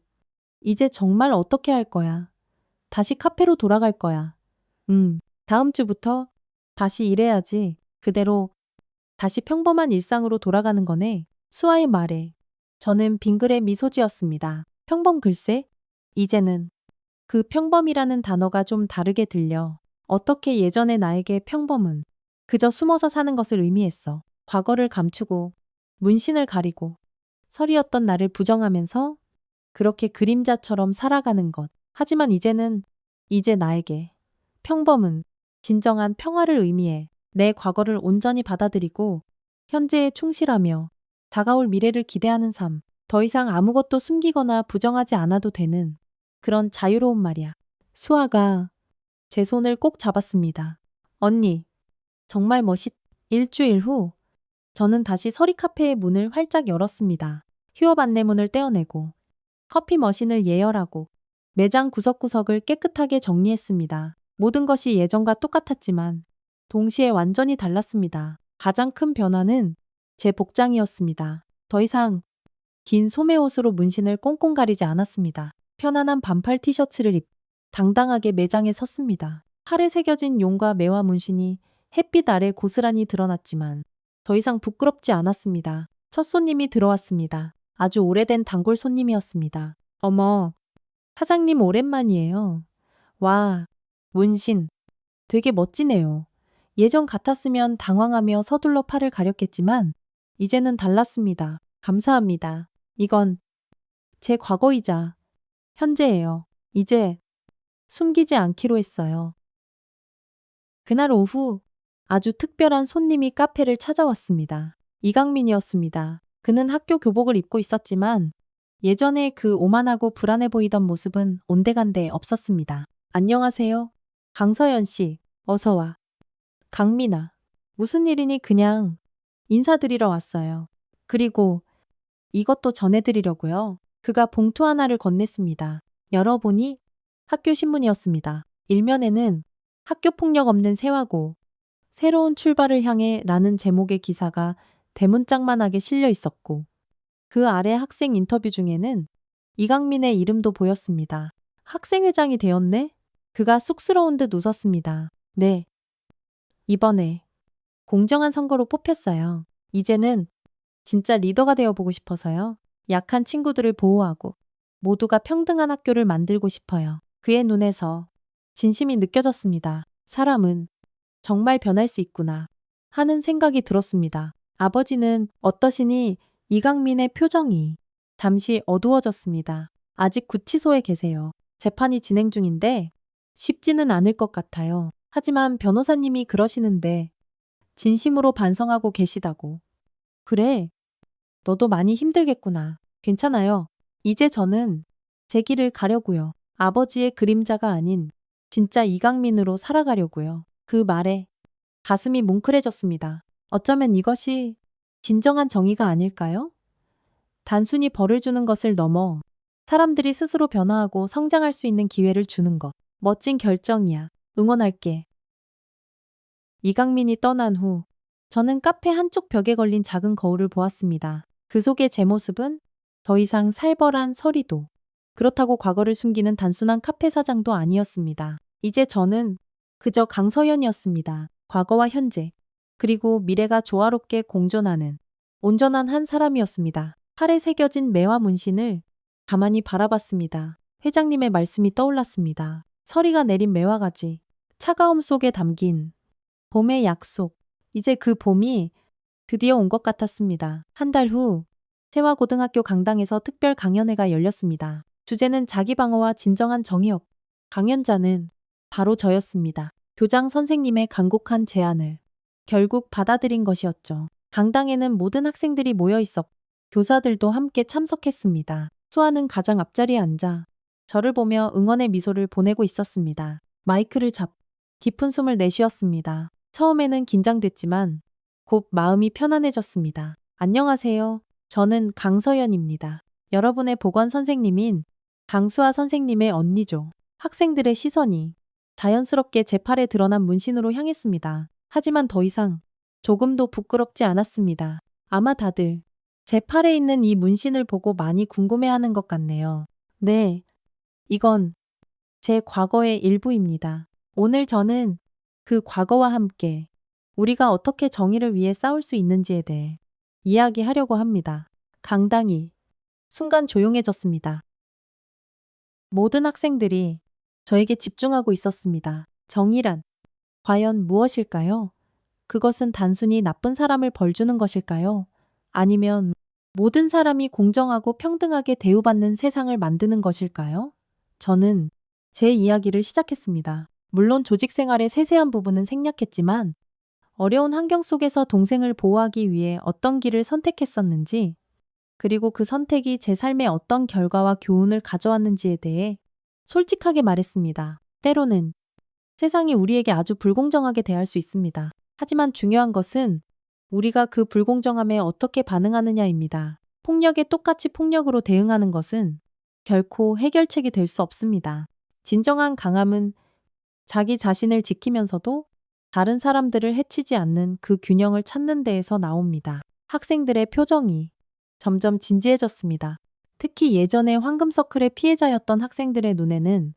이제 정말 어떻게 할 거야? 다시 카페로 돌아갈 거야. 다음 주부터 다시 일해야지. 그대로 다시 평범한 일상으로 돌아가는 거네. 수아의 말에 저는 빙그레 미소 지었습니다. 평범 글쎄? 이제는 그 평범이라는 단어가 좀 다르게 들려. 어떻게 예전의 나에게 평범은 그저 숨어서 사는 것을 의미했어. 과거를 감추고 문신을 가리고 설이었던 나를 부정하면서 그렇게 그림자처럼 살아가는 것. 하지만 이제는 이제 나에게 평범은 진정한 평화를 의미해 내 과거를 온전히 받아들이고 현재에 충실하며 다가올 미래를 기대하는 삶. 더 이상 아무것도 숨기거나 부정하지 않아도 되는 그런 자유로운 말이야. 수아가 제 손을 꼭 잡았습니다. 언니, 정말 일주일 후 저는 다시 서리 카페의 문을 활짝 열었습니다. 휴업 안내문을 떼어내고 커피 머신을 예열하고 매장 구석구석을 깨끗하게 정리했습니다. 모든 것이 예전과 똑같았지만 동시에 완전히 달랐습니다. 가장 큰 변화는 제 복장이었습니다. 더 이상 긴 소매 옷으로 문신을 꽁꽁 가리지 않았습니다. 편안한 반팔 티셔츠를 당당하게 매장에 섰습니다. 팔에 새겨진 용과 매와 문신이 햇빛 아래 고스란히 드러났지만 더 이상 부끄럽지 않았습니다. 첫 손님이 들어왔습니다. 아주 오래된 단골 손님이었습니다. 어머, 사장님 오랜만이에요. 와, 문신. 되게 멋지네요. 예전 같았으면 당황하며 서둘러 팔을 가렸겠지만 이제는 달랐습니다. 감사합니다. 이건 제 과거이자 현재예요. 이제 숨기지 않기로 했어요. 그날 오후 아주 특별한 손님이 카페를 찾아왔습니다. 이강민이었습니다. 그는 학교 교복을 입고 있었지만 예전에 그 오만하고 불안해 보이던 모습은 온데간데 없었습니다. 안녕하세요. 강서연 씨, 어서 와. 강민아, 무슨 일이니 그냥 인사드리러 왔어요. 그리고 이것도 전해드리려고요. 그가 봉투 하나를 건넸습니다. 열어보니 학교 신문이었습니다. 일면에는 학교 폭력 없는 세화고 새로운 출발을 향해 라는 제목의 기사가 대문짝만하게 실려 있었고 그 아래 학생 인터뷰 중에는 이강민의 이름도 보였습니다. 학생회장이 되었네? 그가 쑥스러운 듯 웃었습니다. 네. 이번에 공정한 선거로 뽑혔어요. 이제는 진짜 리더가 되어보고 싶어서요. 약한 친구들을 보호하고 모두가 평등한 학교를 만들고 싶어요. 그의 눈에서 진심이 느껴졌습니다. 사람은 정말 변할 수 있구나 하는 생각이 들었습니다. 아버지는 어떠시니? 이강민의 표정이 잠시 어두워졌습니다. 아직 구치소에 계세요. 재판이 진행 중인데 쉽지는 않을 것 같아요. 하지만 변호사님이 그러시는데 진심으로 반성하고 계시다고. 그래, 너도 많이 힘들겠구나. 괜찮아요. 이제 저는 제 길을 가려고요. 아버지의 그림자가 아닌 진짜 이강민으로 살아가려고요. 그 말에 가슴이 뭉클해졌습니다. 어쩌면 이것이 진정한 정의가 아닐까요? 단순히 벌을 주는 것을 넘어 사람들이 스스로 변화하고 성장할 수 있는 기회를 주는 것. 멋진 결정이야. 응원할게. 이강민이 떠난 후 저는 카페 한쪽 벽에 걸린 작은 거울을 보았습니다. 그 속의 제 모습은 더 이상 살벌한 서리도 그렇다고 과거를 숨기는 단순한 카페 사장도 아니었습니다. 이제 저는 그저 강서연이었습니다. 과거와 현재 그리고 미래가 조화롭게 공존하는 온전한 한 사람이었습니다. 팔에 새겨진 매화 문신을 가만히 바라봤습니다. 회장님의 말씀이 떠올랐습니다. 서리가 내린 매화가지, 차가움 속에 담긴 봄의 약속. 이제 그 봄이 드디어 온 것 같았습니다. 한 달 후 세화고등학교 강당에서 특별 강연회가 열렸습니다. 주제는 자기방어와 진정한 정의역. 강연자는 바로 저였습니다. 교장 선생님의 간곡한 제안을 결국 받아들인 것이었죠. 강당에는 모든 학생들이 모여 있었고 교사들도 함께 참석했습니다. 수아는 가장 앞자리에 앉아 저를 보며 응원의 미소를 보내고 있었습니다. 마이크를 깊은 숨을 내쉬었습니다. 처음에는 긴장됐지만 곧 마음이 편안해졌습니다. 안녕하세요. 저는 강서연입니다. 여러분의 보건 선생님인 강수아 선생님의 언니죠. 학생들의 시선이 자연스럽게 제 팔에 드러난 문신으로 향했습니다. 하지만 더 이상 조금도 부끄럽지 않았습니다. 아마 다들 제 팔에 있는 이 문신을 보고 많이 궁금해하는 것 같네요. 네, 이건 제 과거의 일부입니다. 오늘 저는 그 과거와 함께 우리가 어떻게 정의를 위해 싸울 수 있는지에 대해 이야기하려고 합니다. 강당이 순간 조용해졌습니다. 모든 학생들이 저에게 집중하고 있었습니다. 정의란 과연 무엇일까요? 그것은 단순히 나쁜 사람을 벌주는 것일까요? 아니면 모든 사람이 공정하고 평등하게 대우받는 세상을 만드는 것일까요? 저는 제 이야기를 시작했습니다. 물론 조직 생활의 세세한 부분은 생략했지만 어려운 환경 속에서 동생을 보호하기 위해 어떤 길을 선택했었는지, 그리고 그 선택이 제 삶에 어떤 결과와 교훈을 가져왔는지에 대해 솔직하게 말했습니다. 때로는 세상이 우리에게 아주 불공정하게 대할 수 있습니다. 하지만 중요한 것은 우리가 그 불공정함에 어떻게 반응하느냐입니다. 폭력에 똑같이 폭력으로 대응하는 것은 결코 해결책이 될 수 없습니다. 진정한 강함은 자기 자신을 지키면서도 다른 사람들을 해치지 않는 그 균형을 찾는 데에서 나옵니다. 학생들의 표정이 점점 진지해졌습니다. 특히 예전에 황금서클의 피해자였던 학생들의 눈에는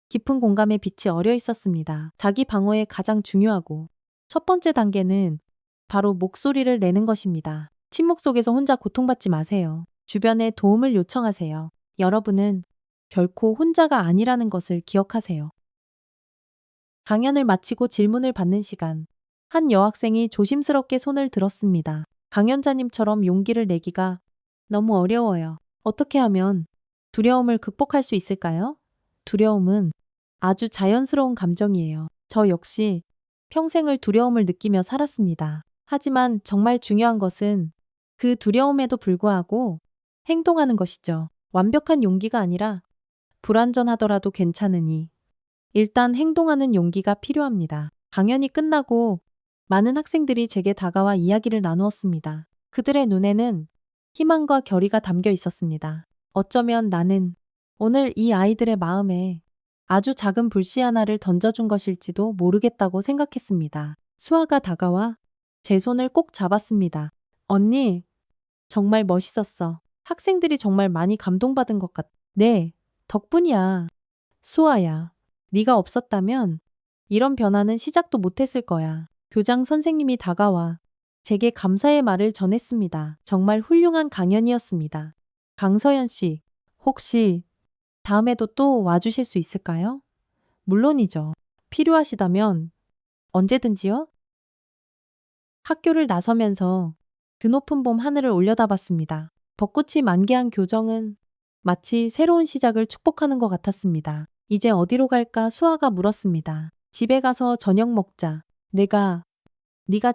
깊은 공감의 빛이 어려 있었습니다. 자기 방어에 가장 중요하고 첫 번째 단계는 바로 목소리를 내는 것입니다. 침묵 속에서 혼자 고통받지 마세요. 주변에 도움을 요청하세요. 여러분은 결코 혼자가 아니라는 것을 기억하세요. 강연을 마치고 질문을 받는 시간. 한 여학생이 조심스럽게 손을 들었습니다. 강연자님처럼 용기를 내기가 너무 어려워요. 어떻게 하면 두려움을 극복할 수 있을까요? 두려움은 아주 자연스러운 감정이에요. 저 역시 평생을 두려움을 느끼며 살았습니다. 하지만 정말 중요한 것은 그 두려움에도 불구하고 행동하는 것이죠. 완벽한 용기가 아니라 불완전하더라도 괜찮으니 일단 행동하는 용기가 필요합니다. 강연이 끝나고 많은 학생들이 제게 다가와 이야기를 나누었습니다. 그들의 눈에는 희망과 결의가 담겨 있었습니다. 어쩌면 나는 오늘 이 아이들의 마음에 아주 작은 불씨 하나를 던져준 것일지도 모르겠다고 생각했습니다. 수아가 다가와 제 손을 꼭 잡았습니다. 언니, 정말 멋있었어. 학생들이 정말 많이 감동받은 것 같아. 네, 덕분이야. 수아야, 네가 없었다면 이런 변화는 시작도 못했을 거야. 교장 선생님이 다가와 제게 감사의 말을 전했습니다. 정말 훌륭한 강연이었습니다. 강서연 씨, 혹시 다음에도 또 와주실 수 있을까요? 물론이죠. 필요하시다면 언제든지요? 학교를 나서면서 그 높은 봄 하늘을 올려다봤습니다. 벚꽃이 만개한 교정은 마치 새로운 시작을 축복하는 것 같았습니다. 이제 어디로 갈까? 수아가 물었습니다. 집에 가서 저녁 먹자. 네가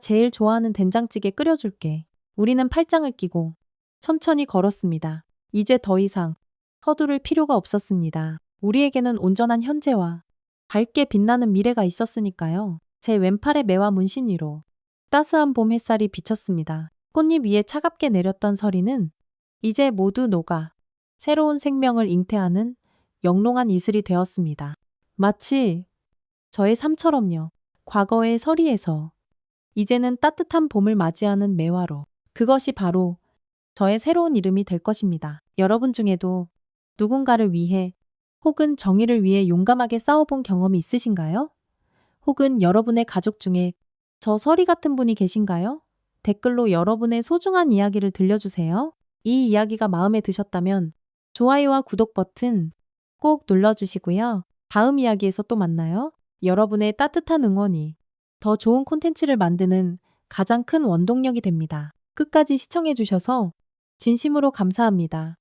제일 좋아하는 된장찌개 끓여줄게. 우리는 팔짱을 끼고 천천히 걸었습니다. 이제 더 이상 서두를 필요가 없었습니다. 우리에게는 온전한 현재와 밝게 빛나는 미래가 있었으니까요. 제 왼팔의 매와 문신 위로 따스한 봄 햇살이 비쳤습니다. 꽃잎 위에 차갑게 내렸던 서리는 이제 모두 녹아 새로운 생명을 잉태하는 영롱한 이슬이 되었습니다. 마치 저의 삶처럼요. 과거의 서리에서 이제는 따뜻한 봄을 맞이하는 매화로, 그것이 바로 저의 새로운 이름이 될 것입니다. 여러분 중에도 누군가를 위해 혹은 정의를 위해 용감하게 싸워본 경험이 있으신가요? 혹은 여러분의 가족 중에 저 서리 같은 분이 계신가요? 댓글로 여러분의 소중한 이야기를 들려주세요. 이 이야기가 마음에 드셨다면 좋아요와 구독 버튼 꼭 눌러주시고요. 다음 이야기에서 또 만나요. 여러분의 따뜻한 응원이 더 좋은 콘텐츠를 만드는 가장 큰 원동력이 됩니다. 끝까지 시청해주셔서 진심으로 감사합니다.